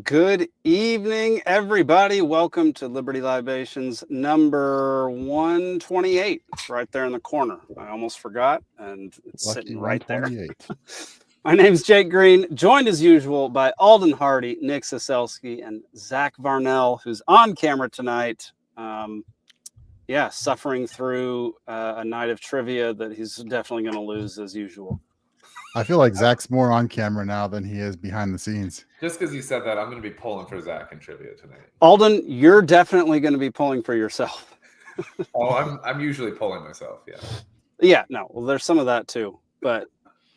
Good evening, everybody. Welcome to Liberty Libations number 128. It's right there in the corner. I almost forgot, and it's Lucky sitting right there. 128. My name's Jake Green, joined as usual by Alden, Hardee, Nick Ciesielski, and Zach Varnell, who's on camera tonight. Suffering through a night of trivia that he's definitely going to lose as usual. I feel like Zach's more on camera now than he is behind the scenes. Just because you said that, I'm going to be pulling for Zach in trivia tonight. Alden, you're definitely going to be pulling for yourself. I'm usually pulling myself, yeah. Yeah, no, well, there's some of that too. But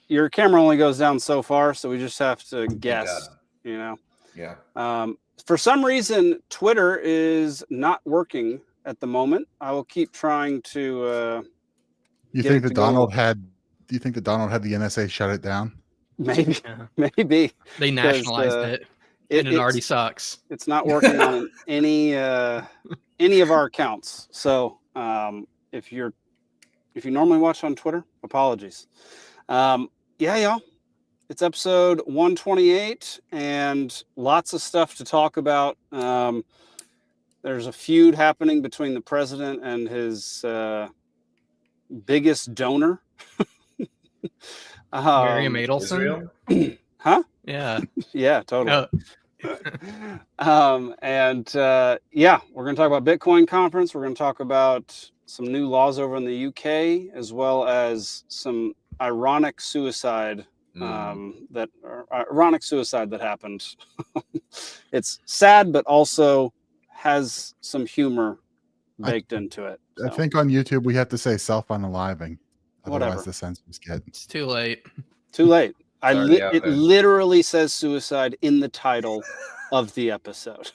your camera only goes down so far, so we just have to guess, you know? Yeah. For some reason, Twitter is not working at the moment. I will keep trying to... Do you think that Donald had the NSA shut it down? Maybe. Maybe. They nationalized it, and it already sucks. It's not working on any of our accounts. So if you normally watch on Twitter, apologies. Y'all. It's episode 128 and lots of stuff to talk about. There's a feud happening between the president and his biggest donor. Miriam Adelson? Huh? Yeah. Yeah, totally. We're going to talk about Bitcoin conference. We're going to talk about some new laws over in the UK, as well as some ironic suicide that happened. It's sad, but also has some humor baked into it. So. I think on YouTube we have to say self-unaliving. Otherwise Whatever. the censors get. It's too late. Too late. It Literally says suicide in the title of the episode.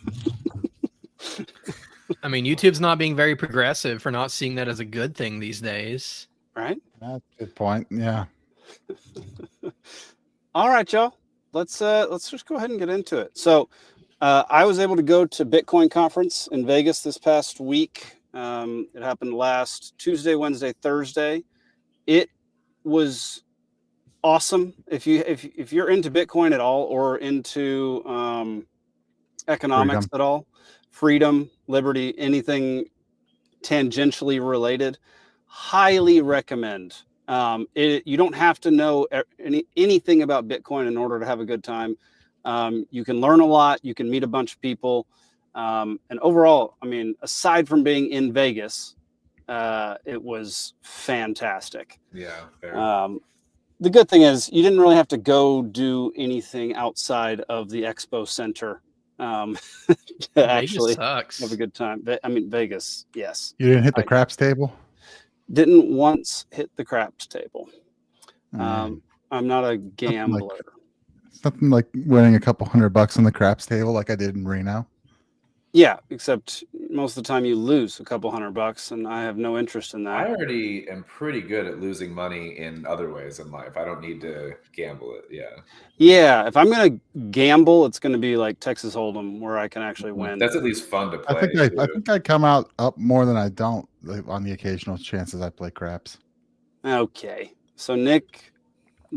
I mean, YouTube's not being very progressive for not seeing that as a good thing these days. Right? That's a good point. Yeah. All right, y'all. Let's just go ahead and get into it. So I was able to go to Bitcoin conference in Vegas this past week. It happened last Tuesday, Wednesday, Thursday. It was awesome. If you're into Bitcoin at all or into economics at all, freedom, liberty, anything tangentially related, highly recommend. You don't have to know anything about Bitcoin in order to have a good time. You can learn a lot. You can meet a bunch of people. And overall, I mean, aside from being in Vegas, it was fantastic. Yeah. Fair. The good thing is you didn't really have to go do anything outside of the expo center to actually sucks. have a good time. I mean, Vegas, yes. You didn't hit the craps table? Didn't once hit the craps table. I'm not a gambler. Something like winning a couple $100 on the craps table like I did in Reno. Yeah, except most of the time you lose a couple $100, and I have no interest in that. I already am pretty good at losing money in other ways in life. I don't need to gamble it. Yeah. Yeah, if I'm going to gamble, it's going to be like Texas Hold'em, where I can actually win. That's at least fun to play. I think I come out up more than I don't on the occasional chances I play craps. Okay, so Nick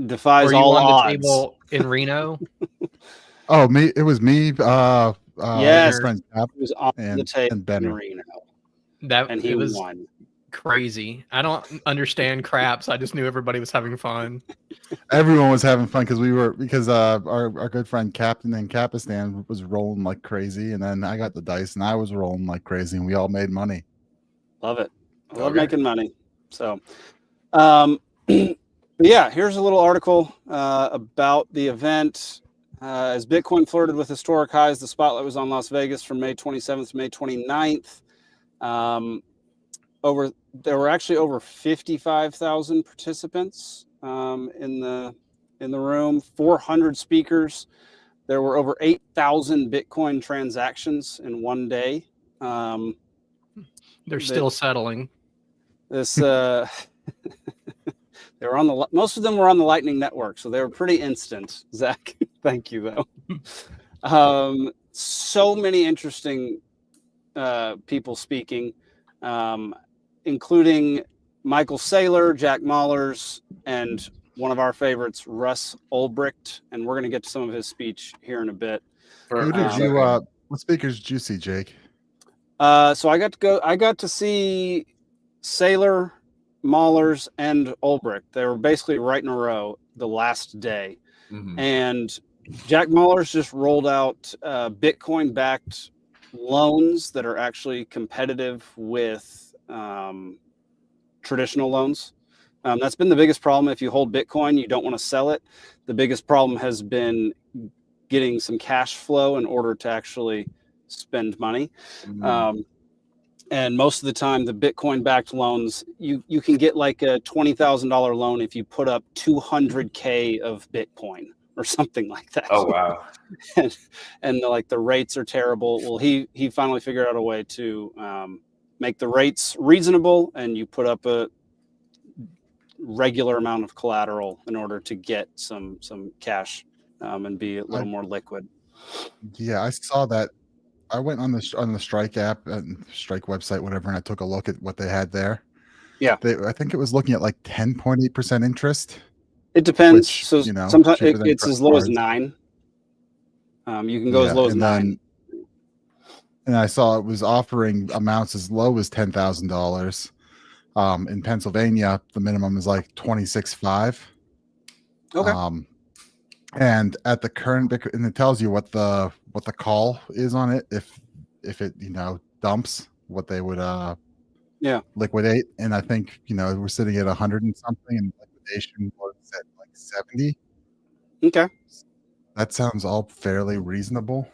defies Were you all on odds. the table in Reno? Oh, me! It was me. Yes, my friend Cap he was on the table and Benner. in Reno, That and he was won. crazy. I don't understand craps. I just knew everybody was having fun. Everyone was having fun because our good friend Captain in Capistan was rolling like crazy, and then I got the dice and I was rolling like crazy, and we all made money. Love it. I love making money. So, yeah, here's a little article about the event. As Bitcoin flirted with historic highs, the spotlight was on Las Vegas from May 27th to May 29th. There were actually over 55,000 participants in the room, 400 speakers. There were over 8,000 Bitcoin transactions in one day. They're still settling. This they were on most of them were on the Lightning Network, so they were pretty instant. Zach, thank you though. So many interesting people speaking, including Michael Saylor, Jack Mallers, and one of our favorites, Ross Ulbricht. And we're going to get to some of his speech here in a bit. Who did Um, you? What speakers did you see, Jake? So I got to see Sailor, Mahlers, and Ulbricht. They were basically right in a row the last day. Mhm. And Jack Mahler's just rolled out Bitcoin-backed loans that are actually competitive with traditional loans. That's been the biggest problem. If you hold Bitcoin, you don't want to sell it. The biggest problem has been getting some cash flow in order to actually spend money. Mhm. And most of the time, the Bitcoin-backed loans, you can get like a $20,000 loan if you put up 200K of Bitcoin or something like that. Oh wow. and like the rates are terrible. Well, he finally figured out a way to make the rates reasonable, and you put up a regular amount of collateral in order to get some cash and be a little more liquid. Yeah, I saw that. I went on the Strike app and Strike website, whatever, and I took a look at what they had there. Yeah. I think it was looking at like 10.8% interest. It depends. Which, So you know, sometimes cheaper than it's credit as low as cards. 9. You can go as low as 9. And I saw it was offering amounts as low as $10,000. In Pennsylvania, the minimum is like 26.5. Okay. And at the current, and it tells you what the call is on it if it dumps, what they would liquidate. And I think we're sitting at 100 and something, and liquidation was at like 70. Okay. That sounds all fairly reasonable.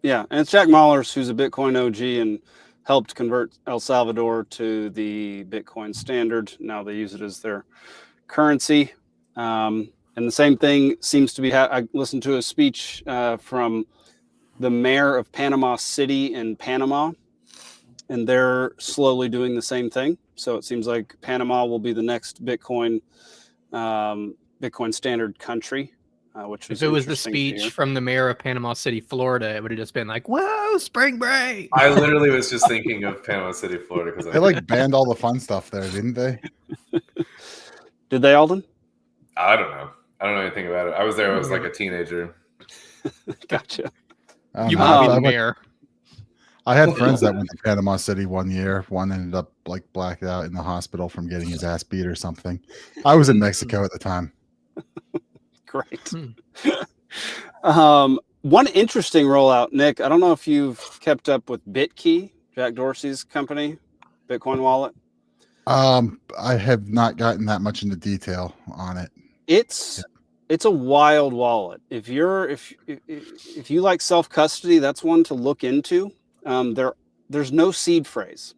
Yeah, and it's Jack Mahlers, who's a Bitcoin OG and helped convert El Salvador to the Bitcoin standard. Now they use it as their currency. And the same thing seems to be. I listened to a speech from the mayor of Panama City in Panama, and they're slowly doing the same thing. So it seems like Panama will be the next Bitcoin standard country. Which If it was the speech from the mayor of Panama City, Florida, it would have just been like, "Whoa, spring break!" I literally was just thinking of Panama City, Florida, because They like banned all the fun stuff there, didn't they? Did they, Alden? I don't know. I don't know anything about it. I was there. I was like a teenager. Gotcha. You might be the mayor. I had friends that went to Panama City one year. One ended up like blacked out in the hospital from getting his ass beat or something. I was in Mexico at the time. Great. One interesting rollout, Nick. I don't know if you've kept up with BitKey, Jack Dorsey's company, Bitcoin wallet. I have not gotten that much into detail on it. It's a wild wallet. If you like self-custody, that's one to look into. There's no seed phrase,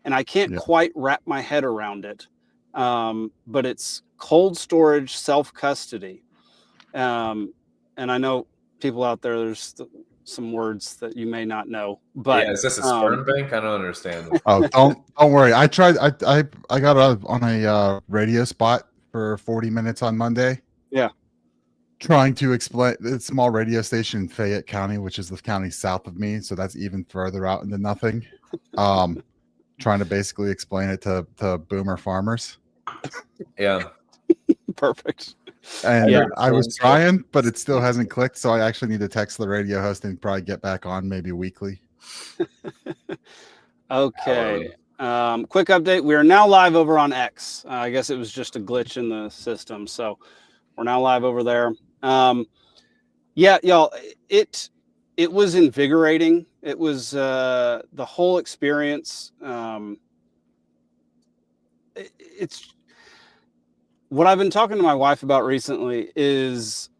and I can't quite wrap my head around it. But it's cold storage self-custody. And I know people out there, there's some words that you may not know, but is this a sperm bank? I don't understand. Oh, don't worry. I tried. I got on a radio spot for 40 minutes on Monday. Yeah. Trying to explain the small radio station in Fayette County, which is the county south of me. So that's even further out into nothing. Trying to basically explain it to boomer farmers. Yeah. Perfect. And I was trying, but it still hasn't clicked. So I actually need to text the radio host and probably get back on maybe weekly. Okay. Quick update. We are now live over on X. I guess it was just a glitch in the system. So we're now live over there. Y'all, it was invigorating. It was the whole experience. It's what I've been talking to my wife about recently is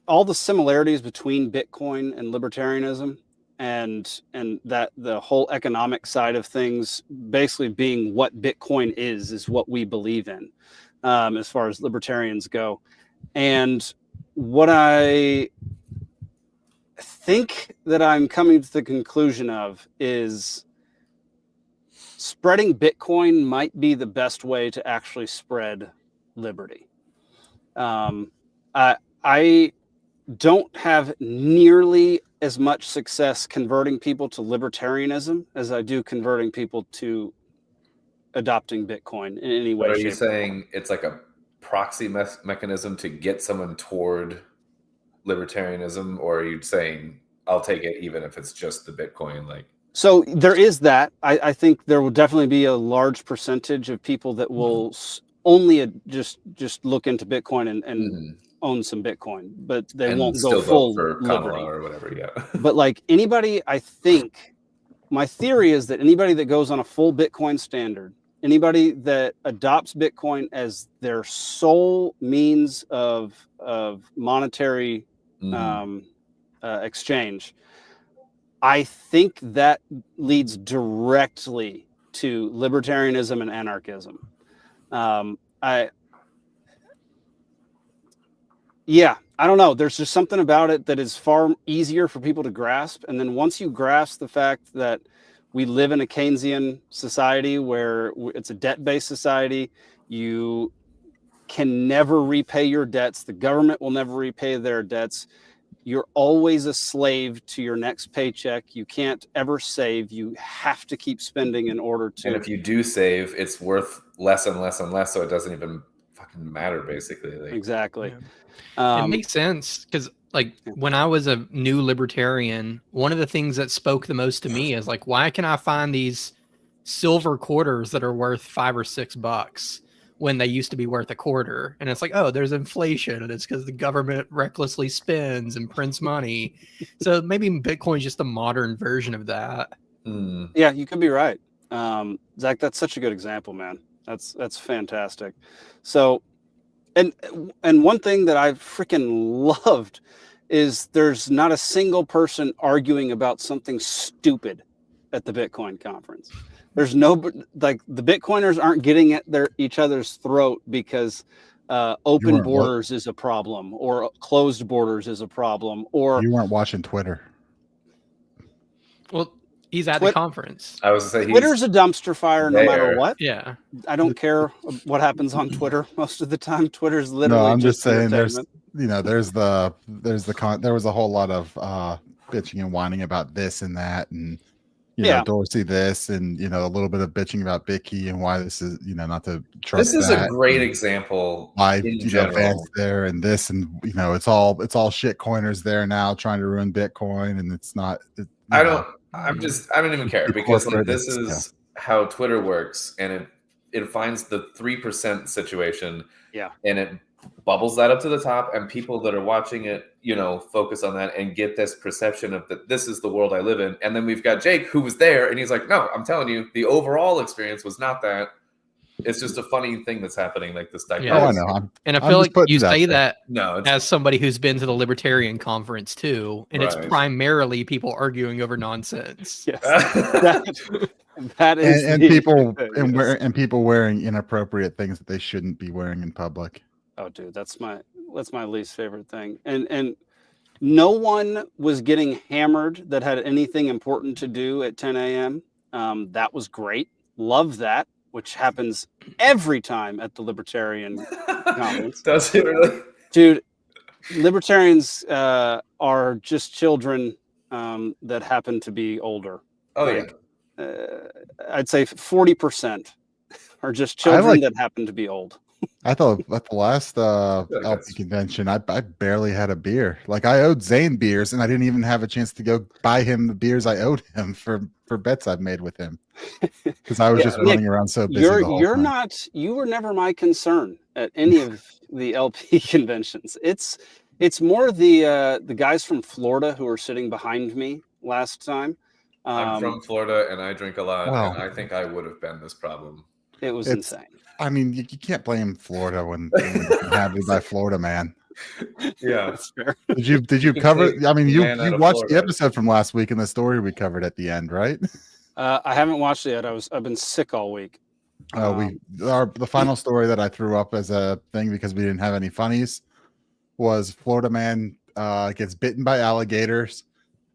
all the similarities between Bitcoin and libertarianism, and that the whole economic side of things basically being what Bitcoin is what we believe in, as far as libertarians go. And what I think that I'm coming to the conclusion of is spreading Bitcoin might be the best way to actually spread liberty. I don't have nearly as much success converting people to libertarianism as I do converting people to adopting Bitcoin in any way. But are you saying it's like a proxy mechanism to get someone toward libertarianism, or are you saying I'll take it even if it's just the Bitcoin? Like, so there is that. I think there will definitely be a large percentage of people that will only just look into Bitcoin and own some Bitcoin, but they won't go still full vote for liberty Kamala or whatever. Yeah. But like anybody, I think my theory is that anybody that goes on a full Bitcoin standard, anybody that adopts Bitcoin as their sole means of monetary exchange, I think that leads directly to libertarianism and anarchism. I don't know. There's just something about it that is far easier for people to grasp. And then once you grasp the fact that we live in a Keynesian society where it's a debt-based society, you can never repay your debts. The government will never repay their debts. You're always a slave to your next paycheck. You can't ever save. You have to keep spending in order to. And if you do save, it's worth less and less and less. So it doesn't even fucking matter, basically. Like, exactly. Yeah. It makes sense because, like, when I was a new libertarian, one of the things that spoke the most to me is like, why can I find these silver quarters that are worth $5 or $6 when they used to be worth a quarter? And it's like, oh, there's inflation, and it's because the government recklessly spends and prints money. So maybe Bitcoin's just a modern version of that. Yeah, you could be right. Zach, that's such a good example, man. That's fantastic. So. And one thing that I freaking loved is there's not a single person arguing about something stupid at the Bitcoin conference. There's no, like, the Bitcoiners aren't getting at each other's throat because open borders is a problem or closed borders is a problem, or you weren't watching Twitter. Well, he's at the conference. I was going to say Twitter's a dumpster fire no matter what. Yeah. I don't care what happens on Twitter most of the time. Twitter's literally I'm just saying there was a whole lot of bitching and whining about this and that, and you know, Dorsey this, and you know, a little bit of bitching about Bicky and why this is, you know, not to trust. This is a great example. Why, you know, Vance there and this, and you know, it's all shit coiners there now trying to ruin Bitcoin, and it's not. I don't even care, because like, this is how Twitter works, and it finds the 3% situation, and it bubbles that up to the top, and people that are watching it, you know, focus on that and get this perception of that this is the world I live in. And then we've got Jake, who was there, and he's like, no, I'm telling you, the overall experience was not that. It's just a funny thing that's happening, like this dichotomy. Oh, I know. And I feel like you say that as somebody who's been to the Libertarian conference too, and it's primarily people arguing over nonsense. Yes, that is, and people wearing inappropriate things that they shouldn't be wearing in public. Oh, dude, that's my least favorite thing. And no one was getting hammered that had anything important to do at 10 a.m. That was great. Love that. Which happens every time at the Libertarian conference. Does it really? Dude, Libertarians are just children that happen to be older. Oh, like, I'd say 40% are just children that happen to be old. I thought at the last LP convention, I barely had a beer. Like, I owed Zane beers, and I didn't even have a chance to go buy him the beers I owed him for bets I've made with him, because I was just running around so busy. You were never my concern at any of the LP conventions. It's more the guys from Florida who are sitting behind me last time. I'm from Florida, and I drink a lot, and I think I would have been this problem. It was insane. I mean, you can't blame Florida when inhabited by Florida man. Yeah, that's fair. Did you cover? I mean, you watched the episode from last week and the story we covered at the end, right? I haven't watched it yet. I've been sick all week. The final story that I threw up as a thing because we didn't have any funnies was Florida man gets bitten by alligators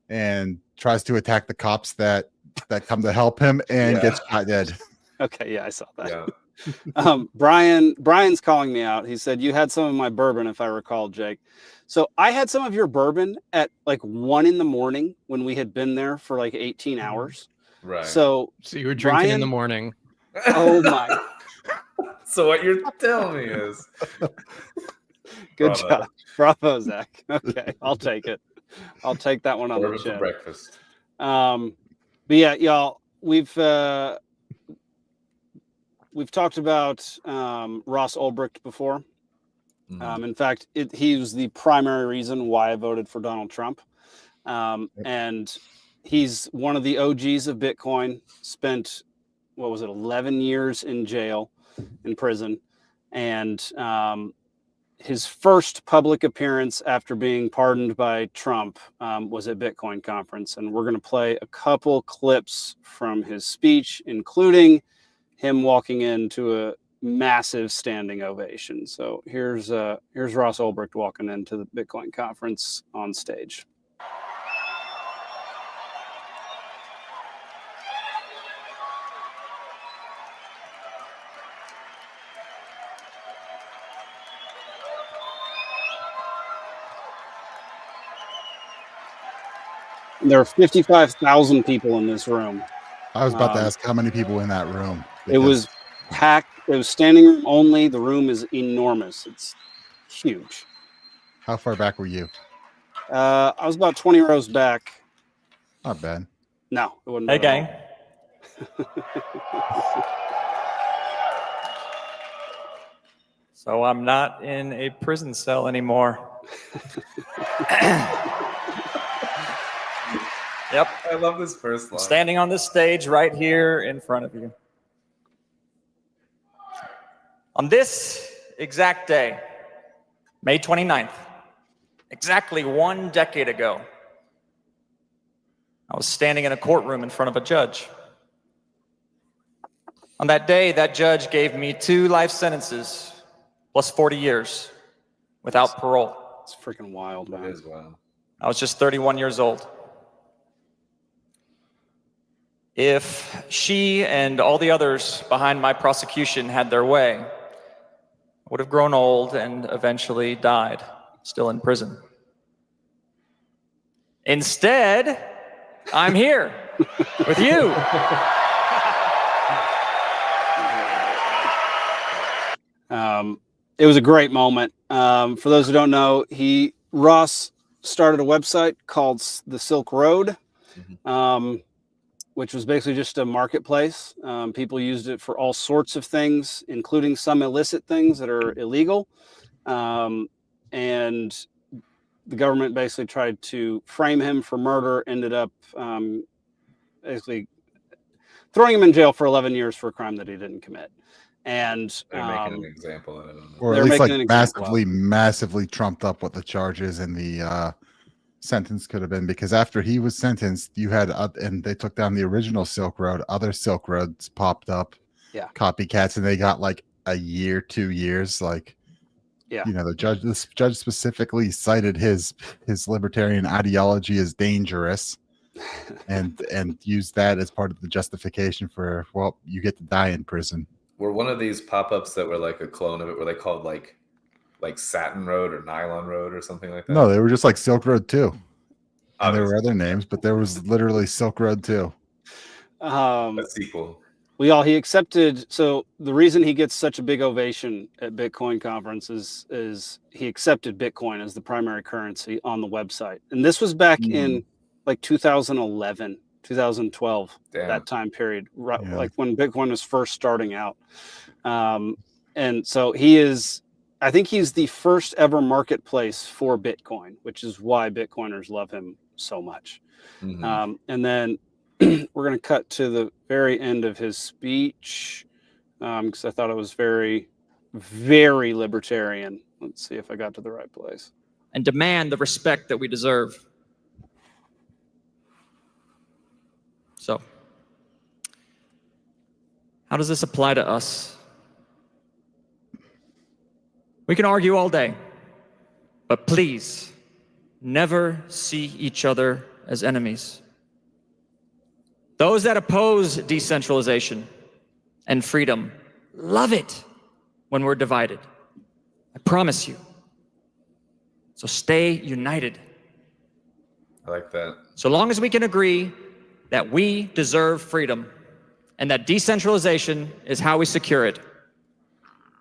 and tries to attack the cops that come to help him and gets shot dead. Okay, yeah, I saw that. Yeah. Brian's calling me out. He said, you had some of my bourbon, if I recall, Jake. So I had some of your bourbon at like 1 a.m. when we had been there for like 18 hours. Right. So you were drinking in the morning. Oh my. So what you're telling me is, Good job, bravo, Zach. Okay, I'll take it. I'll take that one on the chin. For breakfast. But yeah, y'all, we've talked about Ross Ulbricht before. In fact, he was the primary reason why I voted for Donald Trump. And he's one of the OGs of Bitcoin, spent, 11 years in jail, in prison. And his first public appearance after being pardoned by Trump was at Bitcoin conference. And we're going to play a couple clips from his speech, including him walking into a massive standing ovation. So here's Ross Ulbricht walking into the Bitcoin conference on stage. There are 55,000 people in this room. I was about to ask how many people in that room. It was packed. It was standing room only. The room is enormous. It's huge. How far back were you? I was about 20 rows back. Not bad. No, it wasn't. Hey, gang. So I'm not in a prison cell anymore. Yep. I love this first line. Standing on this stage right here in front of you. On this exact day, May 29th, exactly 1 decade ago, I was standing in a courtroom in front of a judge. On that day, that judge gave me 2 life sentences plus 40 years without parole. It's freaking wild, man. It is wild. I was just 31 years old. If she and all the others behind my prosecution had their way, I would have grown old and eventually died, still in prison. Instead, I'm here with you. It was a great moment. For those who don't know, Ross started a website called the Silk Road, which was basically just a marketplace. People used it for all sorts of things, including some illicit things that are illegal. And the government basically tried to frame him for murder, ended up basically throwing him in jail for 11 years for a crime that he didn't commit. And they're making an example out of him. Or at least like massively trumped up what the charges and the sentence could have been, because after he was sentenced, you had and they took down the original Silk Road, other Silk Roads popped up, copycats, and they got like a year, 2 years. Like, you know, the judge specifically cited his libertarian ideology as dangerous, and used that as part of the justification for, well, you get to die in prison. Were one of these pop-ups that were like a clone of it, were they called like Satin Road or Nylon Road or something like that? No, they were just like Silk Road 2. And there were other names, but there was literally Silk Road 2. A sequel. He accepted. So the reason he gets such a big ovation at Bitcoin conference is he accepted Bitcoin as the primary currency on the website. And this was back in like 2011, 2012, that time period, like when Bitcoin was first starting out. And so I think he's the first ever marketplace for Bitcoin, which is why Bitcoiners love him so much. And then we're going to cut to the very end of his speech because I thought it was very, very libertarian. Let's see if I got to the right place. And demand the respect that we deserve. So, how does this apply to us? We can argue all day, but please never see each other as enemies. Those that oppose decentralization and freedom love it when we're divided. I promise you. So stay united. I like that. So long as we can agree that we deserve freedom and that decentralization is how we secure it,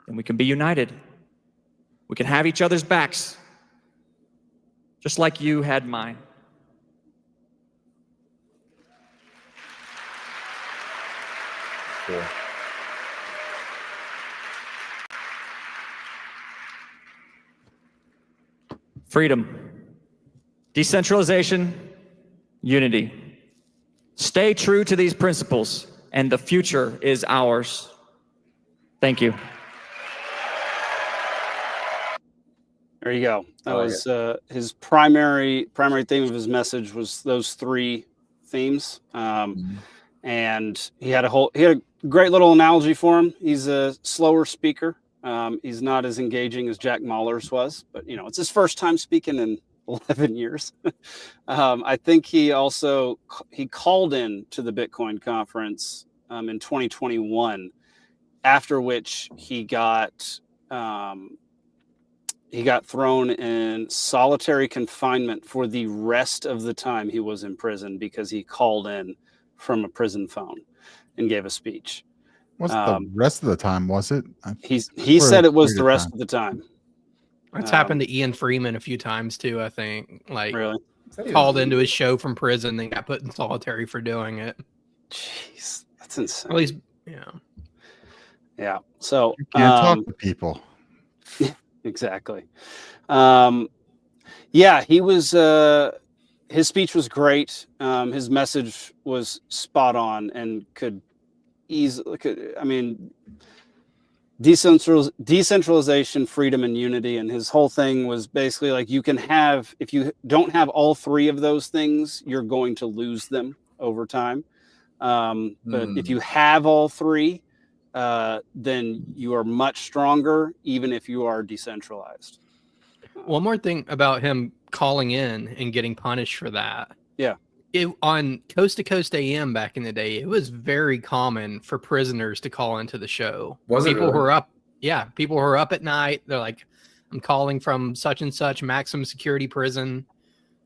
then we can be united. We can have each other's backs, just like you had mine. Cool. Freedom, decentralization, unity. Stay true to these principles, and the future is ours. Thank you. There you go. That was his primary theme of his message was those three themes. And he had a great little analogy for him. He's a slower speaker. He's not as engaging as Jack Mahler's was, but it's his first time speaking in 11 years. I think he called in to the Bitcoin conference in 2021, after which he got thrown in solitary confinement for the rest of the time he was in prison because he called in from a prison phone and gave a speech. What's the rest of the time? Was it? He said it was the rest of the time. It's happened to Ian Freeman a few times too, I think. Like, really? Called into his show from prison, then got put in solitary for doing it. Jeez, that's insane. At least, yeah. So you can't talk to people. Exactly. He was. His speech was great. His message was spot on and could easily. Decentralization, freedom, and unity. And his whole thing was basically like, if you don't have all three of those things, you're going to lose them over time. But if you have all three, then you are much stronger, even if you are decentralized. One more thing about him calling in and getting punished for that. Yeah. On Coast to Coast AM back in the day, it was very common for prisoners to call into the show. Was it people really? who are up? Yeah, people who are up at night. They're like, "I'm calling from such and such maximum security prison,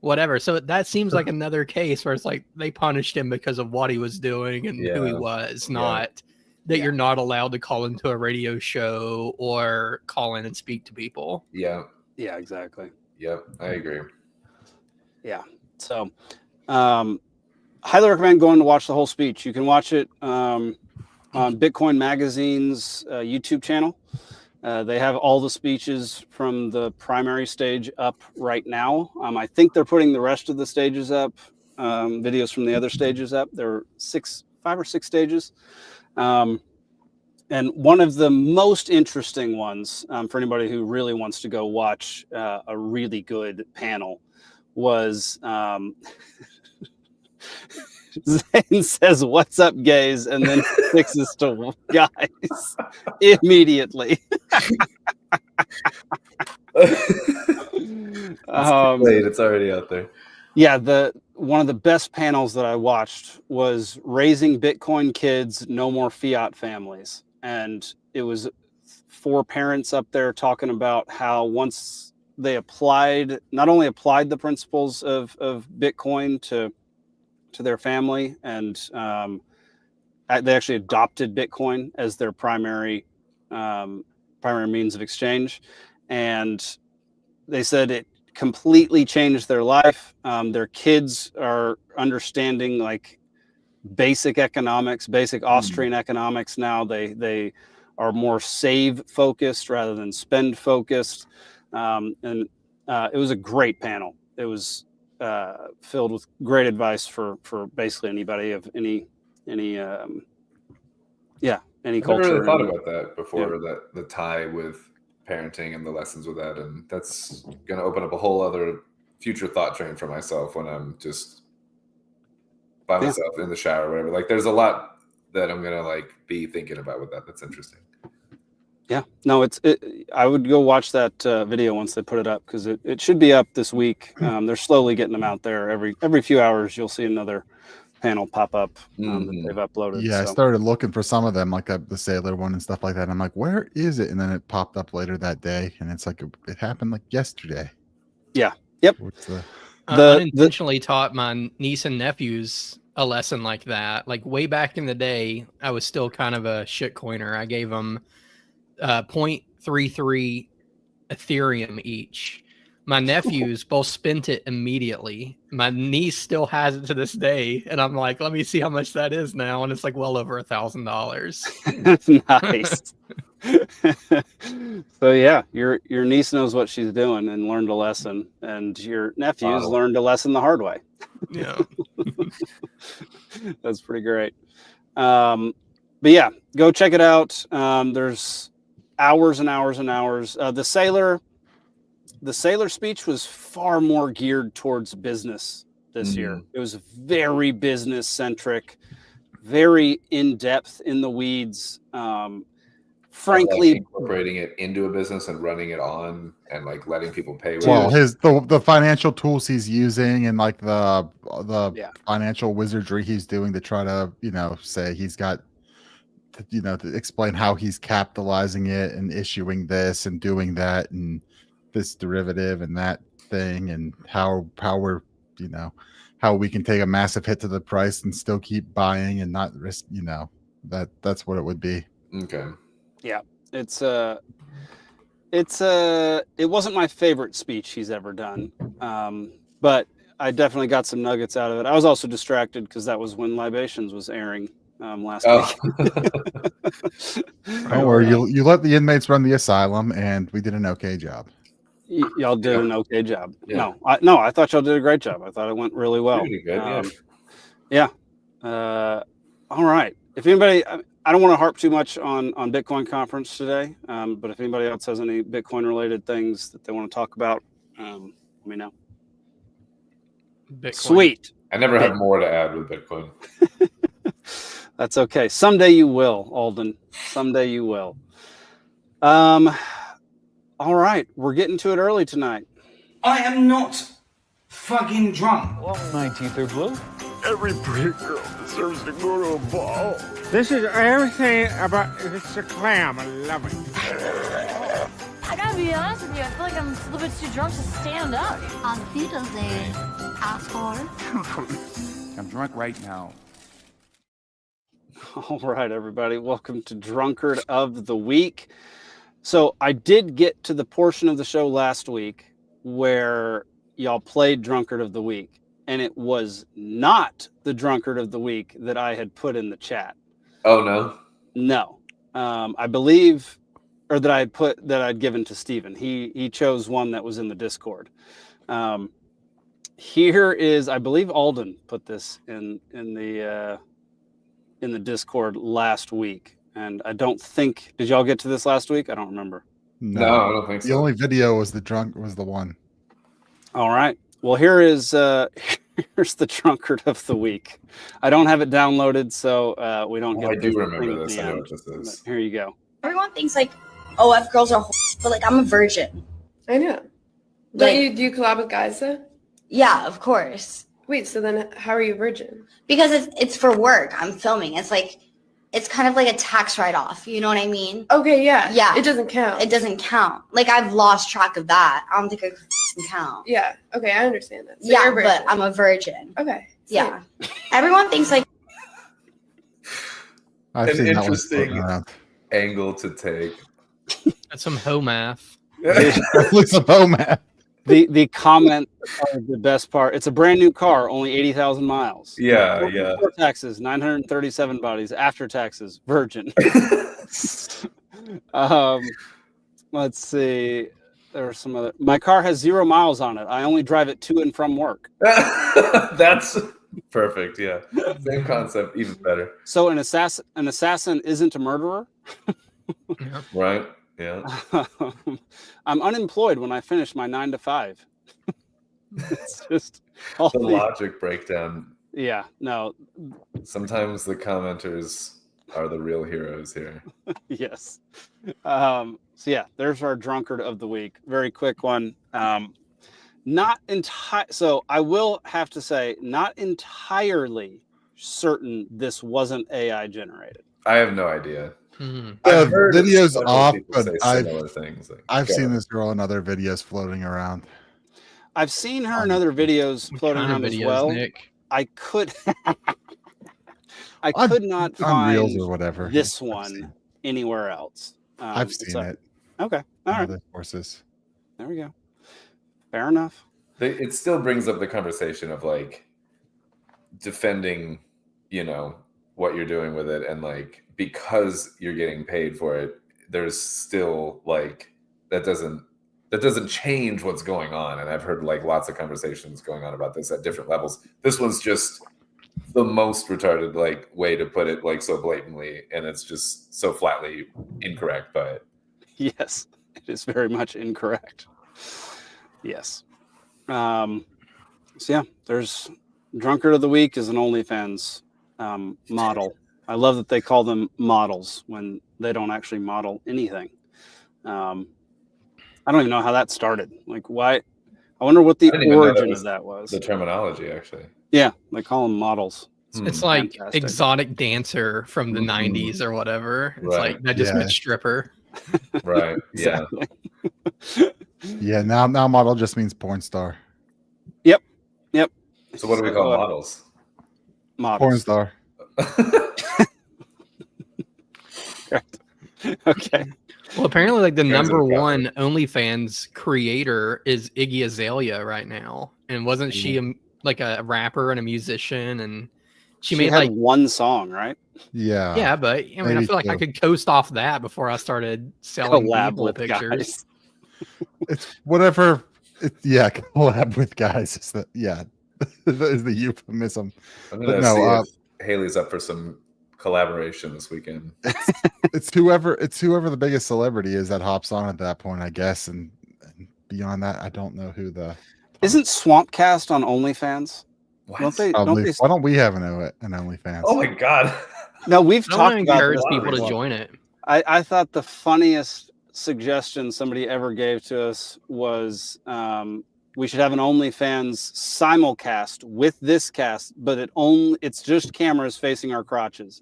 whatever." So that seems like another case where it's like they punished him because of what he was doing and who he was, not that you're not allowed to call into a radio show or call in and speak to people. Yeah. Yeah, exactly. Yep, I agree. Yeah. So, highly recommend going to watch the whole speech. You can watch it on Bitcoin Magazine's YouTube channel. They have all the speeches from the primary stage up right now. I think they're putting the rest of the stages up, videos from the other stages up. There are 5 or 6 stages. And one of the most interesting ones for anybody who really wants to go watch a really good panel was Zane says, "What's up, gays?" and then fixes to guys immediately. It's already out there. Yeah, one of the best panels that I watched was Raising Bitcoin Kids, No More Fiat Families. And it was 4 parents up there talking about how once they not only applied the principles of Bitcoin to their family, and they actually adopted Bitcoin as their primary means of exchange. And they said it completely changed their life. Their kids are understanding like basic economics, basic Austrian economics now. They are more save focused rather than spend focused. And it was a great panel. It was filled with great advice for basically anybody of any culture. I never really thought about that before, the tie with parenting and the lessons with that. And that's going to open up a whole other future thought train for myself when I'm just by myself in the shower or whatever. Like there's a lot that I'm going to be thinking about with that. That's interesting. Yeah, no, I would go watch that video once they put it up, because it should be up this week. They're slowly getting them out there. Every few hours, you'll see another panel pop up that they've uploaded. Yeah, so I started looking for some of them, like the Sailor one and stuff like that. And I'm like, where is it? And then it popped up later that day, and it's like it happened like yesterday. Yeah. Yep. Unintentionally taught my niece and nephews a lesson like that. Like way back in the day, I was still kind of a shitcoiner. I gave them 0.33 Ethereum each. My nephews both spent it immediately. My niece still has it to this day, and I'm like, let me see how much that is now, and it's like well over $1,000. Nice. So yeah, your niece knows what she's doing and learned a lesson, and your nephews learned a lesson the hard way. Yeah. That's pretty great. But yeah, go check it out. There's hours and hours and hours. The sailor speech was far more geared towards business this year. It was very business centric, very in depth in the weeds. Frankly, like incorporating it into a business and running it on and like letting people pay. Well, the financial tools he's using and like the financial wizardry he's doing to try to say he's got to explain how he's capitalizing it and issuing this and doing that and this derivative and that thing and how we're how we can take a massive hit to the price and still keep buying and not risk that's what it would be. Okay. Yeah, it wasn't my favorite speech he's ever done, but I definitely got some nuggets out of it. I was also distracted because that was when Libations was airing last week. Don't worry, you let the inmates run the asylum, and we did an okay job. Y'all did an okay job. Yeah. No, I thought y'all did a great job. I thought it went really well. Pretty good, yeah. All right. If anybody, I don't want to harp too much on Bitcoin conference today, but if anybody else has any Bitcoin related things that they want to talk about, let me know. Bitcoin. Sweet. I never have more to add with Bitcoin. That's okay. Someday you will, Alden. Someday you will. All right. We're getting to it early tonight. I am not fucking drunk. Well, 19th blue. Every pretty girl deserves to go to a ball. This is everything about it's a clam. I love it. I gotta be honest with you, I feel like I'm a little bit too drunk to stand up. On Wiedersehen, asshole. I'm drunk right now. All right, everybody. Welcome to Drunkard of the Week. So I did get to the portion of the show last week where y'all played Drunkard of the Week, and it was not the Drunkard of the Week that I had put in the chat. Oh, no? No. I believe, or that I'd given to Steven. He chose one that was in the Discord. Here is, I believe Alden put this in the Discord last week. And I don't think, did y'all get to this last week? I don't remember. No, I don't think so. The only video was the one. All right. Well, here's the Drunkard of the Week. I don't have it downloaded, so we don't get. I do remember this. I know what this is. Here you go. Everyone thinks like, OF girls are, but like I'm a virgin. I know. Like, do you collab with guys though? Yeah, of course. Wait, so then how are you a virgin? Because it's for work. I'm filming. It's like. It's kind of like a tax write-off. You know what I mean? Okay, yeah. Yeah. It doesn't count. It doesn't count. Like, I've lost track of that. I don't think it can count. Yeah. Okay, I understand that. So yeah, but I'm a virgin. Okay. Yeah. Everyone thinks, like... I've seen an interesting angle to take. That's some hoe math. Some hoe math. The comment of the best part. It's a brand new car, only 80,000 miles. Yeah. Before taxes, 937 bodies. After taxes, virgin. Let's see. There are some other. My car has 0 miles on it. I only drive it to and from work. That's perfect. Yeah. Same concept, even better. So an assassin isn't a murderer. Right. Yeah. I'm unemployed when I finish my 9 to 5. It's just all the logic breakdown. Yeah, no. Sometimes the commenters are the real heroes here. Yes. So yeah, there's our Drunkard of the Week. Very quick one. Not entire. So I will have to say, not entirely certain this wasn't AI generated. I have no idea. The video's off, but I've seen this girl in other videos floating around. I've seen her in other videos floating around as well. Nick? I could not on find Reels or whatever. this one anywhere else. I've seen it. Okay. All right. Other forces. There we go. Fair enough. It still brings up the conversation of like defending, what you're doing with it, and like because you're getting paid for it, there's still like that doesn't change what's going on. And I've heard like lots of conversations going on about this at different levels. This one's just the most retarded like way to put it, like so blatantly, and it's just so flatly incorrect by it. Yes, it is very much incorrect. Yes. So yeah, there's Drunkard of the Week is an OnlyFans model. I love that they call them models when they don't actually model anything. I don't even know how that started. Like, why? I wonder what the origin of that was. The terminology, actually. Yeah, they call them models. It's like fantastic. Exotic dancer from the 90s or whatever. It's like that just meant stripper. Right. Yeah. Yeah. Now model just means porn star. Yep. So what do we call models? Models. Porn star. Okay. Well, apparently, like the number one OnlyFans creator is Iggy Azalea right now, and wasn't she like a rapper and a musician? And she made had like one song, right? Yeah. Yeah, but I mean, I feel like I could coast off that before I started selling people pictures. Guys. It's whatever. Collab with guys is the is the euphemism. I'm gonna see if Haley's up for some collaboration this weekend. It's whoever the biggest celebrity is that hops on at that point, I guess, and beyond that, I don't know who the. Isn't Swampcast on OnlyFans? What? Why don't we have an OnlyFans? Oh my god! No, we've talked about encourage people to join it. I thought the funniest suggestion somebody ever gave to us was we should have an OnlyFans simulcast with this cast, but it's just cameras facing our crotches.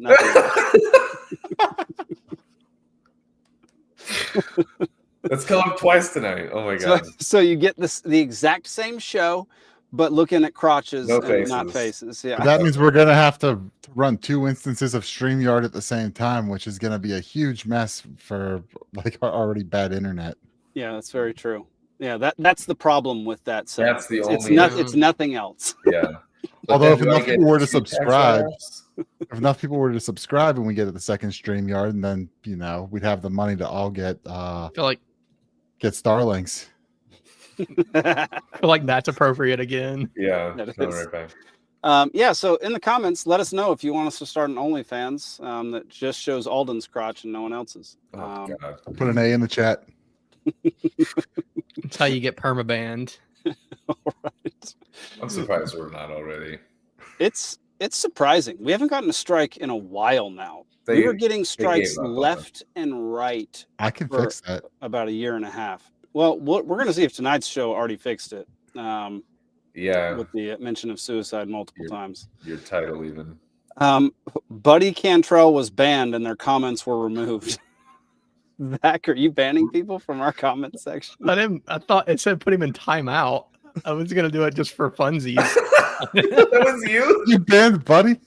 Let's come up twice tonight. Oh my god! So you get the exact same show, but looking at crotches no and faces. not faces. Yeah, that means we're gonna have to run 2 instances of StreamYard at the same time, which is gonna be a huge mess for like our already bad internet. Yeah, that's very true. Yeah, that's the problem with that setup. That's the it's nothing else. Yeah. Although if enough people were to subscribe, and we get the second StreamYard, and then we'd have the money to all get I feel like Starlinks. I feel like that's appropriate again. Yeah. Right back. Yeah, so in the comments, let us know if you want us to start an OnlyFans that just shows Alden's crotch and no one else's. God. Put an A in the chat. That's how you get permabanned. All right. I'm surprised we're not already. It's surprising. We haven't gotten a strike in a while now. We were getting strikes left and right. I can fix that. About a year and a half. Well, we're going to see if tonight's show already fixed it. With the mention of suicide multiple times. Your title even. Buddy Cantrell was banned and their comments were removed. Zach, are you banning people from our comment section? I thought it said put him in timeout. I was going to do it just for funsies. That was you? You banned Buddy?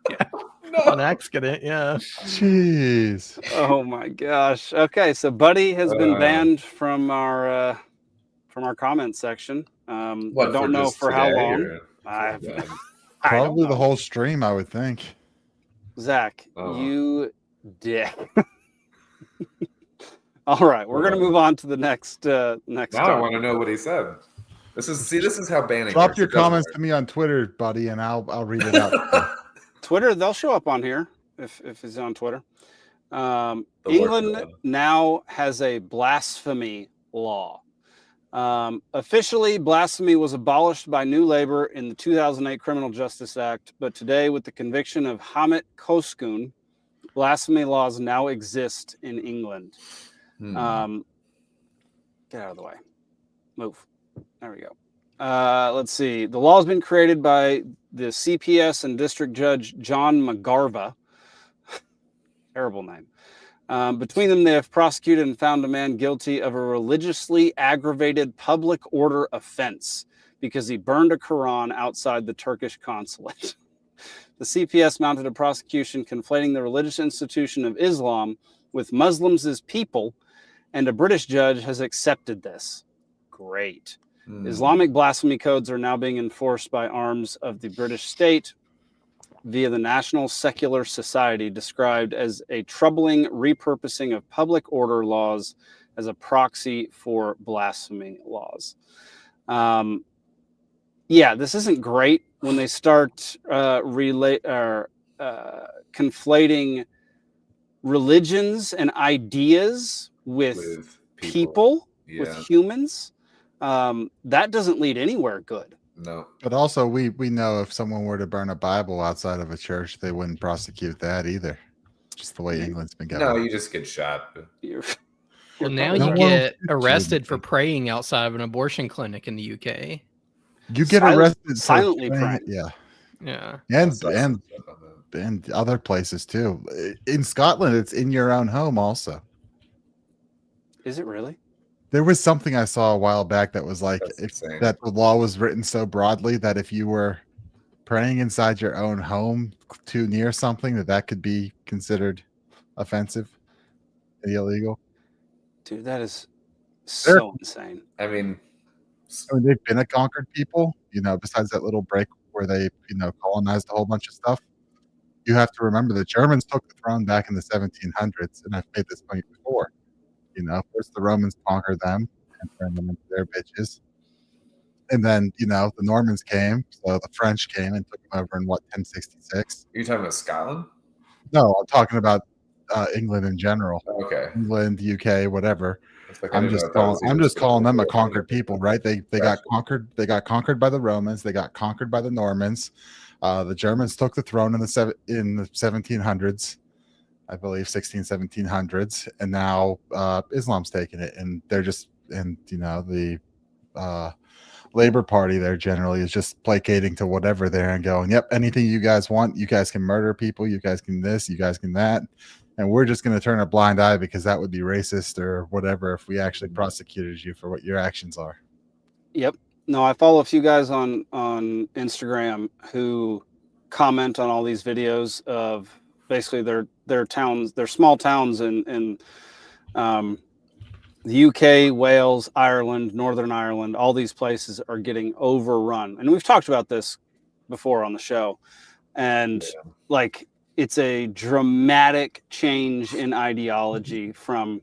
Yeah. No. On accident, yeah. Jeez. Oh my gosh. Okay, so Buddy has been banned from our comment section. I don't know for how long. Probably the whole stream, I would think. Zach, you dick. All right, we're gonna move on to the next. Now I want to know what he said. This is how banning. Drop your comments to me on Twitter, Buddy, and I'll read it out. Twitter, they'll show up on here if it's on Twitter. England now has a blasphemy law. Officially, blasphemy was abolished by New Labour in the 2008 Criminal Justice Act, but today, with the conviction of Hamit Koskun, blasphemy laws now exist in England. Get out of the way. Move. There we go. Let's see. The law has been created by the CPS and District Judge John McGarva. Terrible name. Between them, they have prosecuted and found a man guilty of a religiously aggravated public order offense because he burned a Quran outside the Turkish consulate. The CPS mounted a prosecution conflating the religious institution of Islam with Muslims as people, and a British judge has accepted this. Great. Islamic blasphemy codes are now being enforced by arms of the British state via the National Secular Society, described as a troubling repurposing of public order laws as a proxy for blasphemy laws. Yeah, this isn't great when they start conflating religions and ideas with people. With humans. That doesn't lead anywhere good. No. But also, we know if someone were to burn a Bible outside of a church, they wouldn't prosecute that either. Just the way England's been going. No, you just get shot. Well, now you get arrested for praying outside of an abortion clinic in the UK. You get arrested silently praying. Yeah. And other places too. In Scotland, it's in your own home also. Is it really? There was something I saw a while back that was like that the law was written so broadly that if you were praying inside your own home too near something, that could be considered offensive and illegal. Dude, that is so insane. I mean, they've been a conquered people, besides that little break where they, colonized a whole bunch of stuff. You have to remember the Germans took the throne back in the 1700s, and I've made this point before. First the Romans conquered them and turned them into their bitches. And then, the Normans came, so the French came and took them over in 1066? Are you talking about Scotland? No, I'm talking about England in general. Okay. England, UK, whatever. I'm just calling them a conquered people, right? They got conquered. They got conquered by the Romans. They got conquered by the Normans. The Germans took the throne in the 1700s. I believe 1700s, and now Islam's taken it, and they're just, the Labor Party there generally is just placating to whatever there and going, yep, anything you guys want, you guys can murder people, you guys can this, you guys can that, and we're just going to turn a blind eye because that would be racist or whatever if we actually prosecuted you for what your actions are. Yep. No, I follow a few guys on Instagram who comment on all these videos of basically their towns, their small towns in the UK, Wales, Ireland, Northern Ireland. All these places are getting overrun, and we've talked about this before on the show. And it's a dramatic change in ideology from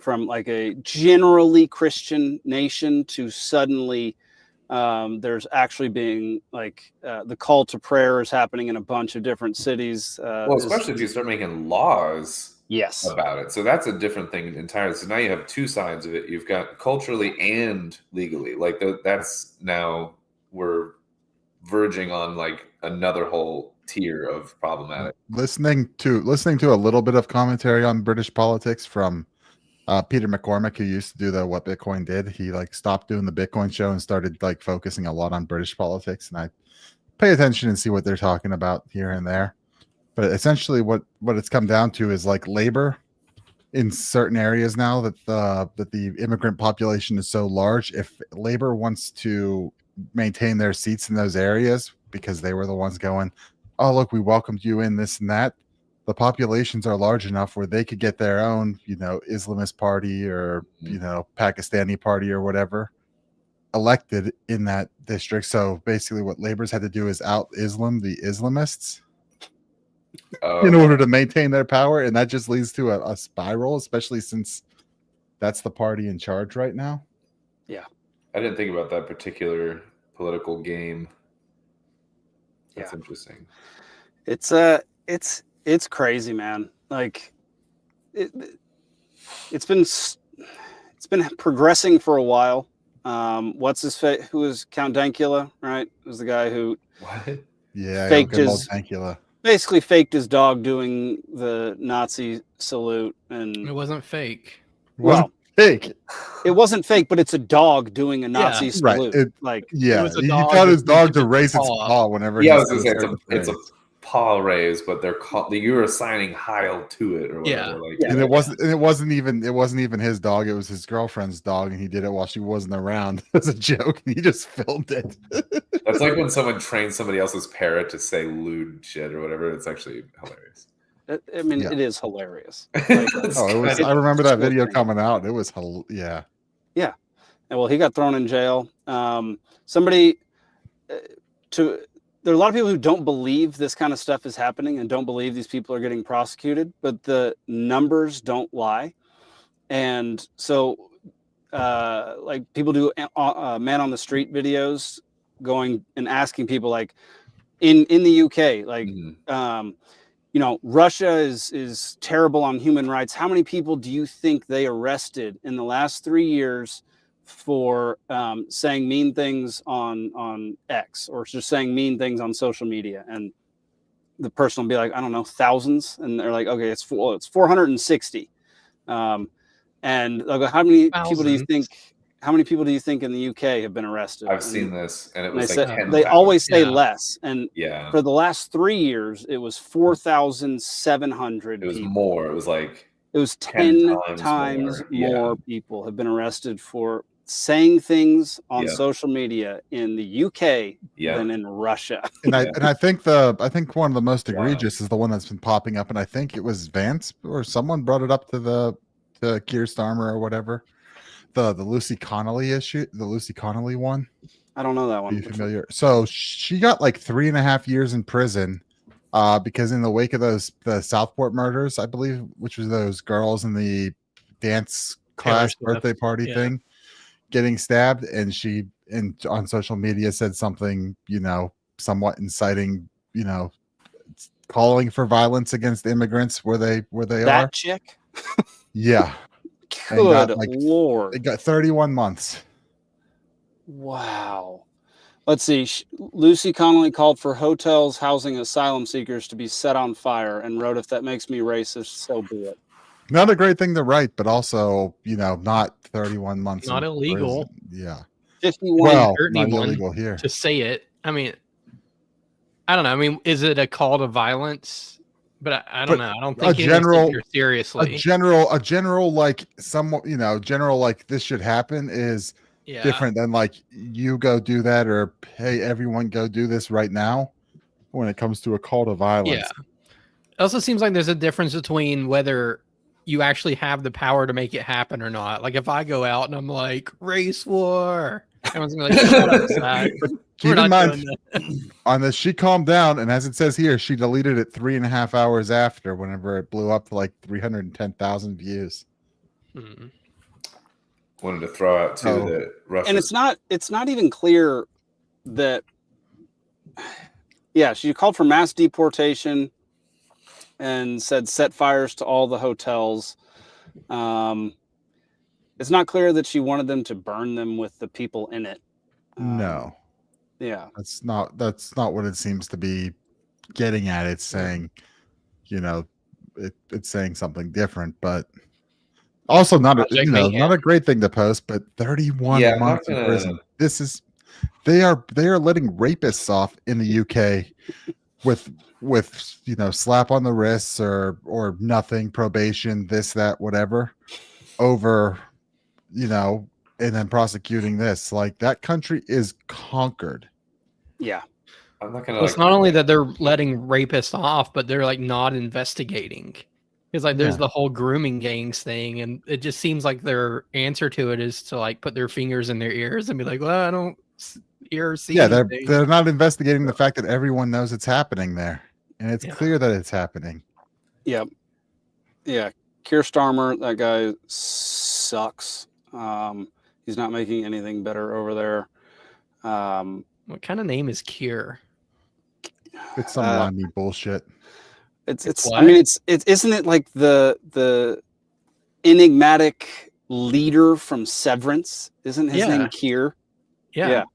like a generally Christian nation to suddenly there's actually being the call to prayer is happening in a bunch of different cities. Especially if you start making laws about it. So that's a different thing entirely. So now you have two sides of it. You've got culturally and legally. That's now we're verging on another whole tier of problematic. Listening to a little bit of commentary on British politics from Peter McCormick, who used to do the What Bitcoin Did. He stopped doing the Bitcoin show and started focusing a lot on British politics, and I pay attention and see what they're talking about here and there. But essentially what it's come down to is labor in certain areas now that the immigrant population is so large. If labor wants to maintain their seats in those areas because they were the ones going, oh look, we welcomed you in, this and that, the populations are large enough where they could get their own, Islamist party or, Pakistani party or whatever elected in that district. So basically what Labor's had to do is out Islam the Islamists in order to maintain their power. And that just leads to a spiral, especially since that's the party in charge right now. Yeah. I didn't think about that particular political game. That's interesting. It's crazy, man. It's been progressing for a while. What's his face? Who was Count Dankula? Right, it was the guy who faked his basically faked his dog doing the Nazi salute, and it wasn't fake. Fake. It wasn't fake, but it's a dog doing a Nazi salute. Right. He taught his dog to raise its paw whenever. Yeah, it's a paw raise, but you're assigning Heil to it or whatever. And it wasn't even his dog. It was his girlfriend's dog, and he did it while she wasn't around as a joke. And he just filmed it. That's like when someone trains somebody else's parrot to say lewd shit or whatever. It's actually hilarious. I mean, it is hilarious. Like, it was. I remember that video coming out. It was, yeah. Yeah. And well, he got thrown in jail. Somebody there are a lot of people who don't believe this kind of stuff is happening and don't believe these people are getting prosecuted, but the numbers don't lie. And so, like, people do man on the street videos going and asking people, like, in the UK, like, you know, Russia is terrible on human rights. How many people do you think they arrested in the last 3 years for saying mean things on X, or just saying mean things on social media? And the person will be like, I don't know, thousands. And they're like, okay, it's 460. And they'll go, how many people do you think? How many people do you think in the UK have been arrested? I've seen this, and it was like 10. They always say less, and yeah, for the last 3 years, it was 4,700. It was people. more. It was like 10 times more people have been arrested for saying things on social media in the UK than in Russia. And I think one of the most egregious is the one that's been popping up, and I think it was Vance or someone brought it up to Keir Starmer or whatever. The Lucy Connolly issue, the Lucy Connolly one. I don't know that one. Are you familiar? So she got like 3.5 years in prison because in the wake of the Southport murders, I believe, which was those girls in the dance class birthday party thing, getting stabbed, and she on social media said something, you know, somewhat inciting, you know, calling for violence against immigrants where they are. That chick? Yeah. Good Lord. They got 31 months. Wow. Let's see. Lucy Connolly called for hotels housing asylum seekers to be set on fire and wrote, if that makes me racist, so be it. Not a great thing to write, but also, you know, not 31 months. Not illegal. Prison. Yeah. 51. Well, not illegal here. To say it. I mean, I don't know. I mean, is it a call to violence? But I don't know. I don't think seriously. A general like somewhat, you know, general like this should happen is different than like you go do that or hey, everyone go do this right now when it comes to a call to violence. Yeah. It also seems like there's a difference between whether you actually have the power to make it happen or not. Like if I go out and I'm like, race war, everyone's gonna be like, shut up, Zach. Keep in mind, on this, she calmed down, and as it says here, she deleted it 3.5 hours after, whenever it blew up to like 310,000 views. Wanted to throw out too that Russia, and it's not even clear that. Yeah, she called for mass deportation and said set fires to all the hotels. It's not clear that she wanted them to burn them with the people in it. No. Yeah, that's not what it seems to be getting at. It's saying, you know, it's saying something different, but also not a great thing to post. But 31 months in prison. They are letting rapists off in the UK with you know, slap on the wrists or nothing, probation, this, that, whatever, over, you know. And then prosecuting this, like that country is conquered. Yeah, I'm not gonna. It's not only that they're letting rapists off, but they're like not investigating. It's like there's the whole grooming gangs thing, and it just seems like their answer to it is to like put their fingers in their ears and be like, "Well, I don't hear or see." Yeah, they're not investigating the fact that everyone knows it's happening there, and it's clear that it's happening. Yeah, yeah. Keir Starmer, that guy sucks. He's not making anything better over there. What kind of name is Keir? It's some limey bullshit. It's. I mean, it's. Isn't it like the enigmatic leader from Severance? Isn't his name Keir? Yeah.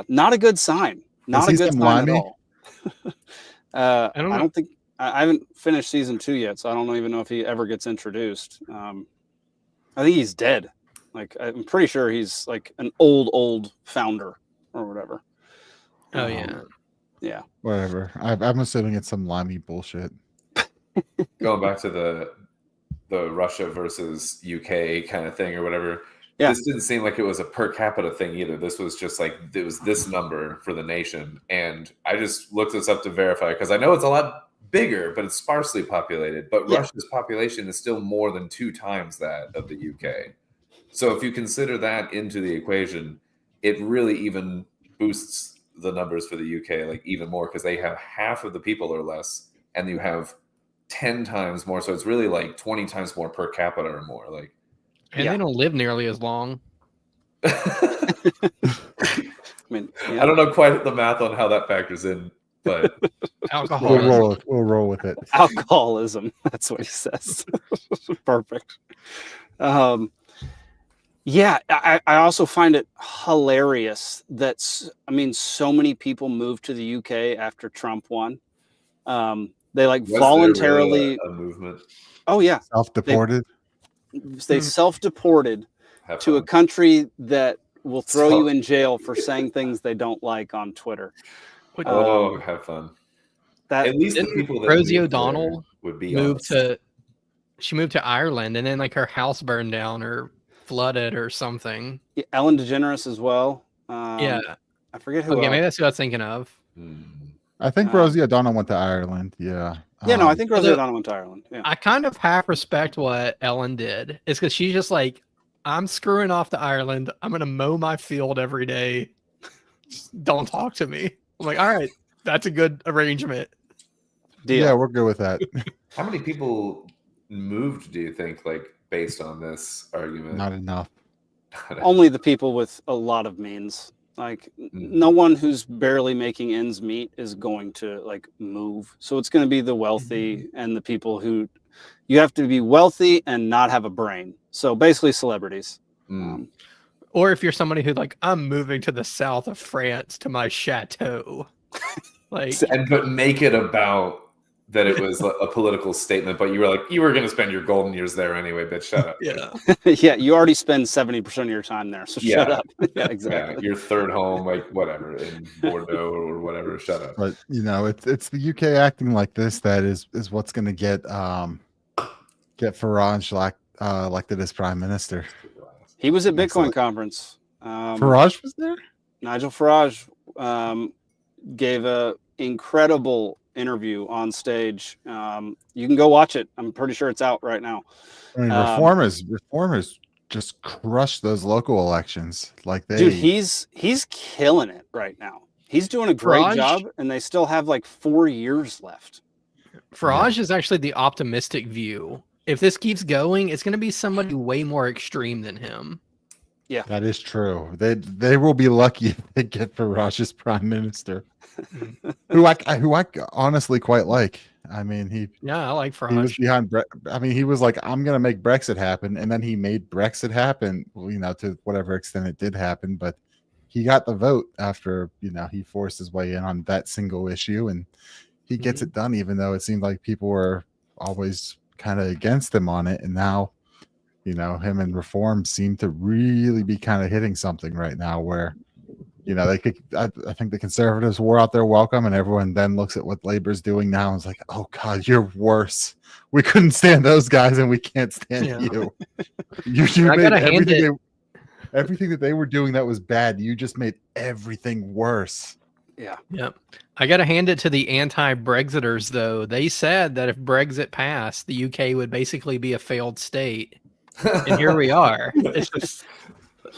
Not a good sign. Not a good sign at all. I don't think. I haven't finished season 2 yet, so I don't even know if he ever gets introduced. I think he's dead. Like, I'm pretty sure he's like an old founder or whatever. Oh yeah. Yeah. Whatever. I'm assuming it's some limey bullshit. Going back to the Russia versus UK kind of thing or whatever. Yeah. This didn't seem like it was a per capita thing either. This was just like it was this number for the nation, and I just looked this up to verify because I know it's a lot bigger, but it's sparsely populated. But Yeah. Russia's population is still more than 2 times that of the UK. So if you consider that into the equation, it really even boosts the numbers for the UK like even more, because they have half of the people or less, and you have 10 times more. So it's really like 20 times more per capita or more. Like, and they don't live nearly as long. I mean, I don't know quite the math on how that factors in, but alcoholism. We'll roll with it. Alcoholism. That's what he says. Perfect. Yeah, I also find it hilarious that, so many people moved to the UK after Trump won. They was voluntarily there really a movement. Oh yeah, self-deported. They self-deported to a country that will throw you in jail for saying things they don't like on Twitter. Have fun. That at least the people that Rosie O'Donnell would be moved to Ireland, and then like her house burned down or flooded or something. Yeah, Ellen DeGeneres as well. Yeah, I forget who. Okay, maybe that's who I was thinking of. I think Rosie O'Donnell went to Ireland. Yeah. I think Rosie O'Donnell went to Ireland. Yeah. I kind of half respect what Ellen did. It's because she's just like, I'm screwing off to Ireland. I'm gonna mow my field every day. Just don't talk to me. I'm like, all right, that's a good arrangement. Deal. Yeah, we're good with that. How many people moved, do you think, like based on this argument? Not enough. Only the people with a lot of means. Like no one who's barely making ends meet is going to like move. So it's going to be the wealthy and the people who you have to be wealthy and not have a brain. So basically celebrities. Or if you're somebody who like, I'm moving to the south of France to my chateau. But make it about that it was a political statement, but you were like, you were going to spend your golden years there anyway, bitch, shut up. Yeah. Yeah, you already spend 70% of your time there, so shut up. Yeah, exactly. Yeah, your third home, like whatever, in Bordeaux or whatever, shut up. But it's the UK acting like this that is what's going to get Farage elected as prime minister. He was at Bitcoin conference. Farage was there? Nigel Farage gave a incredible interview on stage. You can go watch it. I'm pretty sure it's out right now. I mean, reformers just crushed those local elections. Like dude, he's killing it right now. He's doing a great job, and they still have like 4 years left. Farage is actually the optimistic view. If this keeps going, it's going to be somebody way more extreme than him. Yeah, that is true. They will be lucky if they get Farage as prime minister, who I honestly quite like. I mean, I like Farage. He was behind. He was like, I'm going to make Brexit happen, and then he made Brexit happen. To whatever extent it did happen, but he got the vote after he forced his way in on that single issue, and he gets it done, even though it seemed like people were always kind of against him on it, and now. Him and reform seem to really be kind of hitting something right now where, they could, I think the conservatives wore out their welcome, and everyone then looks at what Labor's doing now and is like, oh God, you're worse. We couldn't stand those guys and we can't stand you. You made everything that they were doing that was bad. You just made everything worse. Yeah. Yep. I got to hand it to the anti-Brexiters though. They said that if Brexit passed, the UK would basically be a failed state. And here we are. It's just,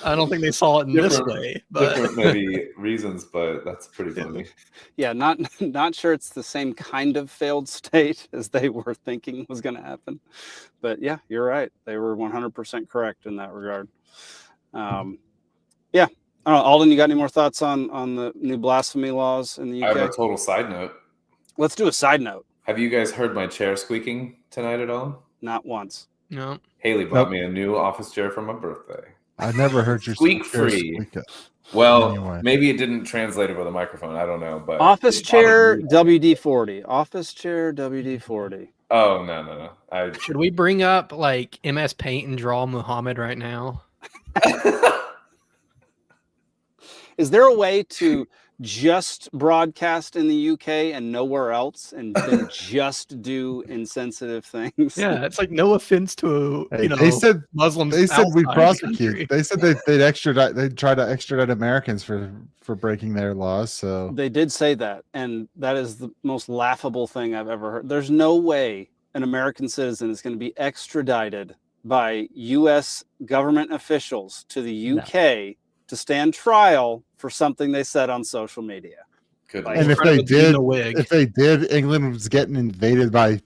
I don't think they saw it in this way, but different maybe reasons, but that's pretty funny. Yeah, not sure it's the same kind of failed state as they were thinking was going to happen, but yeah, you're right. They were 100% correct in that regard. Yeah, I don't know, Alden, you got any more thoughts on the new blasphemy laws in the UK? I have a total side note. Let's do a side note. Have you guys heard my chair squeaking tonight at all? Not once. No. Haley bought me a new office chair for my birthday. I never heard your squeak free. Well, anyway. Maybe it didn't translate over the microphone. I don't know, but office chair WD-40. Office chair WD-40. Oh no. Should we bring up like MS Paint and draw Muhammad right now? Is there a way to just broadcast in the UK and nowhere else, and then just do insensitive things? Yeah, it's like no offense to they said Muslims. They said we outside the prosecute. country. They said they'd extradite. They'd try to extradite Americans for breaking their laws. So They did say that, and that is the most laughable thing I've ever heard. There's no way an American citizen is going to be extradited by U.S. government officials to the UK to stand trial for something they said on social media. And if they did, England was getting invaded by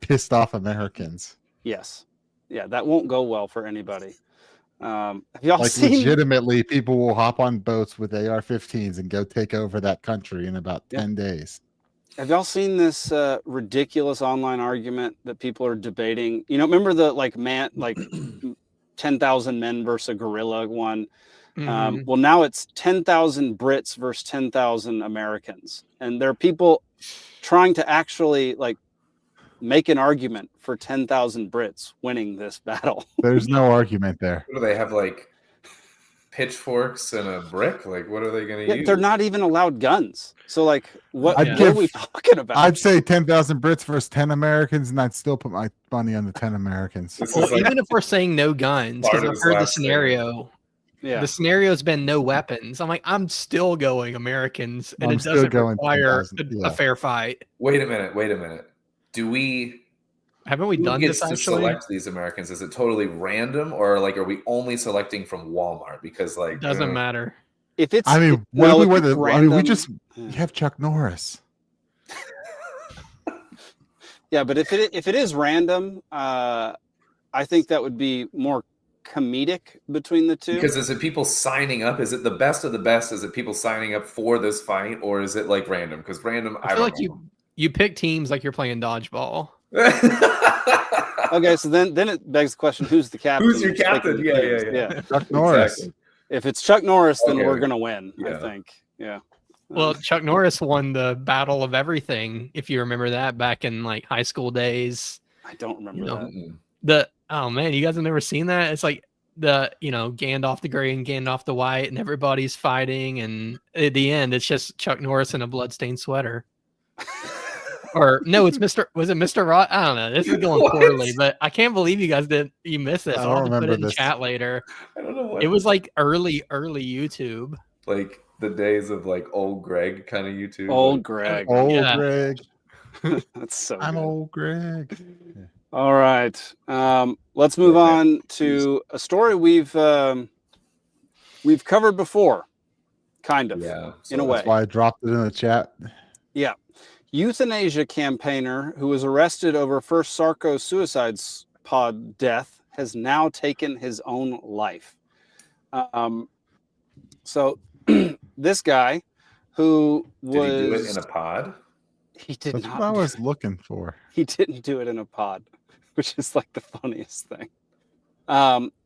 pissed off Americans. Yes, yeah, that won't go well for anybody. Have y'all seen? Legitimately, people will hop on boats with AR-15s and go take over that country in about 10 days. Have y'all seen this ridiculous online argument that people are debating? Remember the 10,000 men versus a gorilla one? Mm-hmm. Well, now it's 10,000 Brits versus 10,000 Americans, and there are people trying to actually make an argument for 10,000 Brits winning this battle. There's no argument there. What do they have, pitchforks and a brick? What are they going to use? They're not even allowed guns. So what are we talking about? I'd say 10,000 Brits versus 10 Americans, and I'd still put my money on the 10 Americans. Well, even if we're saying no guns, because I've heard the scenario. Yeah. The scenario's been no weapons. I'm still going Americans, and it doesn't require a fair fight. Wait a minute. Haven't we done this actually? To select these Americans, is it totally random, or are we only selecting from Walmart? Because doesn't matter. If it's, we have Chuck Norris. Yeah, but if it is random, I think that would be more comedic between the two. Because is it people signing up? Is it the best of the best? Is it people signing up for this fight, or is it random? Because random, I feel you pick teams like you're playing dodgeball. Okay, so then it begs the question: who's the captain? Who's your captain? Yeah. Chuck Norris. Exactly. If it's Chuck Norris, then we're gonna win. I think. Yeah. Well, Chuck Norris won the Battle of Everything, if you remember that, back in high school days. I don't remember that. Oh man, you guys have never seen that? It's Gandalf the Grey and Gandalf the White, and everybody's fighting, and at the end, it's just Chuck Norris in a bloodstained sweater. Or no, was it Mr. Ross? I don't know. This is going poorly, but I can't believe you guys you missed this. I'll have to put it in chat later. I don't know what it was early YouTube. The days of old Greg kind of YouTube. Old Greg. Greg. That's so I'm good. old Greg. Yeah. All right. Let's move on to a story we've covered before, kind of, in a way. That's why I dropped it in the chat. Yeah. Euthanasia campaigner who was arrested over first Sarco suicide pod death has now taken his own life. So this guy who was... Did he do it in a pod? He did That's not. what I was looking for. He didn't do it in a pod, which is the funniest thing.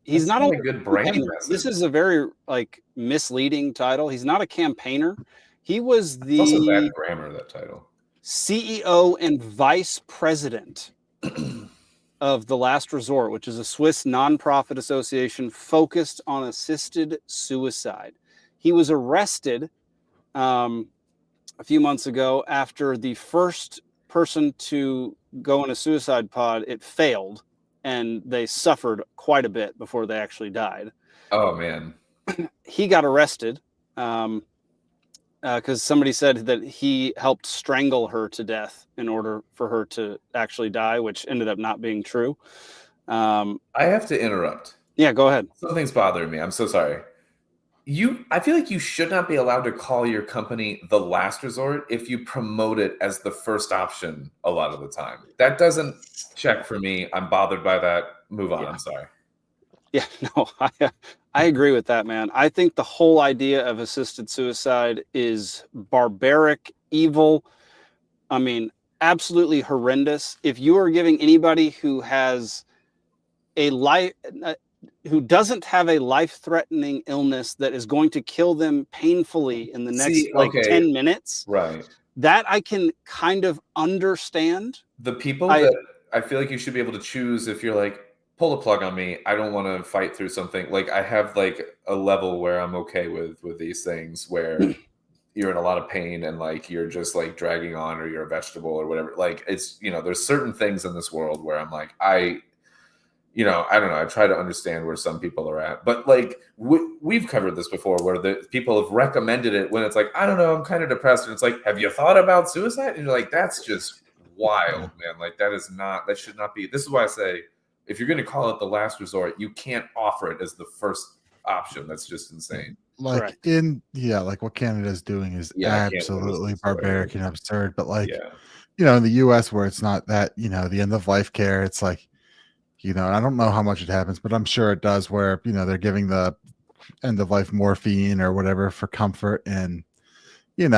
He's not only a good brand message. This is a very misleading title. He's not a campaigner. He was the also bad grammar, that title. CEO and vice president of The Last Resort, which is a Swiss nonprofit association focused on assisted suicide. He was arrested a few months ago after the first person to go in a suicide pod, it failed, and they suffered quite a bit before they actually died. Oh, man. He got arrested because somebody said that he helped strangle her to death in order for her to actually die, which ended up not being true. I have to interrupt. Yeah, go ahead. Something's bothering me. I'm so sorry. I feel like you should not be allowed to call your company The Last Resort if you promote it as the first option a lot of the time. That doesn't check for me. I'm bothered by that. Move on. Yeah. I'm sorry. Yeah, no, I agree with that, man. I think the whole idea of assisted suicide is barbaric, evil. I mean, absolutely horrendous. If you are giving anybody who has a life, who doesn't have a life-threatening illness that is going to kill them painfully in the next 10 minutes, right? That I can kind of understand. The people that I feel like you should be able to choose if you're pull the plug on me. I don't want to fight through something. Like I have like a level where I'm okay with these things where you're in a lot of pain and like you're just like dragging on or you're a vegetable or whatever. Like it's, there's certain things in this world where I'm like, I don't know. I try to understand where some people are at, but like we've covered this before where the people have recommended it when it's like, I don't know, I'm kind of depressed. And it's like, have you thought about suicide? And you're like, that's just wild, man. Like that should not be. This is why I say, if you're going to call it the last resort, you can't offer it as the first option. That's just insane. Like Correct. like what Canada's doing is absolutely barbaric and absurd. But like, yeah. In the US where it's not that, the end of life care, it's like, I don't know how much it happens, but I'm sure it does where, they're giving the end of life morphine or whatever for comfort. And, they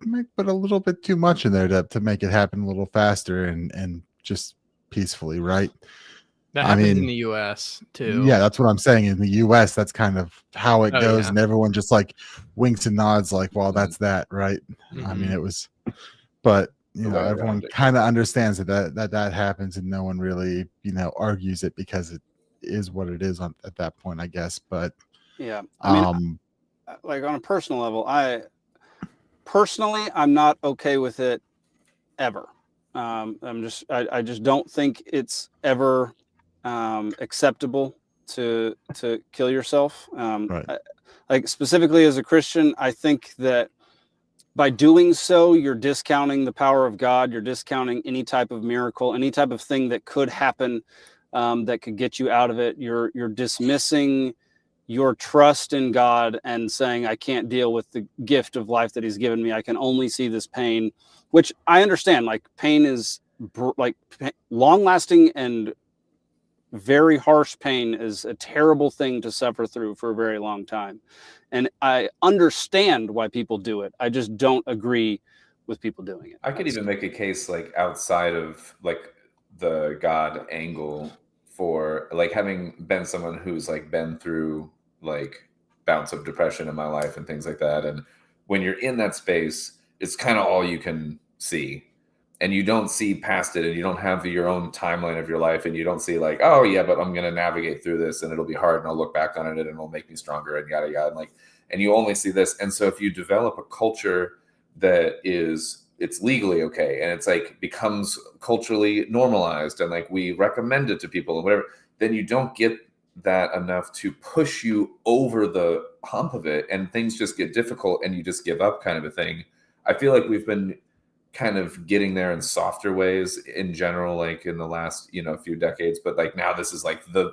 might put a little bit too much in there to make it happen a little faster and just peacefully. Right. That happens in the US too. Yeah, that's what I'm saying. In the US, that's kind of how it goes. Yeah. And everyone just like winks and nods like, well, that's that. Right. Mm-hmm. I mean, it was, but everyone kind of understands that happens and no one really, argues it because it is what it is at that point, I guess. But yeah, I mean, like on a personal level, I'm not okay with it ever. I just don't think it's ever acceptable to kill yourself. Right. Like specifically as a Christian, I think that by doing so, you're discounting the power of God. You're discounting any type of miracle, any type of thing that could happen that could get you out of it. You're dismissing your trust in God and saying, I can't deal with the gift of life that he's given me. I can only see this pain, which I understand. Like pain is long lasting and very harsh pain is a terrible thing to suffer through for a very long time. And I understand why people do it. I just don't agree with people doing it. I could even make a case like outside of like the God angle for like having been someone who's like been through like bouts of depression in my life and things like that. And when you're in that space, it's kind of all you can see. And you don't see past it and you don't have your own timeline of your life and you don't see like, oh yeah, but I'm going to navigate through this and it'll be hard and I'll look back on it and it'll make me stronger and yada, yada. And like, and you only see this. And so if you develop a culture that it's legally okay and it's like becomes culturally normalized and like we recommend it to people and whatever, then you don't get that enough to push you over the hump of it and things just get difficult and you just give up kind of a thing. I feel like we've been kind of getting there in softer ways in general, like in the last, few decades, but like now this is like the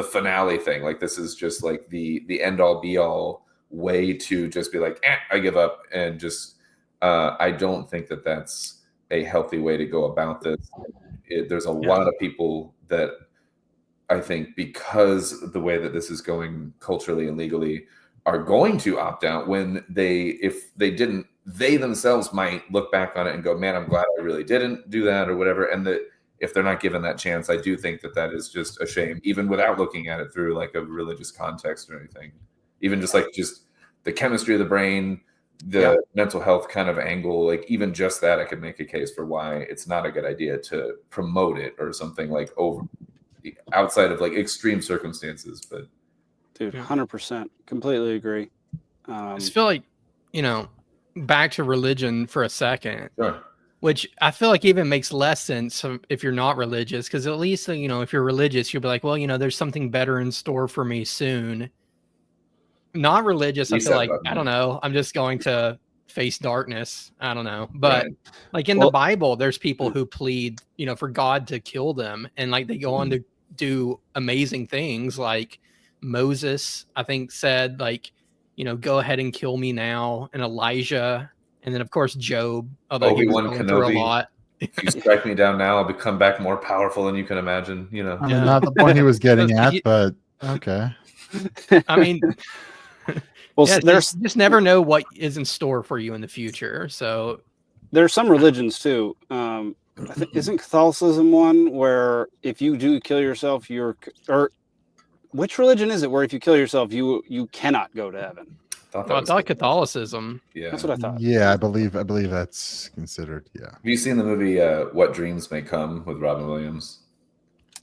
finale thing. Like this is just like the end all be all way to just be like, I give up. And just, I don't think that that's a healthy way to go about this. There's a lot of people that I think because the way that this is going culturally and legally are going to opt out when if they didn't, they themselves might look back on it and go, man, I'm glad I really didn't do that or whatever. And that if they're not given that chance, I do think that is just a shame, even without looking at it through like a religious context or anything, even just the chemistry of the brain, the mental health kind of angle, like even just that, I could make a case for why it's not a good idea to promote it or something like outside of like extreme circumstances. But dude, 100% completely agree. I just feel like, back to religion for a second, sure. Which I feel like even makes less sense if you're not religious, because at least, if you're religious, you'll be like, well, there's something better in store for me soon. Not religious, I feel like, I don't know, I'm just going to face darkness. I don't know. But like in the Bible, there's people who plead, for God to kill them. And like they go on to do amazing things. Like Moses, I think, said like, go ahead and kill me now. And Elijah. And then, of course, Job. Although he was going through a lot. If you strike me down now, I'll become back more powerful than you can imagine. I mean, not the point he was getting at, but okay. I mean, well, you just never know what is in store for you in the future. So there's some religions too. I think, isn't Catholicism one where if you do kill yourself, or which religion is it where if you kill yourself, you cannot go to heaven? I thought Catholicism. Yeah, that's what I thought. Yeah, I believe that's considered. Yeah. Have you seen the movie What Dreams May Come with Robin Williams?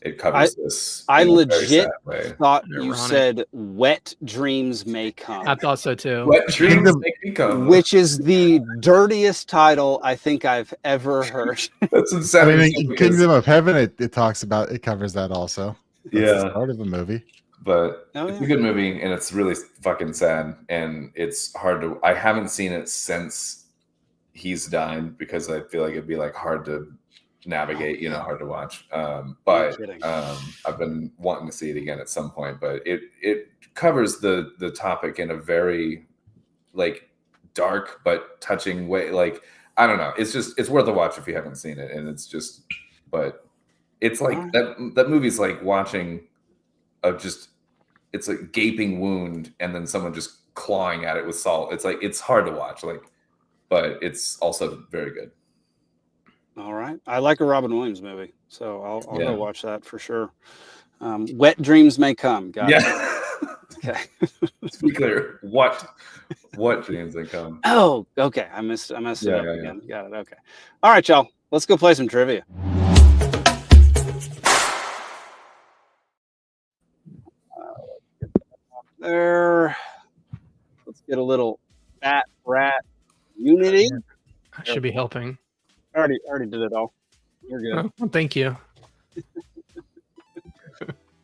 it covers this. I in a very legit sad way. thought you Ironic. said "wet dreams may come." I thought so too. Wet dreams make me come. Which is the dirtiest title I think I've ever heard. That's I insanity. mean, in Kingdom of Heaven, it talks about, it covers that also. That's Yeah. the start of the movie. But it's a good movie, and it's really fucking sad, and it's hard to. I haven't seen it since he's died because I feel like it'd be like hard to navigate, hard to watch. But I've been wanting to see it again at some point. But it covers the topic in a very like dark but touching way. Like, I don't know. It's worth a watch if you haven't seen it, and it's just. But it's like that movie's like watching it's a gaping wound and then someone just clawing at it with salt. It's like, it's hard to watch, but it's also very good. All right. I like a Robin Williams movie, so I'll go watch that for sure. Wet dreams may come. Got it. Okay. Let's be clear. What dreams may come? Oh, okay. I messed it up again. Got it. Okay. All right, y'all. Let's go play some trivia. There. Let's get a little fat rat unity. I should be helping. Already did it all. You're good. Oh, well, thank you.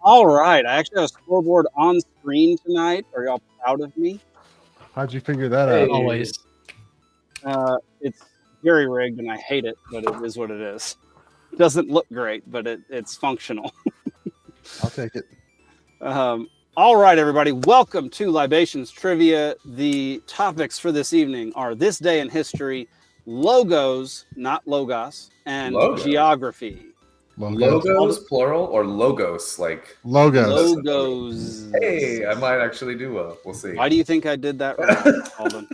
All right. I actually have a scoreboard on screen tonight. Are y'all proud of me? How'd you figure that out? Always. It's very rigged and I hate it, but it is what it is. It doesn't look great, but it's functional. I'll take it. All right, everybody. Welcome to Libations Trivia. The topics for this evening are this day in history, logos, not logos, and geography. Logos, plural, or logos? Like logos. Logos. Hey, I might actually do well. We'll see. Why do you think I did that right, Alden?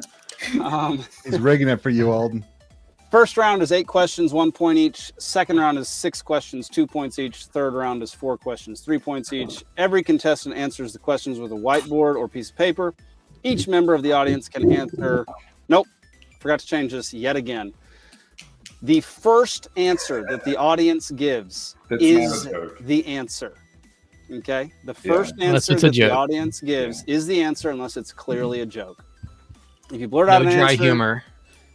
He's rigging it for you, Alden. First round is 8 questions, 1 point each. Second round is 6 questions, 2 points each. Third round is 4 questions, 3 points each. Every contestant answers the questions with a whiteboard or piece of paper. Each member of the audience can answer. Nope, forgot to change this yet again. The first answer that the audience gives is the answer. Okay? The first answer that the audience gives is the answer unless it's clearly a joke. If you blurt out an dry answer, humor.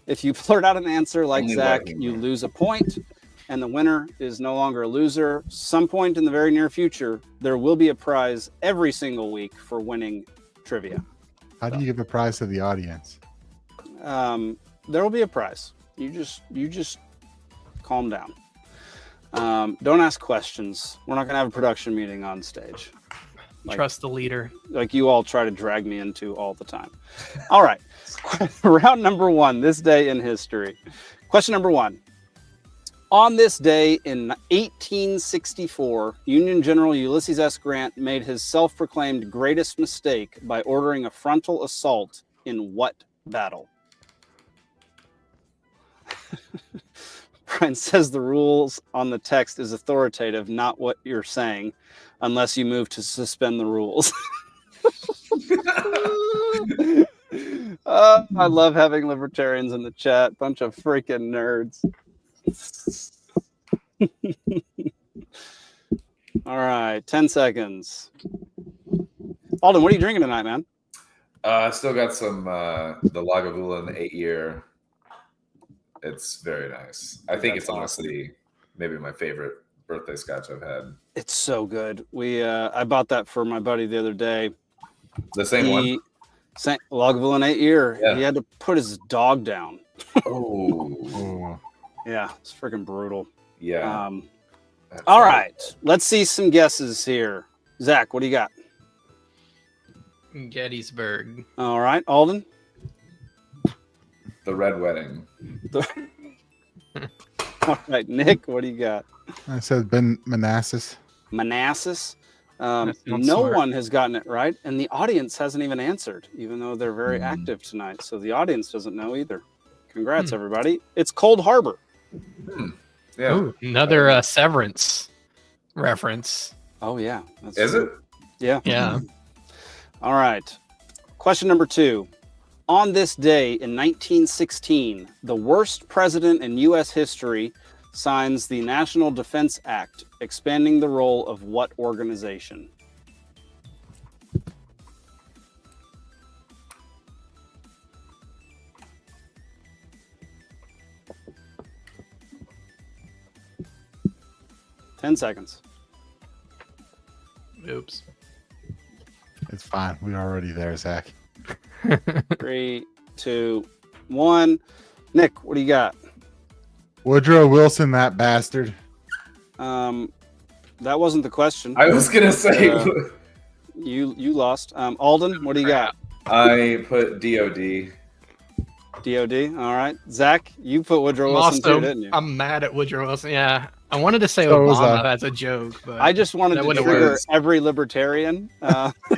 If you blurt out an answer like Zach, you lose a point, and the winner is no longer a loser. Some point in the very near future, there will be a prize every single week for winning trivia. How do you give a prize to the audience? There will be a prize. You just calm down. Don't ask questions. We're not going to have a production meeting on stage. Trust the leader. Like you all try to drag me into all the time. All right. Round number 1, this day in history. Question number 1. On this day in 1864, Union General Ulysses S. Grant made his self-proclaimed greatest mistake by ordering a frontal assault in what battle? Brian says the rules on the text is authoritative, not what you're saying, unless you move to suspend the rules. I love having libertarians in the chat. Bunch of freaking nerds. All right, 10 seconds. Alden, what are you drinking tonight, man? I still got some the Lagavulin 8-year. It's very nice. I think it's honestly maybe my favorite birthday scotch I've had. It's so good. I bought that for my buddy the other day. The same one? Lagavulin 8-year. Yeah. He had to put his dog down. Oh. Yeah, it's freaking brutal. Yeah. All right. Let's see some guesses here. Zach, what do you got? Gettysburg. All right. Alden? The Red Wedding. All right. Nick, what do you got? I said Manassas. Manassas? No one has gotten it right, and the audience hasn't even answered, even though they're very active tonight. So the audience doesn't know either. Congrats, everybody. It's Cold Harbor. Yeah. Ooh, another Severance reference. Oh, yeah. Is it? Yeah. Yeah. All right. Question number 2. On this day in 1916, the worst president in U.S. history signs the National Defense Act, expanding the role of what organization? Ten seconds. Oops. It's fine. We're already there, Zach. 3, 2, 1. Nick, what do you got? Woodrow Wilson, that bastard. That wasn't the question. I was gonna say you lost. Alden, what do you got? I put DOD. DOD. All right. Zach, you put Woodrow Wilson too, didn't you? I'm mad at Woodrow Wilson. Yeah. I wanted to say So was Obama I. as a joke, but I just wanted to trigger every libertarian.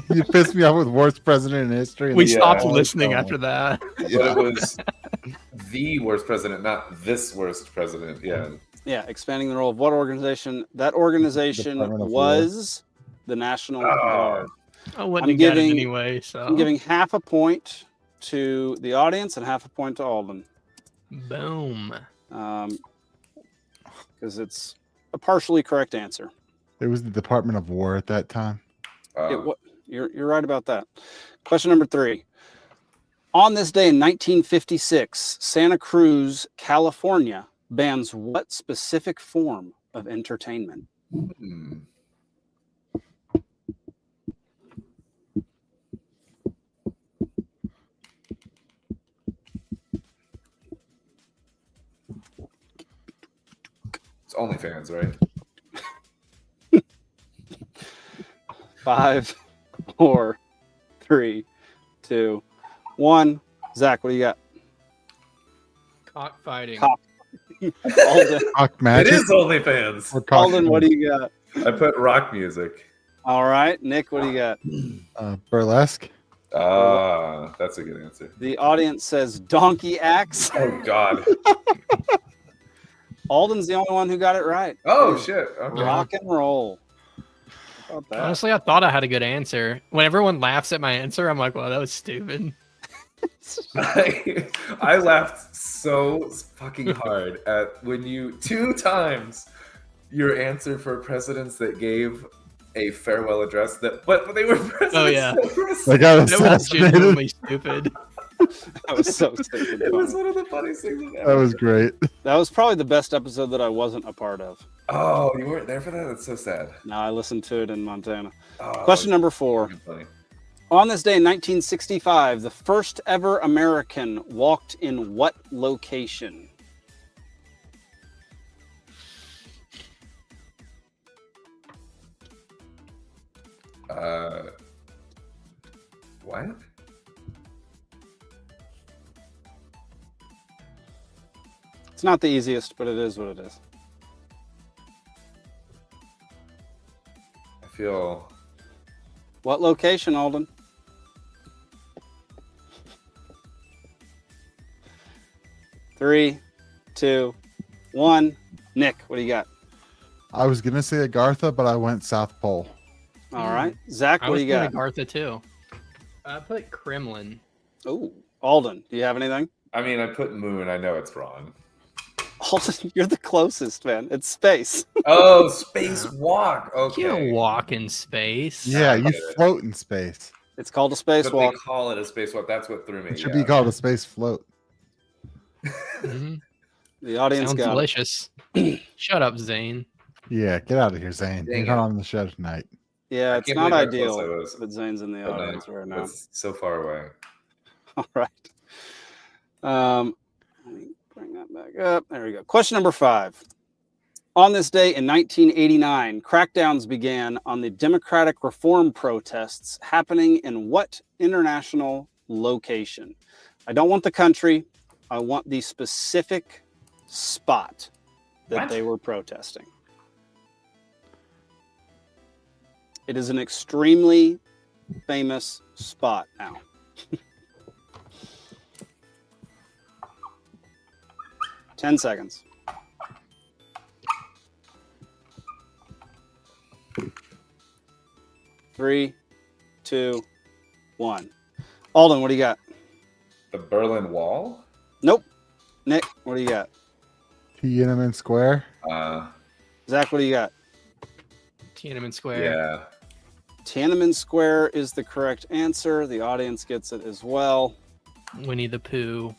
You pissed me off with worst president in history. We stopped listening after that. But it was the worst president, not this worst president. Yeah. Yeah, expanding the role of what organization? That organization Department of was the National Guard. I wouldn't get it anyway. So I'm giving half a point to the audience and half a point to Alden. Boom. Because it's a partially correct answer. It was the Department of War at that time. You're right about that. Question number 3. On this day in 1956, Santa Cruz, California, bans what specific form of entertainment? It's OnlyFans, right? 5, 4, 3, 2, 1. Zach, what do you got? Cockfighting. Alden. Cock magic. It is OnlyFans. Alden, what do you got? I put rock music. All right. Nick, what do you got? Burlesque. That's a good answer. The audience says donkey axe. Oh, God. Alden's the only one who got it right. Oh, shit. Okay. Rock and roll. How about that? Honestly, I thought I had a good answer. When everyone laughs at my answer, I'm like, well, that was stupid. I laughed so fucking hard at when you 2 times your answer for presidents that gave a farewell address but they were presidents. Oh yeah, They got that was genuinely stupid. That was so stupid. It was one of the funniest things I've ever That was great. That was probably the best episode that I wasn't a part of. Oh, you weren't there for that? That's so sad. No, I listened to it in Montana. Oh, Question number 4. funny. On this day in 1965, the first ever American walked in what location? What? It's not the easiest, but it is what it is. I feel... What location, Alden? Three, 2, 1. Nick, what do you got? I was gonna say Agartha, but I went South Pole. All right. Zach, I what was do you got? Agartha too. I put Kremlin. Oh, Alden, do you have anything? I mean, I put moon. I know it's wrong. Alden, you're the closest, man. It's space. Oh, space walk. Okay. You don't walk in space. Yeah, you float in space. It's called a spacewalk. But they call it a spacewalk. That's what threw me. It should be called a space float. Mhm. The audience Sounds got delicious. Shut up, Zane. Yeah, get out of here, Zane. Dang You're it. not on the show tonight. Yeah, it's can't not believe how close ideal I was. that Zane's in the But audience right now. it's so far away. All right. Let me bring that back up. There we go. Question number 5. On this day in 1989, crackdowns began on the democratic reform protests happening in what international location? I don't want the country. I want the specific spot that they were protesting. It is an extremely famous spot now. Ten seconds. 3, 2, 1. Alden, what do you got? The Berlin Wall? Nope. Nick, what do you got? Tiananmen Square. Zach, what do you got? Tiananmen Square. Yeah. Tiananmen Square is the correct answer. The audience gets it as well. Winnie the Pooh.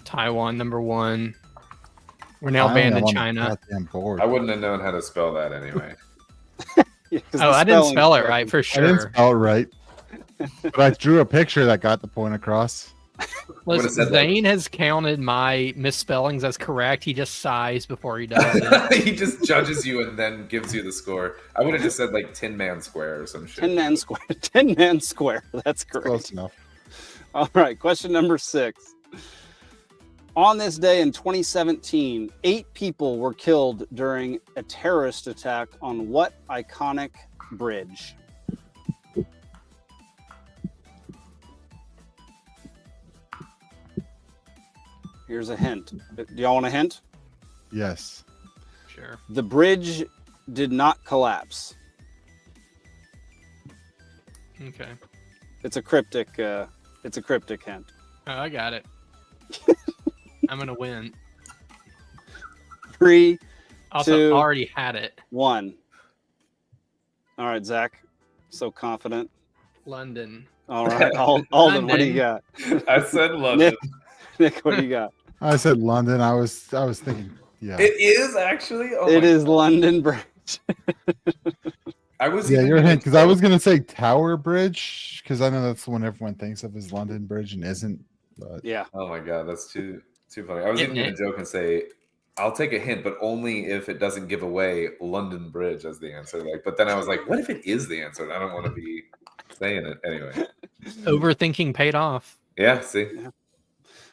Taiwan, number 1. We're now banned in China. I wouldn't have known how to spell that anyway. I didn't spell it right for sure. I didn't spell it right. But I drew a picture that got the point across. Listen, Zane has counted my misspellings as correct. He just sighs before he does it. He just judges you and then gives you the score. I would have just said like Tin Man Square or some shit. Tin Man Square. Tin Man Square. That's correct. Close enough. All right. Question number 6. On this day in 2017, 8 people were killed during a terrorist attack on what iconic bridge? Here's a hint. Do y'all want a hint? Yes. Sure. The bridge did not collapse. Okay. It's a cryptic hint. Oh, I got it. I'm gonna win. 3, Also, 2, already had it. 1. All right, Zach. So confident. London. All right, Alden, what do you got? I said London. Nick, what do you got? I said London. I was thinking, yeah. It is actually. Oh it is London Bridge. I was. Yeah, your hint because I was gonna say Tower Bridge because I know that's the one everyone thinks of as London Bridge and isn't. But yeah. Oh my god, that's too funny. I was even gonna joke and say, I'll take a hint, but only if it doesn't give away London Bridge as the answer. But then I was like, what if it is the answer? And I don't want to be saying it anyway. Overthinking paid off. Yeah. See. Yeah.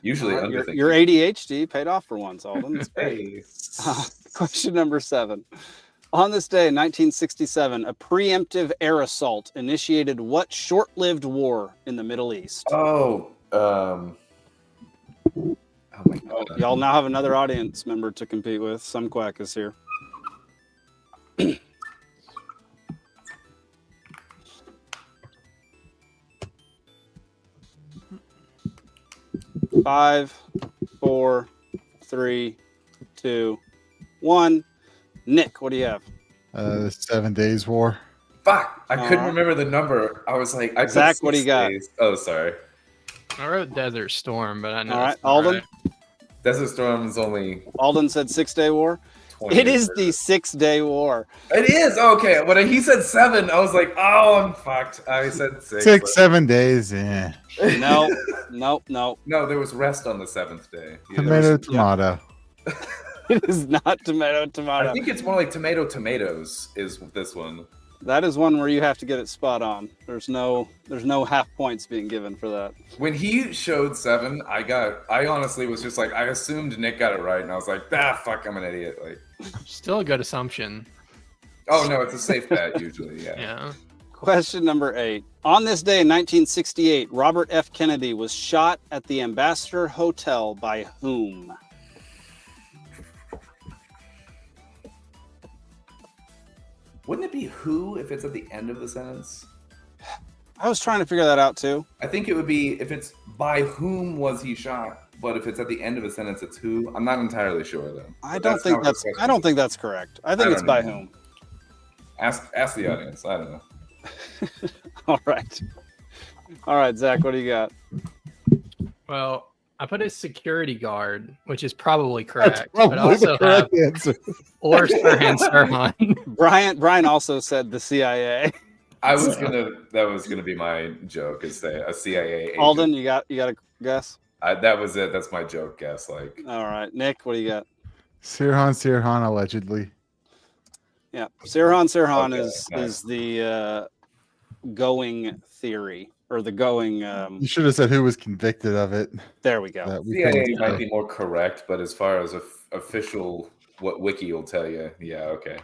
Usually, your ADHD paid off for once, Alden. That's great. Question number 7. On this day in 1967, a preemptive air assault initiated what short-lived war in the Middle East? Oh my god! Y'all now have another audience member to compete with. Some quack is here. 5, 4, 3, 2, 1. Nick, what do you have? The 7 Days War. Fuck! I couldn't remember the number. I was like, Zach, what do you got? Oh, sorry. I wrote Desert Storm, but I know. All right, Alden. Right. Desert Storm is only. Alden said 6 Day War. It is the 6 Day War. It is okay. When he said 7, I was like, "Oh, I'm fucked." I said 6. 6, 7 days. Yeah. No. No, there was rest on the 7th day. Tomato. Yeah. It is not tomato. I think it's more like tomatoes. Is this one? That is one where you have to get it spot on. There's no half points being given for that. When he showed 7, I honestly was just like, I assumed Nick got it right, and I was like, fuck, I'm an idiot. Like, still a good assumption. Oh no, it's a safe bet usually. Yeah. Yeah. Question number 8. On this day in 1968, Robert F. Kennedy was shot at the Ambassador Hotel by whom? Wouldn't it be who if it's at the end of the sentence? I was trying to figure that out too. I think it would be if it's by whom was he shot, but if it's at the end of a sentence, it's who. I'm not entirely sure though. I don't think that's correct. I think it's by whom. Ask the audience. I don't know. All right, Zach, what do you got? Well, I put a security guard, which is probably correct. That's probably but also the correct answer. Or Sirhan Sirhan. Brian also said the CIA. That was gonna be my joke, is say a CIA agent. Alden, you got a guess? That was it. That's my joke guess. Like, all right, Nick, what do you got? Sirhan allegedly. Yeah, Sirhan is the going theory or the going. You should have said who was convicted of it. There we go. CIA might be more correct, but as far as official, what Wiki will tell you, yeah, okay.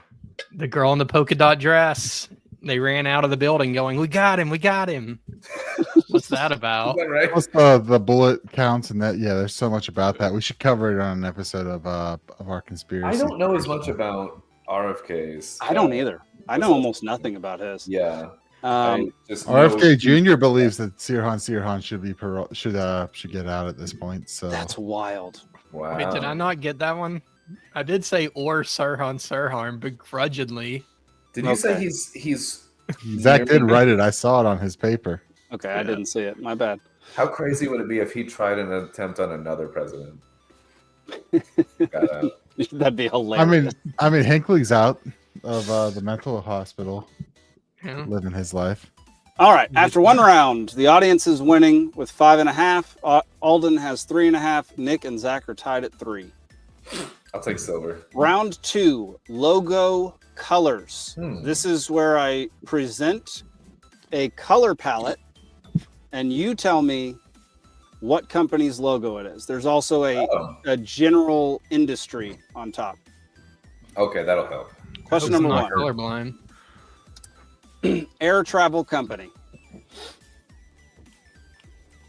The girl in the polka dot dress. They ran out of the building going, we got him. What's that about? Is that right? Plus the bullet counts and that. Yeah, there's so much about that. We should cover it on an episode of our conspiracy. I don't know as much about RFK's. I don't either. I know almost nothing about his. Yeah. RFK Jr. believes that Sirhan should get out at this point. So that's wild. Wow. Wait, did I not get that one? I did say or Sirhan begrudgingly. Did you say he's Zach did write it. I saw it on his paper. Okay, I didn't see it. My bad. How crazy would it be if he tried an attempt on another president? That'd be hilarious. I mean, Hinckley's out of the mental hospital, living his life. All right. After one round, the audience is winning with 5.5. Alden has 3.5. Nick and Zach are tied at 3. I'll take silver. Round 2, logo colors. This is where I present a color palette, and you tell me what company's logo it is. There's also a general industry on top. Okay, that'll help. Question number 1. Colorblind. Air Travel Company.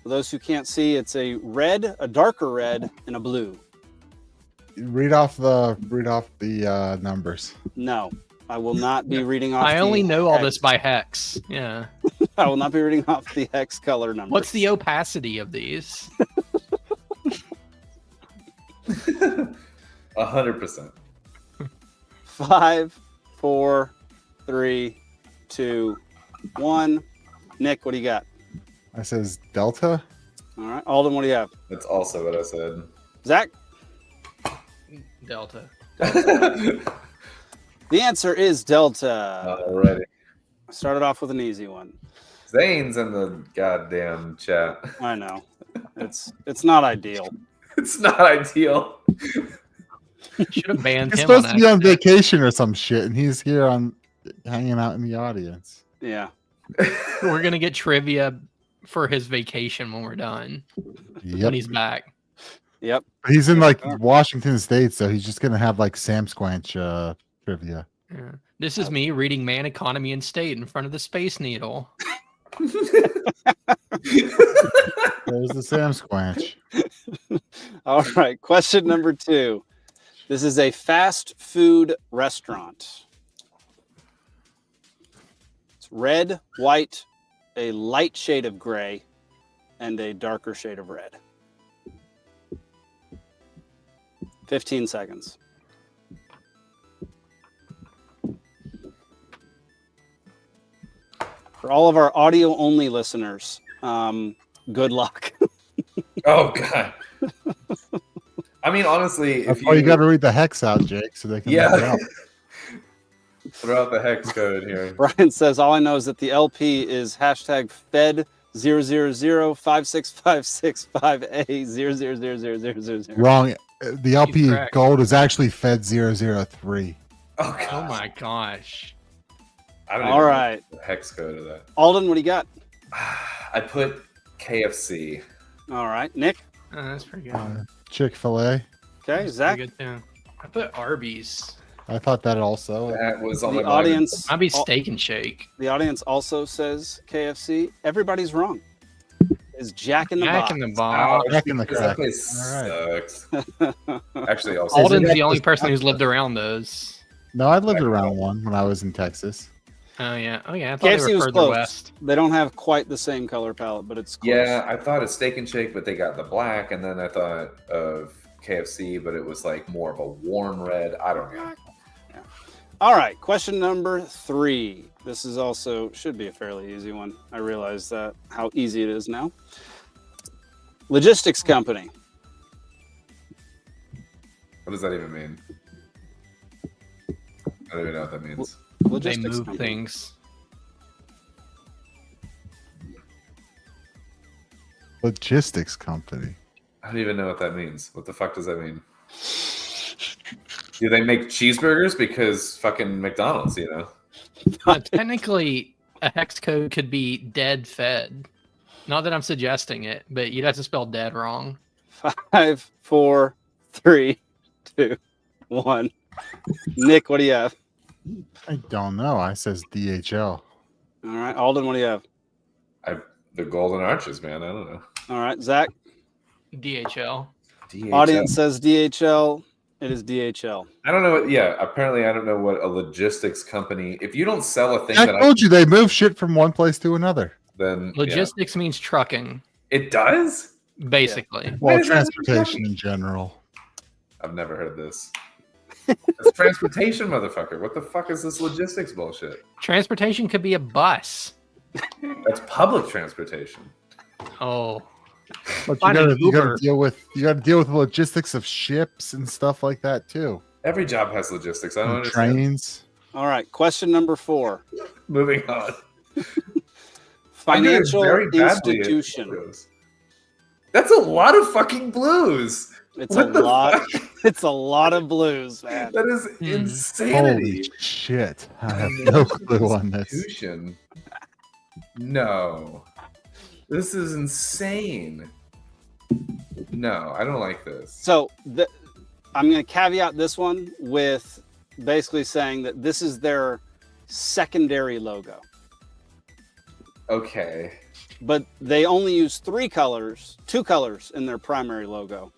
For those who can't see, it's a red, a darker red, and a blue. Read off the numbers. No, I will not be reading off. I only know all hex. this by hex. Yeah. I will not be reading off the hex color numbers. What's the opacity of these? 100%. 5, 4, 3, 2, 1. Nick, what do you got? I says Delta. All right. Alden, what do you have? That's also what I said. Zach? Delta. The answer is Delta. Alrighty. I started off with an easy one. Zane's in the goddamn chat. I know. It's not ideal. It's not ideal. Should have banned He's him. supposed to be on vacation or some shit, and he's here hanging out in the audience. Yeah. We're gonna get trivia for his vacation when we're done. Yep. When he's back. Yep. He's in like Washington State, so he's just gonna have like Sam Squanch trivia. Yeah. This is me reading Man, Economy, and State in front of the Space Needle. There's the Sam Squanch. All right. Question number 2. This is a fast food restaurant. It's red, white, a light shade of gray, and a darker shade of red. 15 seconds. For all of our audio-only listeners, good luck. Oh, God. I mean, honestly, That's why you got to read the hex out, Jake, so they can look it up. Throw out the hex code here. Brian says, all I know is that the LP is hashtag Fed 000565658A0000000. Wrong. The LP gold is actually Fed 003. Oh my gosh. I don't All even right. know the hex code of that. Alden, what do you got? I put KFC. All right. Nick? That's pretty good. Chick-fil-A. Okay. Zach? Good too. I put Arby's. I thought that also. That was on The my audience. I'd be Steak and Shake. The audience also says KFC. Everybody's wrong. It's Jack in the Jack Box. in the Box. Jack in the That Crack. place sucks. Actually, also Alden's the only person who's lived around those. No, I lived around one when I was in Texas. Oh yeah. Oh yeah. I thought KFC they were was further close. west. They don't have quite the same color palette, but it's close. Yeah, I thought of Steak and Shake, but they got the black, and then I thought of KFC, but it was like more of a warm red. I don't know. Yeah. All right. Question number 3. This is also should be a fairly easy one. I realize that how easy it is now. Logistics company. What does that even mean? I don't even know what that means. They Logistics move company. things. Logistics company. I don't even know what that means. What the fuck does that mean? Do they make cheeseburgers? Because fucking McDonald's, you know? Technically, a hex code could be dead fed. Not that I'm suggesting it, but you'd have to spell dead wrong. 5, 4, 3, 2, 1. Nick, what do you have? I don't know. I says DHL. All right. Alden, what do you have? The Golden Arches, man. I don't know. All right. Zach? DHL. Audience says DHL. It is DHL. I don't know what. Yeah, apparently I don't know what a logistics company. If you don't sell a thing, I told you they move shit from one place to another. Then Logistics means trucking. It does. Basically. Well, transportation in general. I've never heard this. It's transportation, motherfucker. What the fuck is this logistics bullshit? Transportation could be a bus. That's public transportation. Oh. But you gotta deal with the logistics of ships and stuff like that too. Every job has logistics. I don't And understand. trains. All right, question number 4. Moving on. Financial very badly at institution. blues. That's a lot of fucking blues. It's What a the lot. fuck? It's a lot of blues, man. That is insanity. Holy shit! I have no clue on this. Institution. No. This is insane. No, I don't like this. So I'm going to caveat this one with basically saying that this is their secondary logo. Okay. But they only use 2 colors in their primary logo.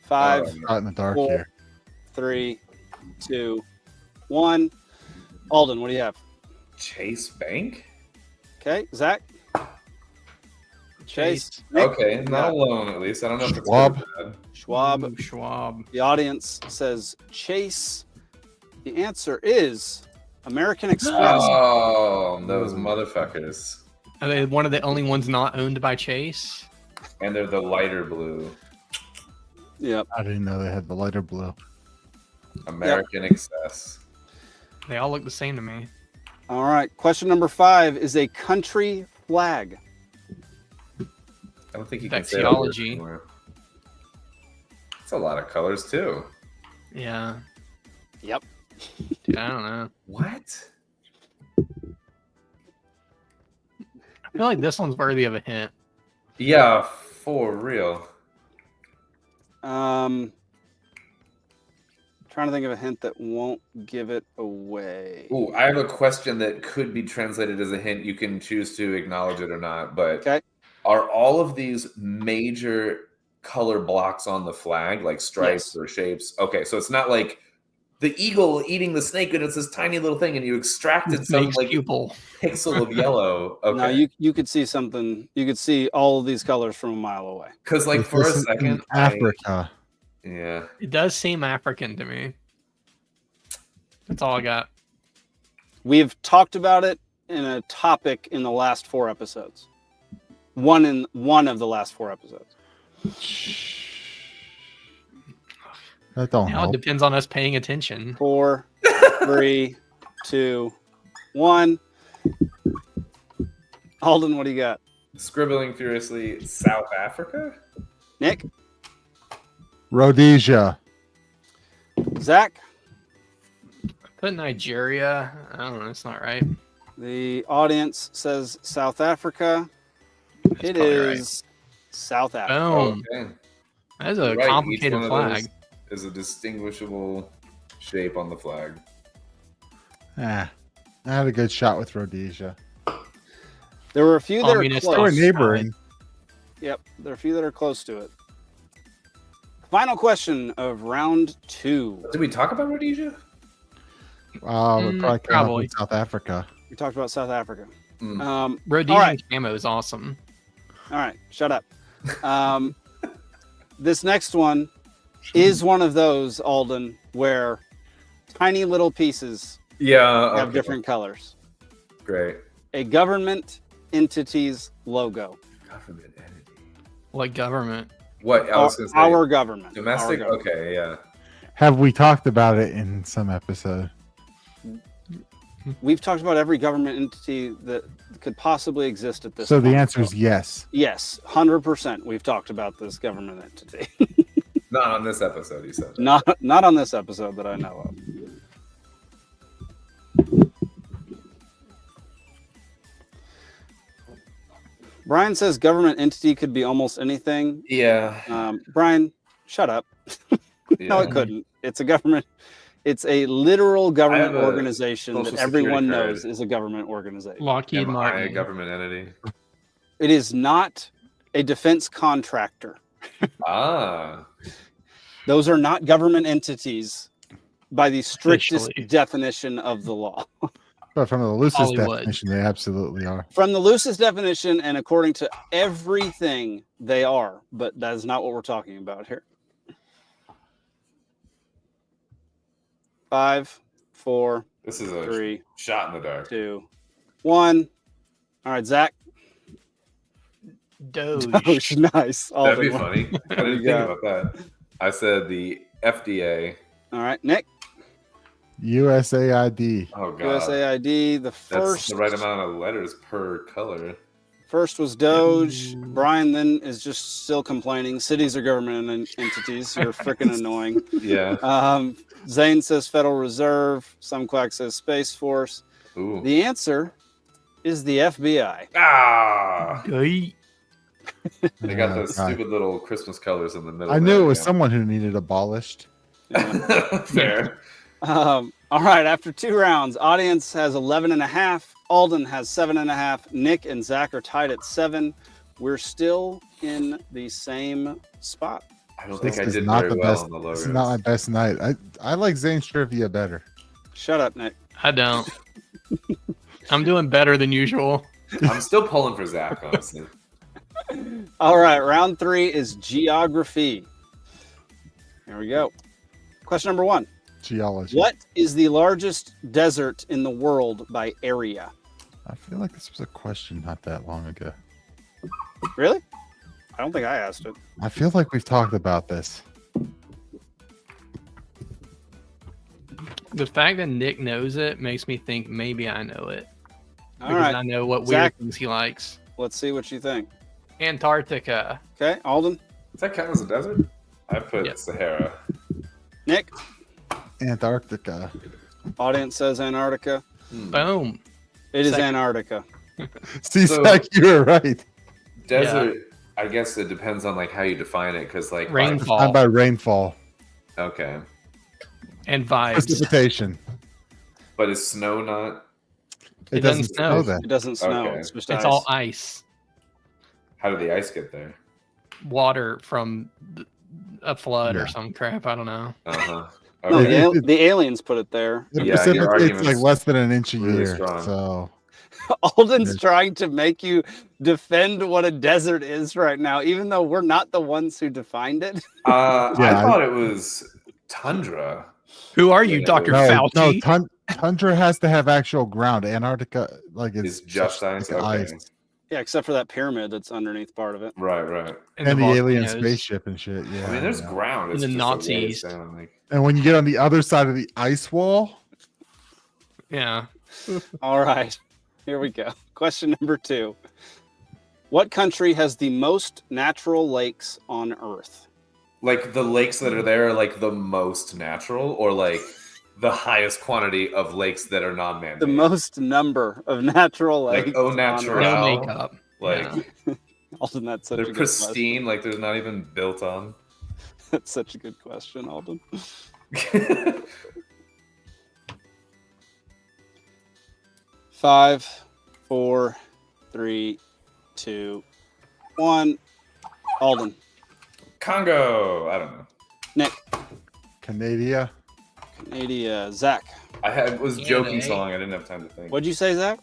5, Out in the dark 4, here. 3, 2, 1. Alden, what do you have? Chase Bank? Okay, Zach? Chase. Okay, not alone at least. I don't know if it's Schwab. good or bad. Schwab. Schwab. The audience says Chase. The answer is American Express. Oh, those motherfuckers. Are they one of the only ones not owned by Chase? And they're the lighter blue. Yep. I didn't know they had the lighter blue. American Excess. They all look the same to me. All right. Question number 5 is a country flag. I don't think you can That's say that word theology. anymore. It's a lot of colors too. Yeah. Yep. I don't know. What? I feel like this one's worthy of a hint. Yeah, for real. Trying to think of a hint that won't give it away. Ooh, I have a question that could be translated as a hint. You can choose to acknowledge it or not. But Okay. are all of these major color blocks on the flag, like stripes Yes. or shapes? Okay, so it's not like the eagle eating the snake and it's this tiny little thing and you extracted some Snake's like pupil. pixel of yellow. Okay. No, you could see something. You could see all of these colors from a mile away. Because like If for a this is in second, Africa. yeah. It does seem African to me. That's all I got. We've talked about it in a topic in the last 4 episodes. One of the last 4 episodes. That don't Now it help. depends on us paying attention. 4, 3, 2, 1. Alden, what do you got? Scribbling furiously, South Africa? Nick? Rhodesia. Zach? Put Nigeria. I don't know. It's not right. The audience says South Africa. It probably is South Africa. Boom. Okay. That's a You're right, each complicated one of flag. those is a distinguishable shape on the flag. I had a good shot with Rhodesia. There were a few that are Communist They were close. neighboring. Yep, there are a few that are close to it. Final question of round 2. Did we talk about Rhodesia? We probably came up probably. with South Africa. We talked about South Africa. Mm. Rhodesian all right. camo is awesome. All right, shut up. This next one is one of those, Alden, where tiny little pieces Yeah. have okay. different colors. Great. A government entity's logo. Government entity. What government? What? I was gonna say Our government. domestic. Our government. Okay, yeah. Have we talked about it in some episode? We've talked about every government entity that could possibly exist at this So point. the answer is yes. Yes, 100%. We've talked about this government entity. Not on this episode, you said. not on this episode that I know of. Brian says government entity could be almost anything. Yeah. Brian, shut up. No, it couldn't. It's a government. It's a literal government have a organization that social everyone security knows card. is a government organization. Lockheed Am I a Martin. government entity? It is not a defense contractor. Ah. Those are not government entities by the strictest Officially. definition of the law. But from the loosest Hollywood. definition, they absolutely are. From the loosest definition and according to everything, they are. But that is not what we're talking about here. 5, 4. This is a 3, shot in the dark. 2, 1. All right, Zach. Doge. Nice. That'd be Alden, funny. I didn't think about that. I said the FDA. All right, Nick. USAID. Oh god. USAID. The first. That's the right amount of letters per color. First was Doge. Brian then is just still complaining. Cities are government entities. You're freaking annoying. Yeah. Zane says Federal Reserve. Some quack says Space Force. Ooh. The answer is the FBI. Ah. Hey. They got those stupid little Christmas colors in the middle. I knew it was someone who needed abolished. Fair. All right. After 2 rounds, audience has 11.5. Alden has 7.5. Nick and Zach are tied at 7. We're still in the same spot. I don't think I did very well on the logos. This is not my best night. I like Zane's trivia better. Shut up, Nick. I don't. I'm doing better than usual. I'm still pulling for Zach, honestly. All right. Round 3 is geography. Here we go. Question number 1. Geology. What is the largest desert in the world by area? I feel like this was a question not that long ago. Really? I don't think I asked it. I feel like we've talked about this. The fact that Nick knows it makes me think maybe I know it. All because right. I know what weird Zach, things he likes. Let's see what you think. Antarctica. Okay, Alden. Does that count as a desert? I put Sahara. Nick. Antarctica. Audience says Antarctica. Boom. It is Antarctica. See, Zach, you were right. Desert. I guess it depends on like how you define it, because like rainfall. Defined by rainfall. Okay. And vibes. Precipitation. But is snow not? It doesn't snow then. It doesn't snow. Okay. It's just It's ice. all ice. How did the ice get there? Water from a flood or some crap. I don't know. Uh-huh. No, Okay. the aliens put it there. It Yeah, your precipitates argument's like less than an inch a really year. strong. So Alden's trying to make you defend what a desert is right now, even though we're not the ones who defined it. I thought it was tundra. Who are you, Dr. Fauci? No, tundra has to have actual ground. Antarctica, like, Is just ice. like Okay. ice. Yeah, except for that pyramid that's underneath part of it. Right. And the alien volcanoes. spaceship and shit. Yeah. I mean, there's yeah. ground. It's And the just way Nazis. down, like... And when you get on the other side of the ice wall, Yeah. All right, here we go. Question number 2. What country has the most natural lakes on Earth? Like the lakes that are there are like the most natural, or like the highest quantity of lakes that are non-man-made. The most number of natural lakes. Like au on natural. Earth. No makeup. Like Alden, that's such a they're good pristine. Like there's not even built on. question. That's such a good question, Alden. 5, 4, 3, 2, 1. Alden. Congo. I don't know. Nick. Canada. Canada. Zach. I was joking Canada, so long I didn't have time to think. What'd you say, Zach?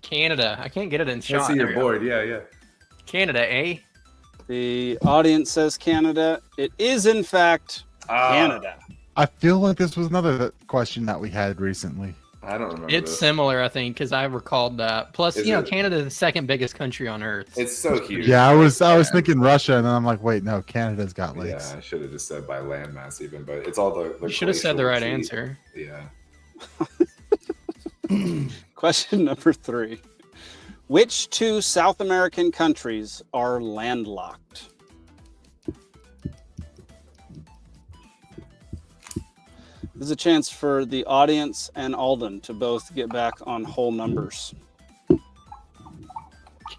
Canada. I can't get it in I shot. see There you're we go. bored. Yeah. Canada, eh? The audience says Canada. It is, in fact, Canada. I feel like this was another question that we had recently. I don't remember. It's this. similar, I think, because I recalled that. Plus, Is you know, it? Canada is the second biggest country on Earth. It's so huge. Yeah, I was thinking Russia, and then I'm like, wait, no, Canada's got lakes. Yeah, I should have just said by landmass even, but it's all the You should have said the right glacial answer. sea. Yeah. Question number 3. Which 2 South American countries are landlocked? There's a chance for the audience and Alden to both get back on whole numbers.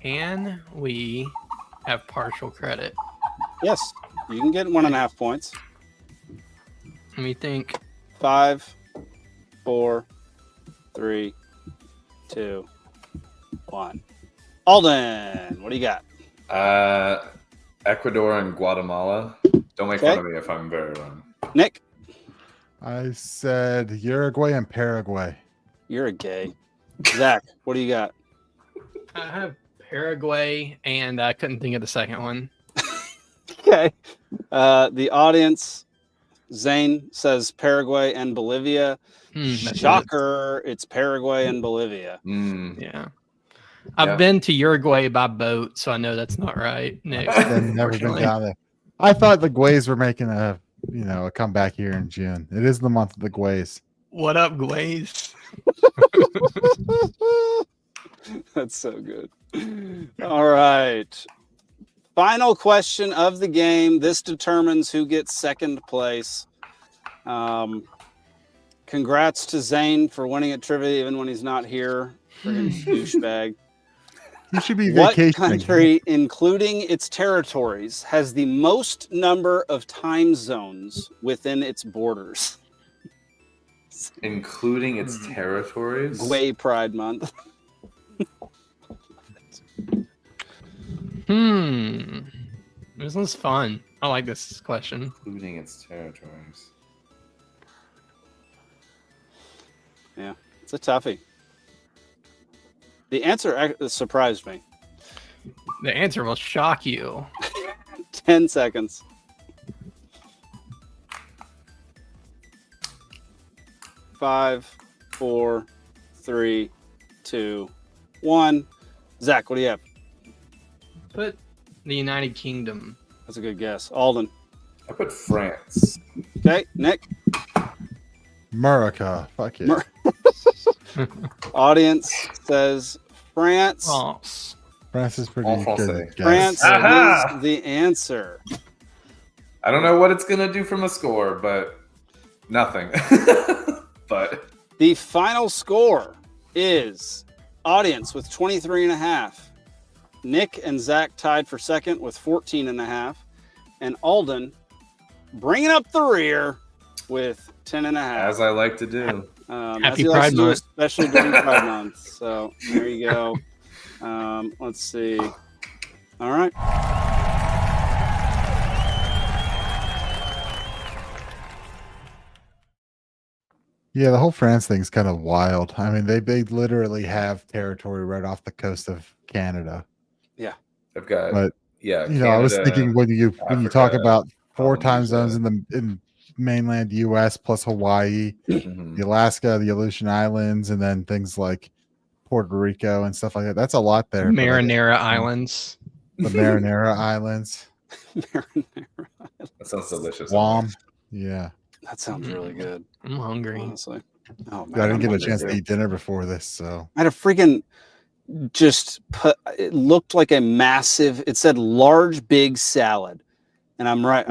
Can we have partial credit? Yes, you can get 1.5 points. Let me think. 5, 4, 3, 2, 1. Alden, what do you got? Ecuador and Guatemala. Don't make Okay. fun of me if I'm very wrong. Nick, I said Uruguay and Paraguay. you're a gay. Zach, what do you got? I have Paraguay, and I couldn't think of the second one. Okay. The audience Zane says Paraguay and Bolivia. Shocker! It's Paraguay and Bolivia. Yeah. I've been to Uruguay by boat, so I know that's not right, Nick. I've never been down there. I thought the Guays were making a comeback here in June. It is the month of the Guays. What up, Guays? That's so good. All right. Final question of the game. This determines who gets second place. Congrats to Zane for winning at trivia even when he's not here. Friggin' douchebag. You should be What vacationing. country, including its territories, has the most number of time zones within its borders? Including its territories? Gway Pride Month. This one's fun. I like this question. Including its territories. Yeah, it's a toughie. The answer surprised me. The answer will shock you. 10 seconds. 5, 4, 3, 2, 1. Zach, what do you have? Put the United Kingdom. That's a good guess. Alden. I put France. Okay, Nick. America. Fuck it. Audience says France. France is pretty good. France is the answer. I don't know what it's going to do from a score, but nothing. But the final score is audience with 23.5. Nick and Zach tied for second with 14.5. And Alden bringing up the rear with 10.5. As I like to do. Happy Pride Month. Especially during Pride Month. So there you go. Let's see. All right. Yeah, the whole France thing's kind of wild. I mean, they literally have territory right off the coast of Canada. Yeah, they've got. But Canada, I was thinking when you talk about 4 time zones Polynesia. in mainland U.S. plus Hawaii, the Alaska, the Aleutian Islands, and then things like Puerto Rico and stuff like that. That's a lot there. Marinara Islands. The Marinara Islands. That sounds delicious. Guam. Yeah. That sounds really good. I'm hungry. Honestly. Oh, man, I didn't get a chance to eat dinner before this, so I had a freaking it looked like a massive, it said large big salad. And I'm right.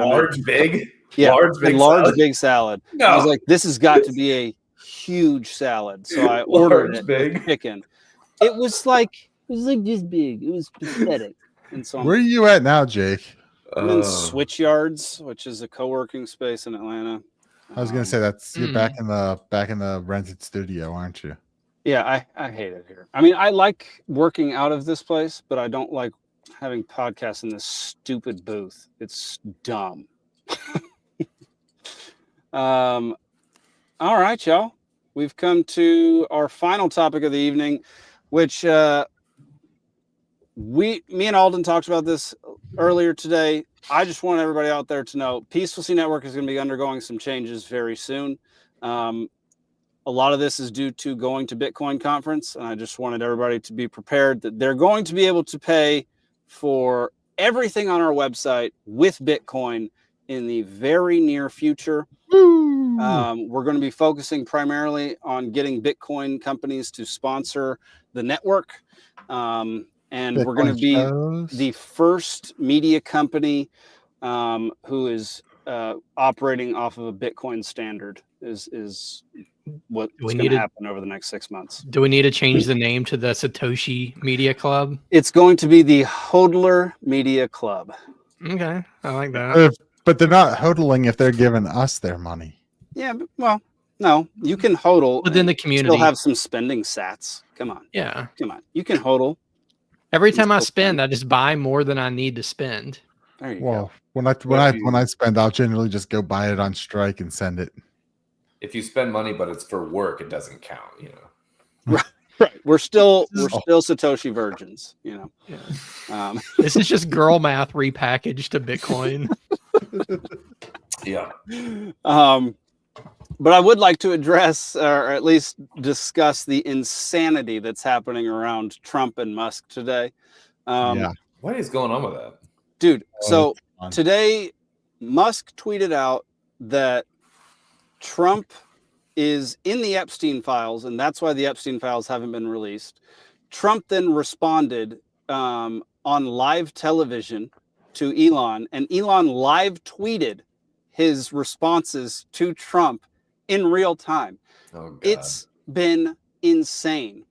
Big? Yeah, Large big salad. No. I was like, this has got to be a huge salad. So I ordered it with chicken. It was like this big. It was pathetic. And so where are you at now, Jake? I'm in Switch Yards, which is a co-working space in Atlanta. I was gonna say you're back in the rented studio, aren't you? Yeah, I hate it here. I mean, I like working out of this place, but I don't like having podcasts in this stupid booth. It's dumb. All right, y'all. We've come to our final topic of the evening, which me and Alden talked about this earlier today. I just want everybody out there to know Peaceful Sea Network is going to be undergoing some changes very soon. A lot of this is due to going to Bitcoin conference, and I just wanted everybody to be prepared that they're going to be able to pay for everything on our website with Bitcoin in the very near future. We're going to be focusing primarily on getting Bitcoin companies to sponsor the network. And Bitcoin we're going to be the first media company who is operating off of a Bitcoin standard is what's going to happen over the next 6 months. Do we need to change the name to the Satoshi Media Club? It's going to be the Hodler Media Club. Okay, I like that. But they're not hodling if they're giving us their money. Yeah, well, no, you can hodl within the community. Still have some spending sats. Come on. Yeah. Come on. You can hodl. Every time I spend, I just buy more than I need to spend. There you go. When I spend, I'll generally just go buy it on strike and send it. If you spend money, but it's for work, it doesn't count, you know. Right. We're still Satoshi virgins, you know. Yeah. This is just girl math repackaged to Bitcoin. Yeah. But I would like to address, or at least discuss, the insanity that's happening around Trump and Musk today. What is going on with that? Dude, so today Musk tweeted out that Trump is in the Epstein files, and that's why the Epstein files haven't been released. Trump then responded on live television to Elon, and Elon live tweeted his responses to Trump in real time. Oh, God. It's been insane.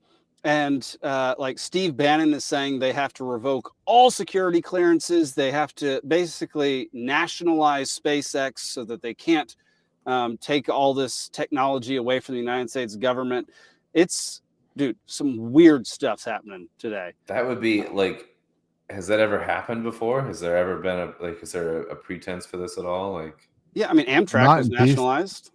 And like Steve Bannon is saying, they have to revoke all security clearances. They have to basically nationalize SpaceX so that they can't take all this technology away from the United States government. It's, dude, some weird stuff's happening today. That would be like, has that ever happened before? Has there ever been is there a pretense for this at all? Like, yeah, I mean, Amtrak was nationalized.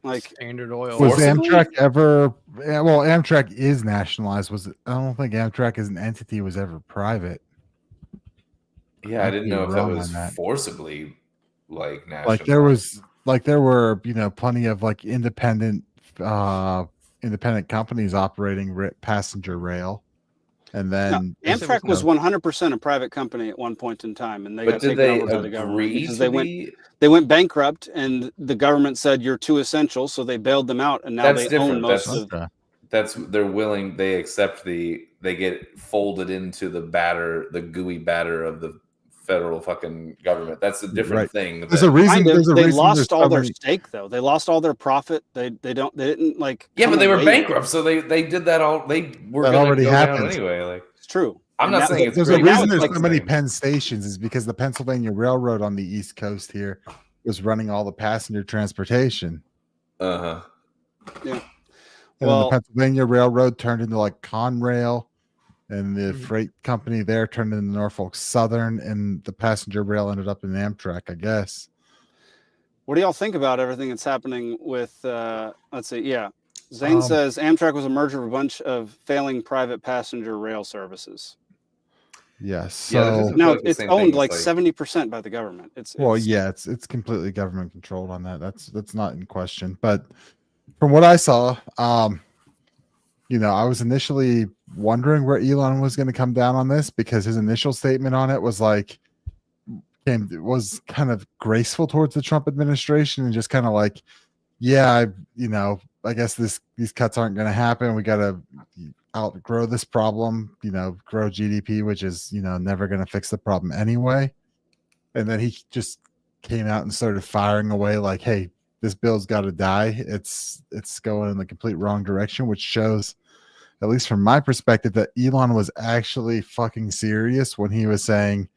Like Standard Oil. Was Amtrak ever? Yeah, well, Amtrak is nationalized. I don't think Amtrak as an entity was ever private. Yeah, I didn't know if that was forcibly nationalized. There were plenty of independent companies operating passenger rail, and then Amtrak was 100% a private company at one point in time, and they got taken over by the government because they went bankrupt, and the government said you're too essential, so they bailed them out, and now they own most of. They accept they get folded into the gooey batter of the federal fucking government. That's a different thing. There's a reason. They lost all their stake, though. They lost all their profit. They didn't like. Yeah, but they were bankrupt, so they did that all. They were that already happened anyway. Like, it's true. I'm not saying it's there's great. a reason there's so many Penn stations is because the Pennsylvania Railroad on the East Coast here was running all the passenger transportation. Yeah. And then the Pennsylvania Railroad turned into Conrail, and the freight company there turned into Norfolk Southern, and the passenger rail ended up in Amtrak, I guess. What do y'all think about everything that's happening with, let's see, yeah. Zane says Amtrak was a merger of a bunch of failing private passenger rail services. Yes. So it's owned 70% by the government. It's completely government controlled on that. That's not in question. But from what I saw, I was initially wondering where Elon was going to come down on this, because his initial statement on it was kind of graceful towards the Trump administration, and just kind of I guess these cuts aren't going to happen. We got to outgrow this problem, grow GDP, which is, never going to fix the problem anyway. And then he just came out and started firing away hey, this bill's got to die. It's going in the complete wrong direction, which shows, at least from my perspective, that Elon was actually fucking serious when he was saying,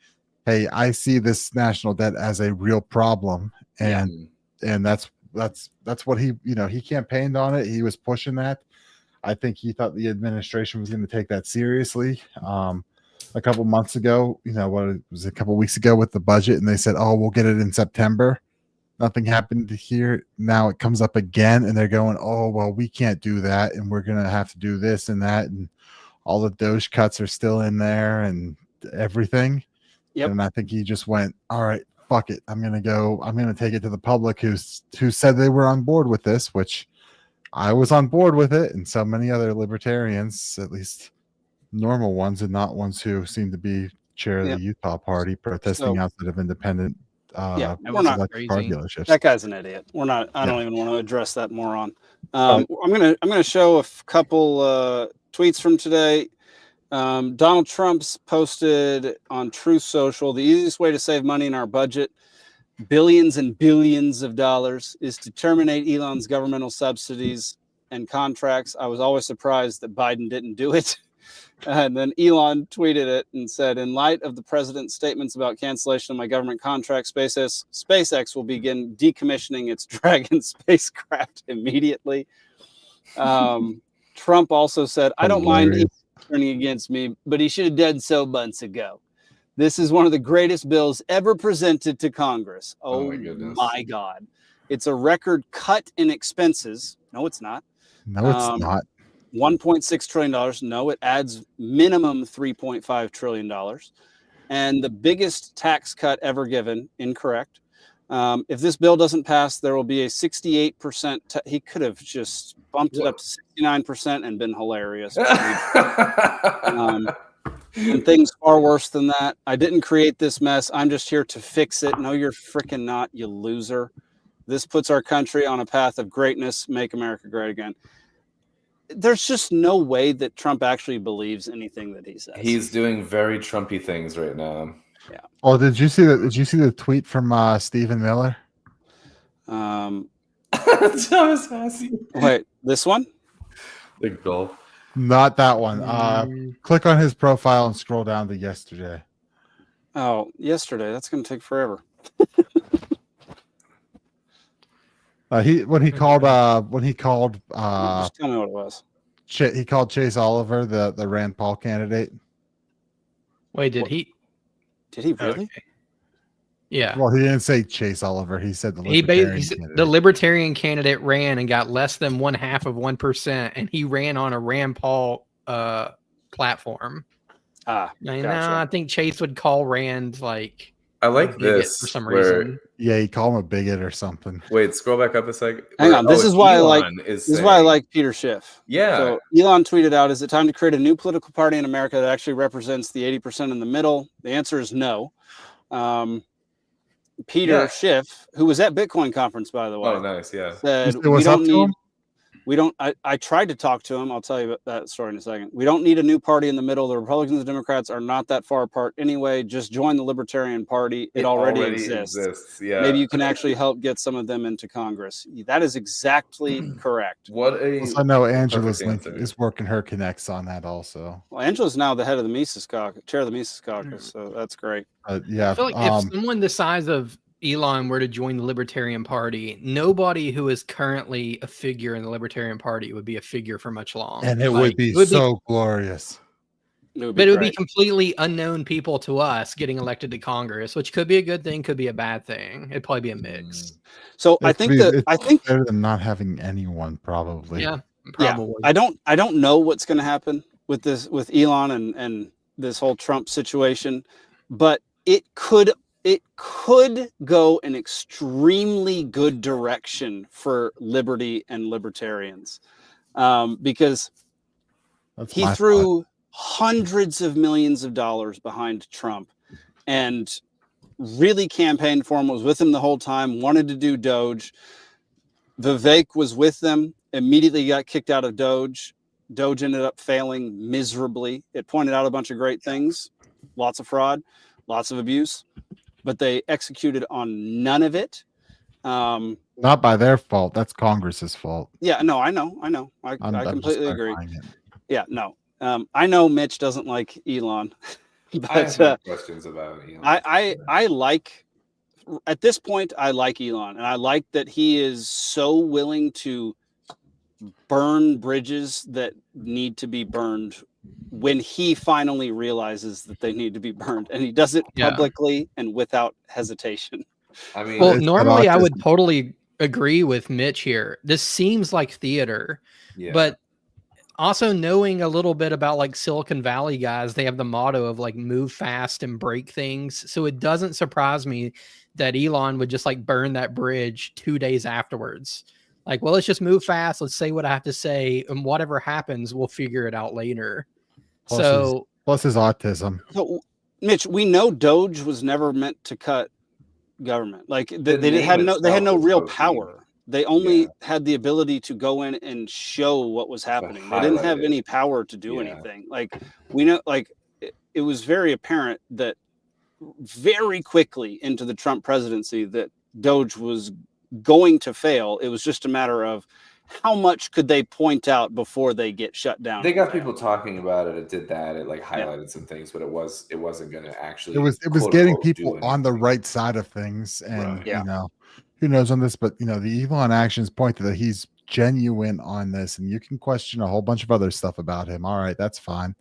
hey, I see this national debt as a real problem. And that's what he campaigned on it. He was pushing that. I think he thought the administration was going to take that seriously. A couple months ago, a couple weeks ago with the budget, and they said, oh, we'll get it in September. Nothing happened here. Now it comes up again, and they're going, oh, well, we can't do that, and we're going to have to do this and that, and all the Doge cuts are still in there and everything. Yep. And I think he just went, all right, fuck it. I'm going to take it to the public who said they were on board with this, which I was on board with it, and so many other libertarians, at least normal ones and not ones who seem to be chair of the Utah party, protesting outside of independent we're not crazy. Car dealerships. That guy's an idiot. We're not. I don't even want to address that moron. I'm gonna show a couple tweets from today. Donald Trump's posted on Truth Social, the easiest way to save money in our budget, billions and billions of dollars, is to terminate Elon's governmental subsidies and contracts. I was always surprised that Biden didn't do it. And then Elon tweeted it and said, in light of the president's statements about cancellation of my government contract, SpaceX will begin decommissioning its Dragon spacecraft immediately. Trump also said, I don't mind Elon turning against me, but he should have done so months ago. This is one of the greatest bills ever presented to Congress. Oh my God. It's a record cut in expenses. No, it's not. No, it's not. $1.6 trillion. No, it adds minimum $3.5 trillion. And the biggest tax cut ever given, incorrect. If this bill doesn't pass, there will be a 68%. He could have just bumped it up to 69% and been hilarious. And things far worse than that. I didn't create this mess. I'm just here to fix it. No, you're freaking not, you loser. This puts our country on a path of greatness. Make America great again. There's just no way that Trump actually believes anything that he says. He's doing very Trumpy things right now. Yeah. Oh, did you see the tweet from Stephen Miller? Thomas Massey. Wait, this one? Big goal. Not that one. Click on his profile and scroll down to yesterday. Oh, yesterday. That's going to take forever. When he called just tell me what it was. He called Chase Oliver the Rand Paul candidate. Wait, did he really? Okay. Yeah. Well, he didn't say Chase Oliver. He said the libertarian candidate ran and got less than 0.5%, and he ran on a Rand Paul platform. Gotcha. I think Chase would call Rand like I like this for some where, reason. Yeah, he called him a bigot or something. Wait, scroll back up a second. Hang on. This is why I like Peter Schiff. Yeah. So Elon tweeted out, "Is it time to create a new political party in America that actually represents the 80% in the middle?" The answer is no. Peter Schiff, who was at Bitcoin conference, by the way. Oh, nice. Yeah. Said I tried to talk to him. I'll tell you about that story in a second. We don't need a new party in the middle. The Republicans and Democrats are not that far apart anyway. Just join the Libertarian Party. It already exists. Yeah. Maybe you can actually help get some of them into Congress. That is exactly correct. I know Angela's is working her connects on that also. Well, Angela's now the head of the Mises Caucus, chair of the Mises Caucus, so that's great. Yeah. I feel like if someone the size of Elon were to join the Libertarian Party, nobody who is currently a figure in the Libertarian Party would be a figure for much long. And it would be so glorious. It would be completely unknown people to us getting elected to Congress, which could be a good thing, could be a bad thing. It'd probably be a mix. So I think better than not having anyone, probably. Yeah, probably. Yeah. I don't know what's going to happen with Elon and this whole Trump situation, but it could go an extremely good direction for liberty and libertarians, because he threw hundreds of millions of dollars behind Trump and really campaigned for him, was with him the whole time, wanted to do Doge. Vivek was with them, immediately got kicked out of Doge. Doge ended up failing miserably. It pointed out a bunch of great things, lots of fraud, lots of abuse, but they executed on none of it. Not by their fault. That's Congress's fault. Yeah, no, I know. I completely agree. Yeah, no. I know Mitch doesn't like Elon, but I have no questions about Elon. I like, at this point, I like Elon, and I like that he is so willing to burn bridges that need to be burned when he finally realizes that they need to be burned, and he does it publicly and without hesitation. I mean, well, normally I would totally agree with Mitch here. This seems like theater, but also knowing a little bit about like Silicon Valley guys, they have the motto of like move fast and break things. So it doesn't surprise me that Elon would just like burn that bridge 2 days afterwards. Like, well, let's just move fast. Let's say what I have to say, and whatever happens, we'll figure it out later. Plus his autism. So, Mitch, we know Doge was never meant to cut government. Like they had no real power. They only had the ability to go in and show what was happening. They didn't have any power to do anything. Like we know, like it was very apparent that very quickly into the Trump presidency that Doge was going to fail. It was just a matter of how much could they point out before they get shut down. They got people talking about it. It did that. It like highlighted some things, but it wasn't going to actually. It was getting people on the right side of things, and you know, who knows on this, but you know, the Elon actions point to that he's genuine on this, and you can question a whole bunch of other stuff about him. All right, that's fine.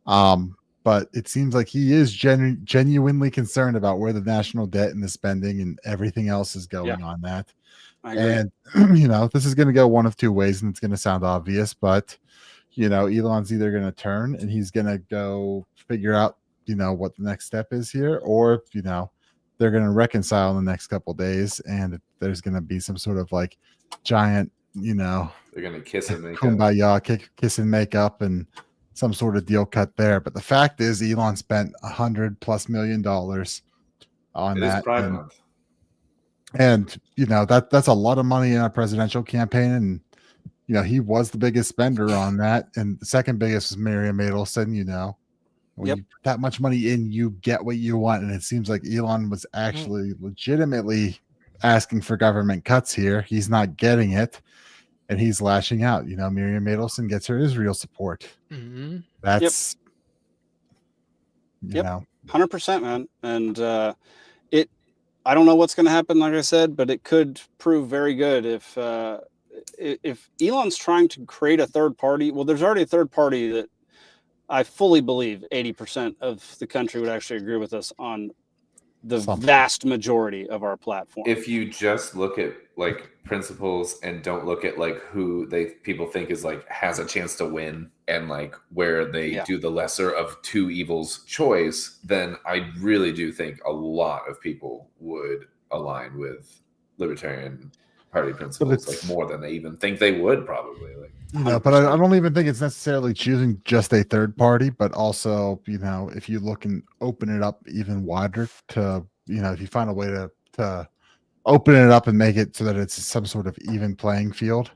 But it seems like he is genuinely concerned about where the national debt and the spending and everything else is going on that. And, you know, this is going to go one of two ways, and it's going to sound obvious, but, you know, Elon's either going to turn and he's going to go figure out, you know, what the next step is here, or, you know, they're going to reconcile in the next couple of days, and there's going to be some sort of like giant, they're going to kiss and make kumbaya, kiss and make up, and some sort of deal cut there. But the fact is, Elon spent $100+ million on that. Pride Month. And that's a lot of money in a presidential campaign, and he was the biggest spender on that, and the second biggest was Miriam Adelson. When you put that much money in, you get what you want, and it seems like Elon was actually legitimately asking for government cuts here. He's not getting it, and he's lashing out. Miriam Adelson gets her Israel support. Mm-hmm. That's 100%, man. And I don't know what's going to happen, like I said, but it could prove very good if Elon's trying to create a third party. Well, there's already a third party that I fully believe 80% of the country would actually agree with us on the vast majority of our platform. If you just look at like principles and don't look at like who people think is like has a chance to win and like where they do the lesser of two evils choice, then I really do think a lot of people would align with Libertarian Party principles like more than they even think they would probably. Like, but I don't even think it's necessarily choosing just a third party, but also, if you look and open it up even wider to, if you find a way to open it up and make it so that it's some sort of even playing field,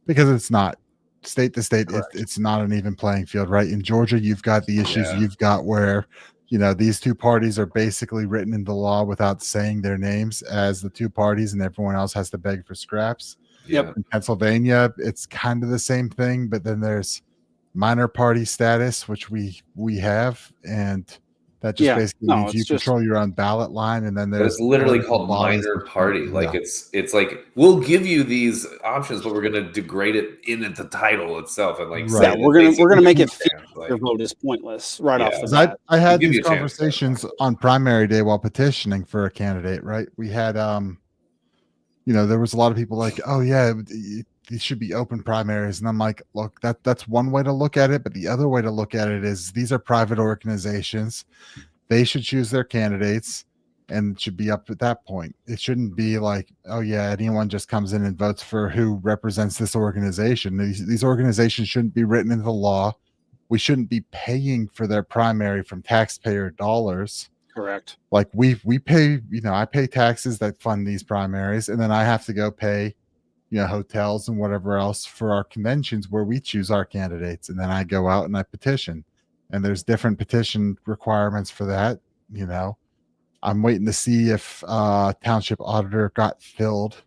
because it's not state to state. It's not an even playing field, right? In Georgia, you've got the issues you've got where, these two parties are basically written into law without saying their names as the two parties, and everyone else has to beg for scraps. Yep. In Pennsylvania, it's kind of the same thing, but then there's minor party status, which we have, and that just basically means you control your own ballot line. And then there's it's literally called minor party. Like it's like we'll give you these options, but we're going to degrade it in the title itself, and like we're gonna make it feel like your vote is pointless right off the bat. I had these conversations on primary day while petitioning for a candidate. Right, we had there was a lot of people like, oh yeah, these should be open primaries, and I'm like, look, that's one way to look at it, but the other way to look at it is these are private organizations. They should choose their candidates, and it should be up at that point. It shouldn't be like, oh yeah, anyone just comes in and votes for who represents this organization. These organizations shouldn't be written into the law. We shouldn't be paying for their primary from taxpayer dollars. Correct. Like we pay, I pay taxes that fund these primaries, and then I have to go pay, hotels and whatever else for our conventions where we choose our candidates. And then I go out and I petition, and there's different petition requirements for that. I'm waiting to see if township auditor got filled.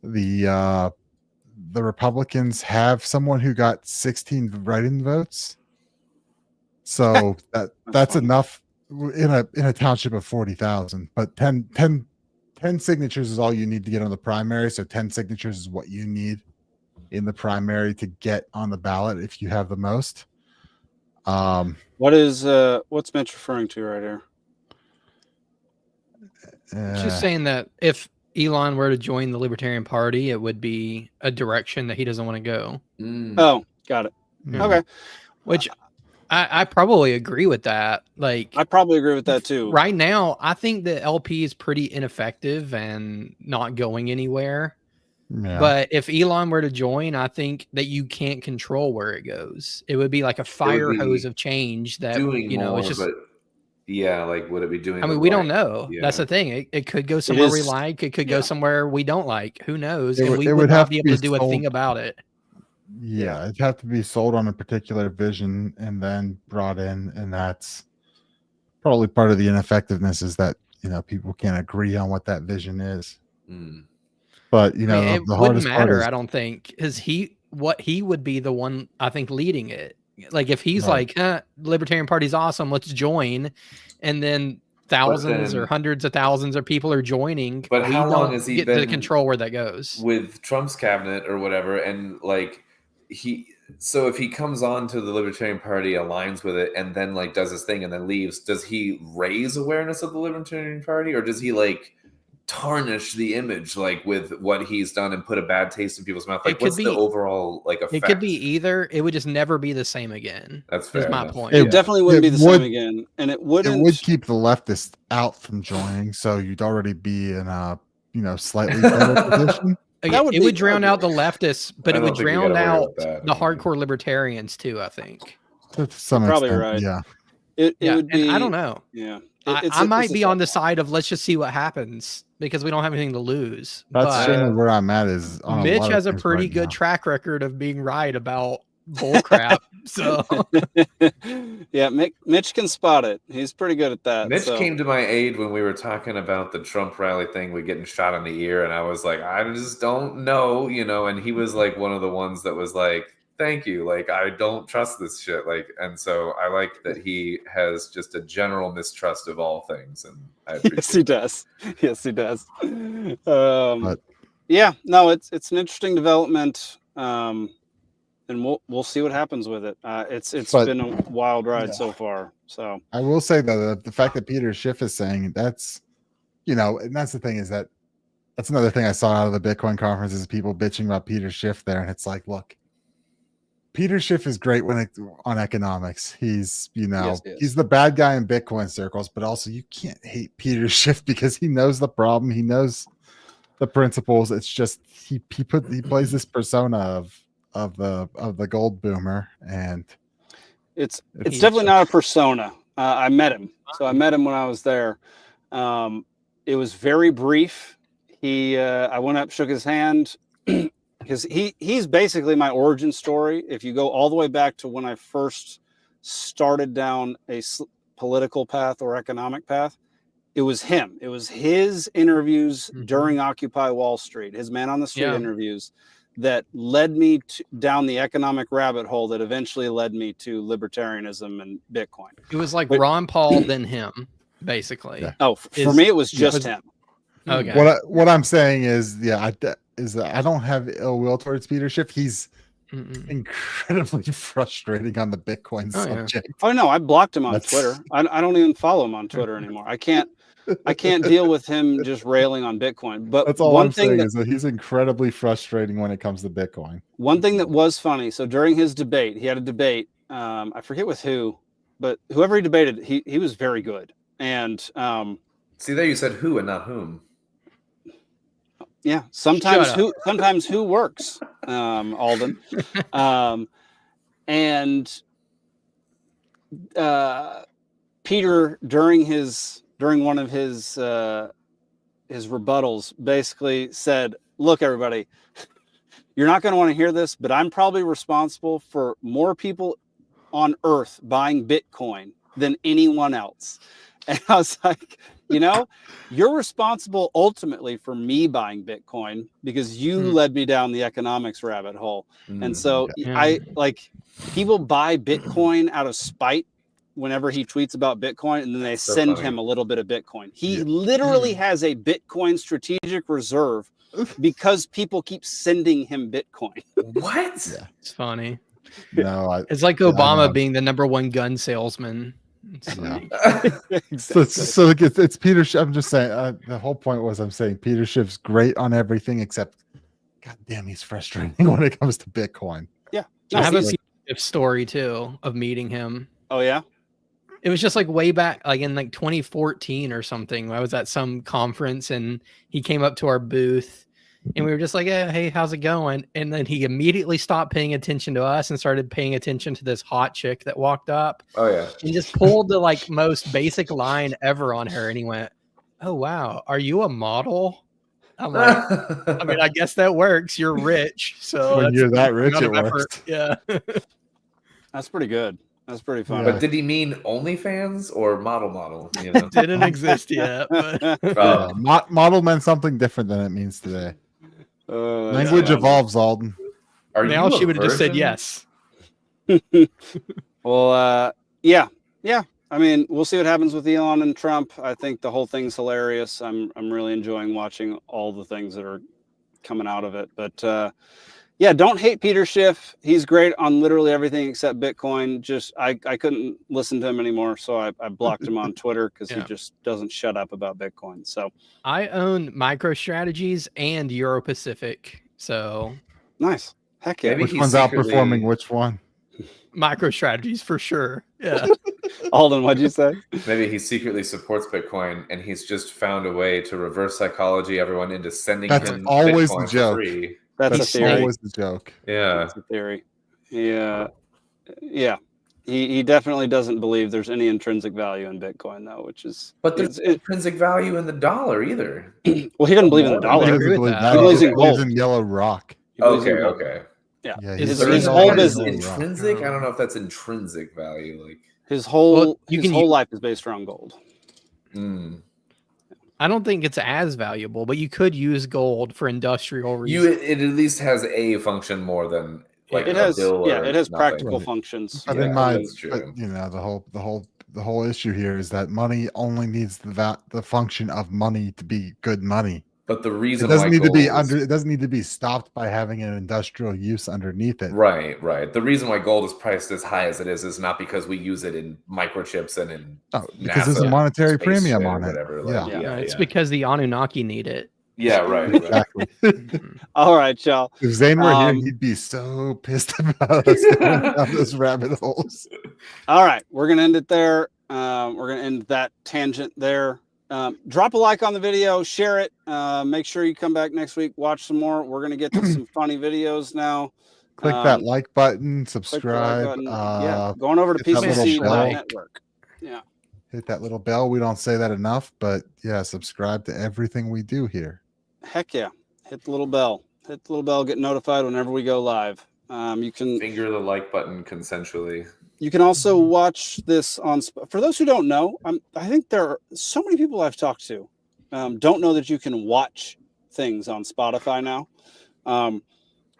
The Republicans have someone who got 16 write-in votes. So that's enough in a township of 40,000, but 10 signatures is all you need to get on the primary. So 10 signatures is what you need in the primary to get on the ballot if you have the most. What's Mitch referring to right here? She's saying that if Elon were to join the Libertarian Party, it would be a direction that he doesn't want to go. Oh, got it. Okay. Which I probably agree with that. Like, I probably agree with that too. Right now, I think the LP is pretty ineffective and not going anywhere. Yeah. But if Elon were to join, I think that you can't control where it goes. It would be like a fire hose of change that, it's just. Like, would it be doing? I mean, we don't know. Yeah. That's the thing. It could go somewhere we like. It could go somewhere we don't like. Who knows? And we would not be able to do a thing about it. Yeah, it'd have to be sold on a particular vision and then brought in, and that's probably part of the ineffectiveness is that people can't agree on what that vision is. But it wouldn't matter. I don't think because he would be the one I think leading it. Like if he's like, Libertarian Party's awesome, let's join, and then thousands or hundreds of thousands of people are joining. But how long has he get been to control where that goes with Trump's cabinet or whatever? And like so if he comes on to the Libertarian Party, aligns with it, and then like does his thing and then leaves, does he raise awareness of the Libertarian Party, or does he like tarnish the image like with what he's done and put a bad taste in people's mouth? Like, what's the overall like effect? It could be either. It would just never be the same again. That's fair. Is my point. It definitely wouldn't be the same again, and it wouldn't. It would keep the leftists out from joining, so you'd already be in a slightly better position. It would drown out the leftists, but it would drown out the hardcore libertarians too, I think. To some probably extent, right. Yeah. It would be. And I don't know. Yeah. I might be on the side of let's just see what happens because we don't have anything to lose. That's generally where I'm at. Is on Mitch has a things pretty right good now. track record of being right about bullcrap. So yeah, Mitch can spot it. He's pretty good at that. Mitch came to my aid when we were talking about the Trump rally thing with getting shot in the ear, and I was like, I just don't know, and he was like one of the ones that was like, thank you, like I don't trust this shit, like, and so I like that he has just a general mistrust of all things, and I appreciate yes he does. Yeah, no, it's an interesting development. And we'll see what happens with it. It's been a wild ride so far. So I will say though, the fact that Peter Schiff is saying that's, and that's the thing is that's another thing I saw out of the Bitcoin conference is people bitching about Peter Schiff there, and it's like, look, Peter Schiff is great on economics. He's he's the bad guy in Bitcoin circles, but also you can't hate Peter Schiff because he knows the problem, he knows the principles. It's just he plays this persona of the gold boomer, and it's definitely not a persona. I met him, so I met him when I was there. It was very brief. I went up, shook his hand, because he's basically my origin story. If you go all the way back to when I first started down a political path or economic path, it was him. It was his interviews during Occupy Wall Street, his man on the street interviews, that led me down the economic rabbit hole that eventually led me to libertarianism and Bitcoin. It was like Ron Paul, then him, basically. Yeah. Oh, for me, it was just him. Okay. What I'm saying is, I don't have ill will towards Peter Schiff. He's incredibly frustrating on the Bitcoin subject. Oh no, I blocked him on Twitter. I don't even follow him on Twitter anymore. I can't deal with him just railing on Bitcoin. But that's all I'm saying is that he's incredibly frustrating when it comes to Bitcoin. One thing that was funny, so during his debate, he had a debate. I forget with who, but whoever he debated, he was very good. And see, there you said who and not whom. Yeah, sometimes who works, Alden. And Peter during one of his rebuttals basically said, look, everybody, you're not going to want to hear this, but I'm probably responsible for more people on earth buying Bitcoin than anyone else. And I was like, you're responsible ultimately for me buying Bitcoin because you led me down the economics rabbit hole. And so I like people buy Bitcoin out of spite whenever he tweets about Bitcoin, and then they send him a little bit of Bitcoin. He literally has a Bitcoin strategic reserve because people keep sending him Bitcoin. What? Yeah. It's funny. No, it's like Obama being the #1 gun salesman. So it's Peter Schiff. I'm just saying the whole point was I'm saying Peter Schiff's great on everything except god damn he's frustrating when it comes to Bitcoin. Yeah. I have a Schiff story too of meeting him. Oh yeah? It was just like way back like in like 2014 or something. I was at some conference and he came up to our booth and we were just like, hey, how's it going? And then he immediately stopped paying attention to us and started paying attention to this hot chick that walked up. Oh, yeah. And just pulled the like most basic line ever on her. And he went, oh, wow. Are you a model? I'm like, I mean, I guess that works. You're rich. So when you're that rich, it works. Yeah. That's pretty good. That's pretty fun. But did he mean OnlyFans or model? Didn't exist yet. But... model meant something different than it means today. Language evolves, Alden. Now she would have just said yes. Well, yeah. I mean, we'll see what happens with Elon and Trump. I think the whole thing's hilarious. I'm really enjoying watching all the things that are coming out of it. But Yeah, don't hate Peter Schiff. He's great on literally everything except Bitcoin. Just I couldn't listen to him anymore, so I blocked him on Twitter because he just doesn't shut up about Bitcoin. So I own MicroStrategies and Euro Pacific. So nice. Heck yeah. Maybe Which one's outperforming which one? MicroStrategies for sure. Yeah. Alden, what'd you say? Maybe he secretly supports Bitcoin and he's just found a way to reverse psychology everyone into sending That's him always Bitcoin the joke. for free. That's a theory. Always the joke. Yeah. That's a theory. Yeah. Yeah. He definitely doesn't believe there's any intrinsic value in Bitcoin, though, which is. But there's intrinsic value in the dollar either. Well, he doesn't believe in the dollar. He He doesn't believe that. believes in He believes gold. in yellow rock. Okay. Yeah. He's His whole business. Intrinsic? I don't know if that's intrinsic value. Like his whole you his can whole use- life is based around gold. I don't think it's as valuable, but you could use gold for industrial reasons. it at least has a function more than like it a has bill or it has nothing. practical functions. But Yeah, in my, that's true. but, you know, the whole issue here is that money only needs the function of money to be good money. But the reason It doesn't why need to be gold is- it doesn't need to be stopped by having an industrial use underneath it. Right. The reason why gold is priced as high as it is not because we use it in microchips and in because there's a monetary space premium shit or on it. whatever. Like, It's because the Anunnaki need it. Yeah, right. Exactly. All right, y'all. If Zane were here, he'd be so pissed about us going down those rabbit holes. All right, we're gonna end it there. We're gonna end that tangent there. Drop a like on the video, share it. Make sure you come back next week, watch some more. We're gonna get to some funny videos now. Click that like button, subscribe. Click the like button. Going over to hit that little PCC bell. Network. Yeah. Hit that little bell. We don't say that enough, but yeah, subscribe to everything we do here. Heck yeah. Hit the little bell. Hit the little bell, get notified whenever we go live. You can finger the like button consensually. You can also watch this on. For those who don't know, I think there are so many people I've talked to don't know that you can watch things on Spotify now.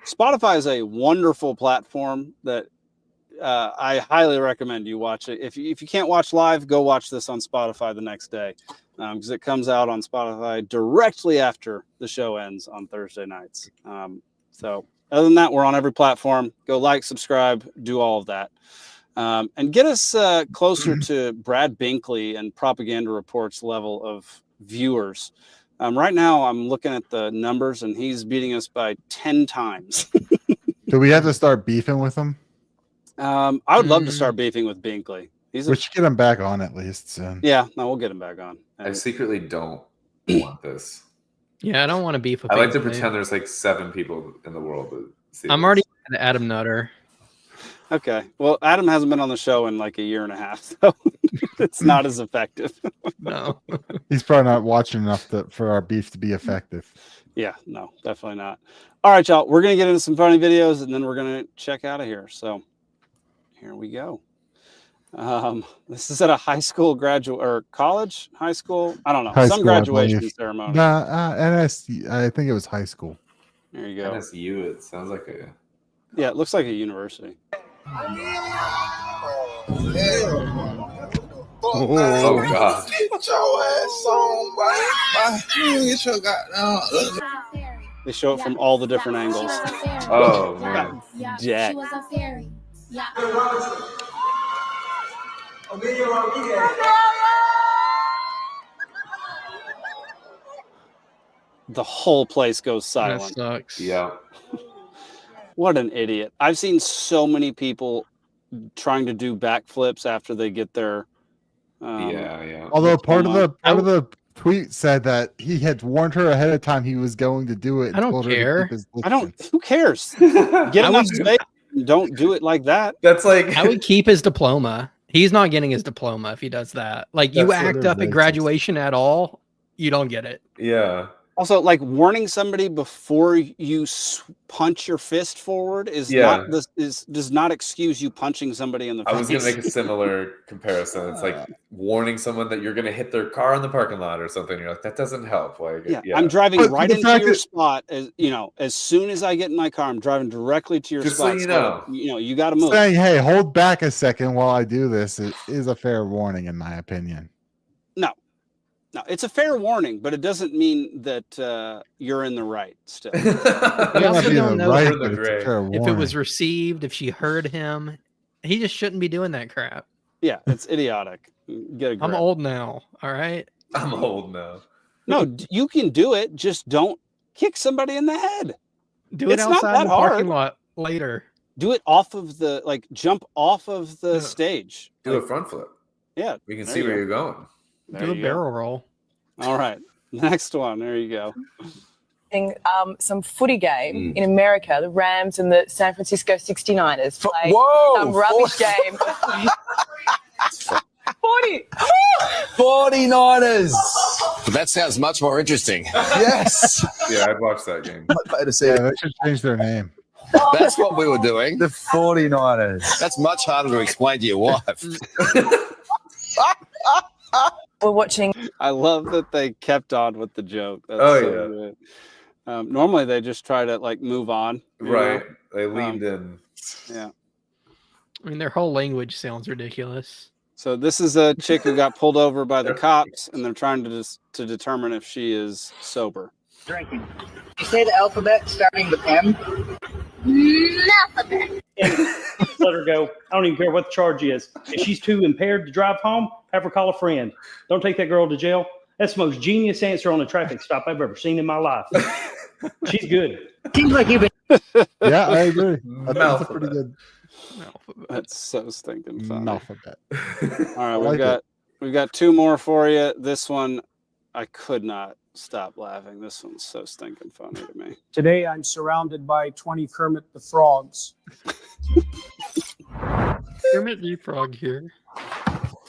Spotify is a wonderful platform that I highly recommend you watch it. If you can't watch live, go watch this on Spotify the next day because it comes out on Spotify directly after the show ends on Thursday nights. So other than that, we're on every platform. Go like, subscribe, do all of that. And get us closer to Brad Binkley and Propaganda Report's level of viewers. Right now, I'm looking at the numbers, and he's beating us by 10 times. Do we have to start beefing with him? I would love to start beefing with Binkley. We should get him back on at least soon. Yeah, no, we'll get him back on. I secretly don't want this. Yeah, I don't want to beef with I like to Binkley. pretend there's like 7 people in the world that see I'm this. already at Adam Nutter. Okay. Well, Adam hasn't been on the show in like a year and a half, so it's not as effective. No. He's probably not watching enough for our beef to be effective. Yeah, no, definitely not. All right, y'all. We're going to get into some funny videos, and then we're going to check out of here. So here we go. This is at a high school graduate or college, high school. I don't know. High Some school, I graduation believe. ceremony. NSU, I think it was high school. There you go. NSU, it sounds like a... Yeah, it looks like a university. Oh, God. Get your ass on, boy. Get your goddamn. They show it from all the different angles. Oh, man. Jack. She was a fairy. Yeah. The whole place goes That silent. sucks. Yeah. What an idiot. I've seen so many people trying to do backflips after they get their yeah. Although part of the tweet said that he had warned her ahead of time he was going to do it. And I don't told her to care. keep his I don't distance. who cares? Get enough space and don't do it like that. That's like... I would keep his diploma. He's not getting his diploma if he does that. Like, you That's act what it up at is. graduation at all, you don't get it. Yeah. Also, like warning somebody before you punch your fist forward is Yeah. does not excuse you punching somebody in the face. I was going to make a similar comparison. It's like warning someone that you're going to hit their car in the parking lot or something. You're like, that doesn't help. Like, Yeah, I'm driving But right the into fact your that- spot. As soon as I get in my car, I'm driving directly to your Just spot. so you know. You got to move. Saying, hey, hold back a second while I do this, it is a fair warning, in my opinion. No, it's a fair warning, but it doesn't mean that you're in the right still. We also don't know right, but it's a fair if it warning. was received, if she heard him. He just shouldn't be doing that crap. Yeah, it's idiotic. Get a grip. I'm old now, all right? I'm old now. No, you can do it. Just don't kick somebody in the head. Do it It's not outside that the parking hard. lot later. Do it off of the jump off of the stage. Do a front flip. Yeah, We can there see you where go. you're going. There Do a you go. barrel roll. All right, next one. There you go. Some footy game in America, the Rams and the San Francisco 69ers play some rubbish game. 49ers. That sounds much more interesting. Yes. Yeah, I'd watch that game. They should change their name. That's what we were doing. The 49ers. That's much harder to explain to your wife. We're watching. I love that they kept on with the joke. That's Oh, good. Normally they just try to move on. Right. They leaned in. Yeah. I mean, their whole language sounds ridiculous. So this is a chick who got pulled over by the cops, and they're trying to determine if she is sober. Drinking. You say the alphabet starting with M? Alphabet. Let her go. I don't even care what the charge is. If she's too impaired to drive home, have her call a friend. Don't take that girl to jail. That's the most genius answer on a traffic stop I've ever seen in my life. She's good. Seems like you've been. Yeah, I agree. That's pretty good. That's so stinking funny. Alphabet. All right, we've got two more for you. This one, I could not stop laughing. This one's so stinking funny to me. Today I'm surrounded by 20 Kermit the Frogs. Kermit the Frog here.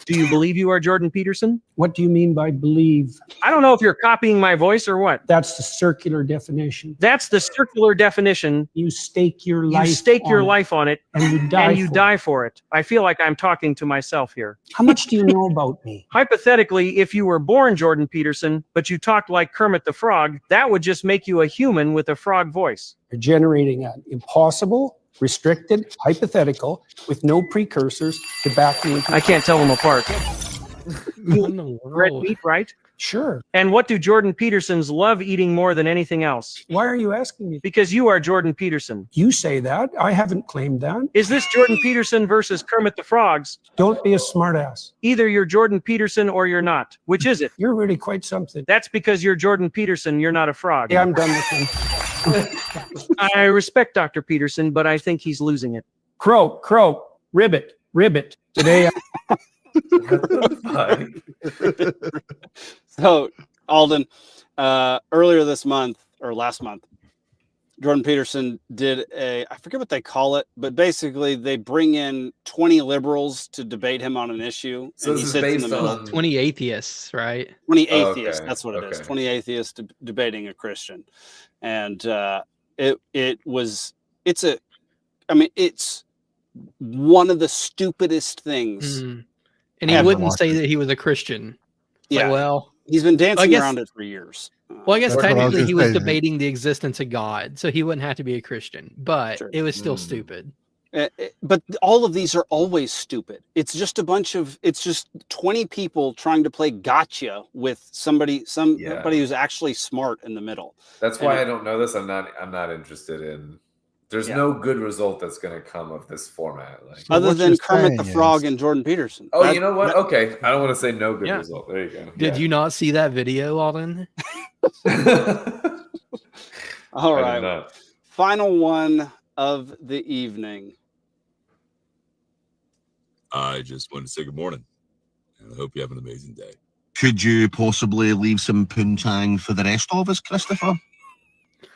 Do you believe you are Jordan Peterson? What do you mean by believe? I don't know if you're copying my voice or what. That's the circular definition. That's the circular definition. You stake your life. You stake your life on it, and you die. And you die for it. I feel like I'm talking to myself here. How much do you know about me? Hypothetically, if you were born Jordan Peterson, but you talked like Kermit the Frog, that would just make you a human with a frog voice. You're generating an impossible, restricted, hypothetical, with no precursors to back me into. I can't tell them apart. Red Red meat, right? Sure. And what do Jordan Petersons love eating more than anything else? Why are you asking me? Because you are Jordan Peterson. You say that. I haven't claimed that. Is this Jordan Peterson versus Kermit the Frogs? Don't be a smartass. Either you're Jordan Peterson or you're not. Which is it? You're really quite something. That's because you're Jordan Peterson. You're not a frog. Yeah, I'm done with him. I respect Dr. Peterson, but I think he's losing it. Croak, croak, ribbit, ribbit. Today So, Alden, earlier this month or last month, Jordan Peterson did I forget what they call it, but basically they bring in 20 liberals to debate him on an issue. So and this he is sits in based the middle. on 20 atheists, right? 20 Oh, atheists. okay. That's what it is. Okay. 20 atheists debating a Christian. And it's one of the stupidest things. Mm-hmm. And he wouldn't say that he was a Christian. Yeah. Like, well, he's been dancing guess- around it for years. well, I guess That's what I was technically he gonna was say. debating the existence of God, so he wouldn't have to be a Christian, but Sure. it was still stupid. But all of these are always stupid. It's just 20 people trying to play gotcha with somebody who's actually smart in the middle. That's why I don't know this. I'm not interested in. There's no good result that's going to come of this format. Other than Kermit the Frog and Jordan Peterson. Oh, you know what? Okay. I don't want to say no good result. There you go. Did you not see that video, Alden? All I did right. not. Final one of the evening. I just wanted to say good morning, and I hope you have an amazing day. Could you possibly leave some poontang for the rest of us, Christopher?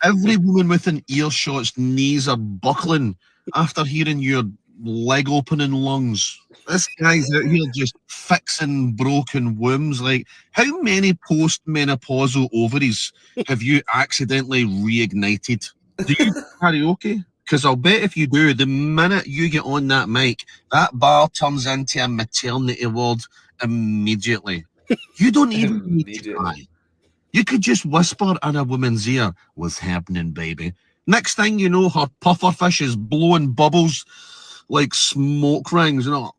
Every woman within earshot's knees are buckling after hearing your leg-opening lungs. This guy's out here just fixing broken wombs. Like, how many post-menopausal ovaries have you accidentally reignited? Do you do karaoke? Because I'll bet if you do, the minute you get on that mic, that bar turns into a maternity ward immediately. You don't even need to try. You could just whisper in a woman's ear, "What's happening, baby?" Next thing you know, her pufferfish is blowing bubbles like smoke rings. You know.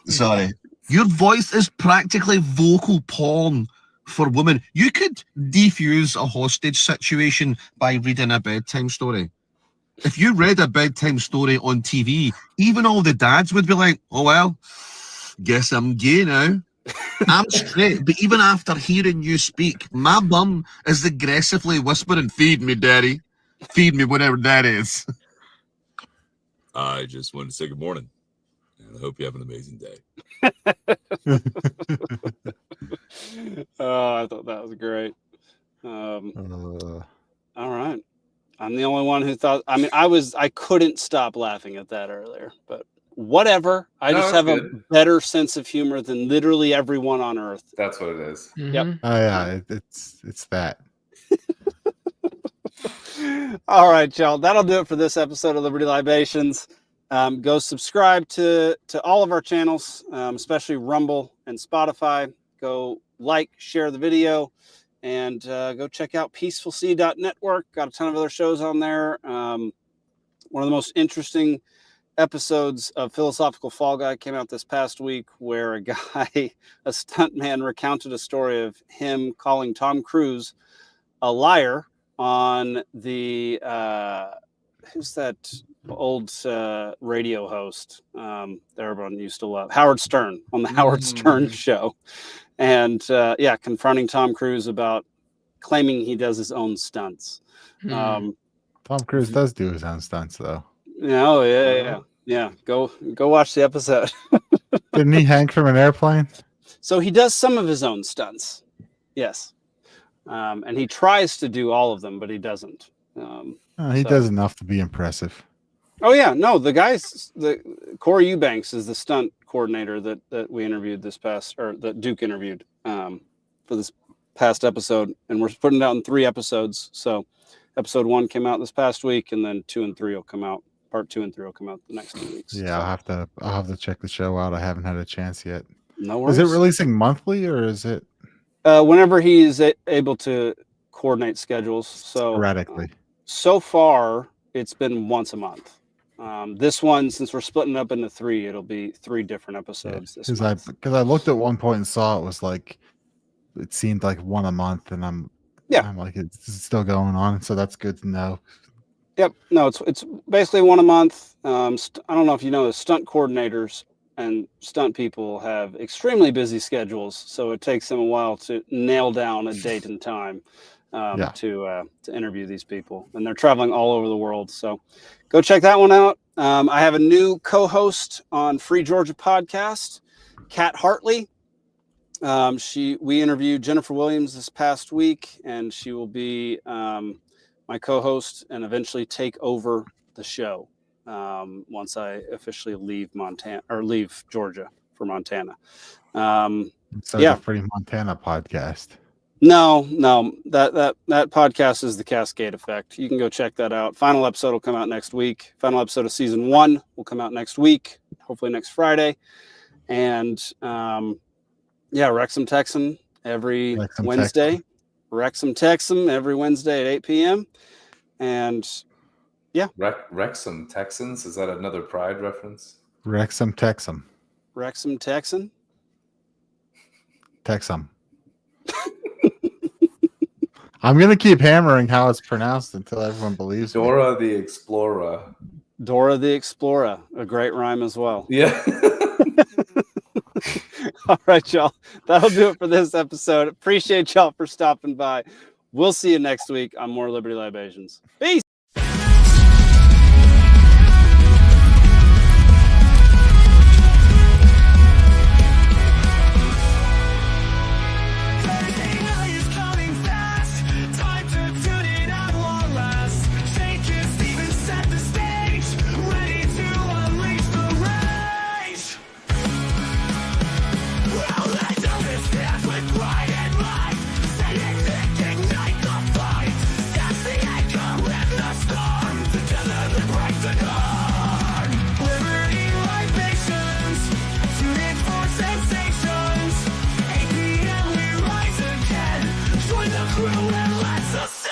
Sorry. Your voice is practically vocal porn for women. You could defuse a hostage situation by reading a bedtime story. If you read a bedtime story on TV, even all the dads would be like, oh, well, guess I'm gay now. I'm straight, but even after hearing you speak, my bum is aggressively whispering, feed me, daddy. Feed me, whatever that is. I just wanted to say good morning. And I hope you have an amazing day. Oh, I thought that was great. All right. I'm the only one who thought, I mean, I couldn't stop laughing at that earlier, but whatever. I just have a better sense of humor than literally everyone on earth. That's what it is. Yep. Oh yeah, it's that. All right, y'all. That'll do it for this episode of Liberty Libations. Go subscribe to all of our channels, especially Rumble and Spotify. Go like, share the video, and go check out peacefulsea.network. Got a ton of other shows on there. One of the most interesting episodes of Philosophical Fall Guy came out this past week, where a stuntman, recounted a story of him calling Tom Cruise a liar on the who's that old radio host that everyone used to love, Howard Stern, on the Howard Stern show, and confronting Tom Cruise about claiming he does his own stunts. Tom Cruise does do his own stunts, though. Oh yeah. Go watch the episode. Didn't he hang from an airplane? So he does some of his own stunts, yes, and he tries to do all of them, but he doesn't. He does enough to be impressive. Oh yeah, no, the Corey Eubanks is the stunt coordinator that we interviewed that Duke interviewed for this past episode, and we're putting it out in 3 episodes. So episode 1 came out this past week, and then 2 and 3 will come out. Part 2 and 3 will come out the next 2 weeks. Yeah, so. I'll have to check the show out. I haven't had a chance yet. No worries. Is it releasing monthly, or is it whenever he's able to coordinate schedules? So sporadically. So far, it's been once a month. This one, since we're splitting up into 3, it'll be 3 different episodes. Because I looked at one point and saw it seemed like 1 a month, and I'm like, it's still going on, so that's good to know. Yep. No, it's basically 1 a month. I don't know if you know, the stunt coordinators and stunt people have extremely busy schedules, so it takes them a while to nail down a date and time to interview these people, and they're traveling all over the world. So go check that one out. I have a new co-host on Free Georgia podcast, Kat Hartley. We interviewed Jennifer Williams this past week, and she will be my co-host and eventually take over the show once I officially leave Georgia for Montana. It's a Free Montana podcast. No, that podcast is the Cascade Effect. You can go check that out. Final episode will come out next week. Final episode of season 1 will come out next week, hopefully next Friday. And Wrexham Texan every Wednesday. Wrexham Texan every Wednesday at 8 p.m. And Wrexham Texans, is that another Pride reference? Wrexham Texan. Wrexham Texan. Texan. I'm gonna keep hammering how it's pronounced until everyone believes me. Dora the Explorer. Dora the Explorer, a great rhyme as well. Yeah. All right, y'all. That'll do it for this episode. Appreciate y'all for stopping by. We'll see you next week on more Liberty Libations. Peace. Crew and let's us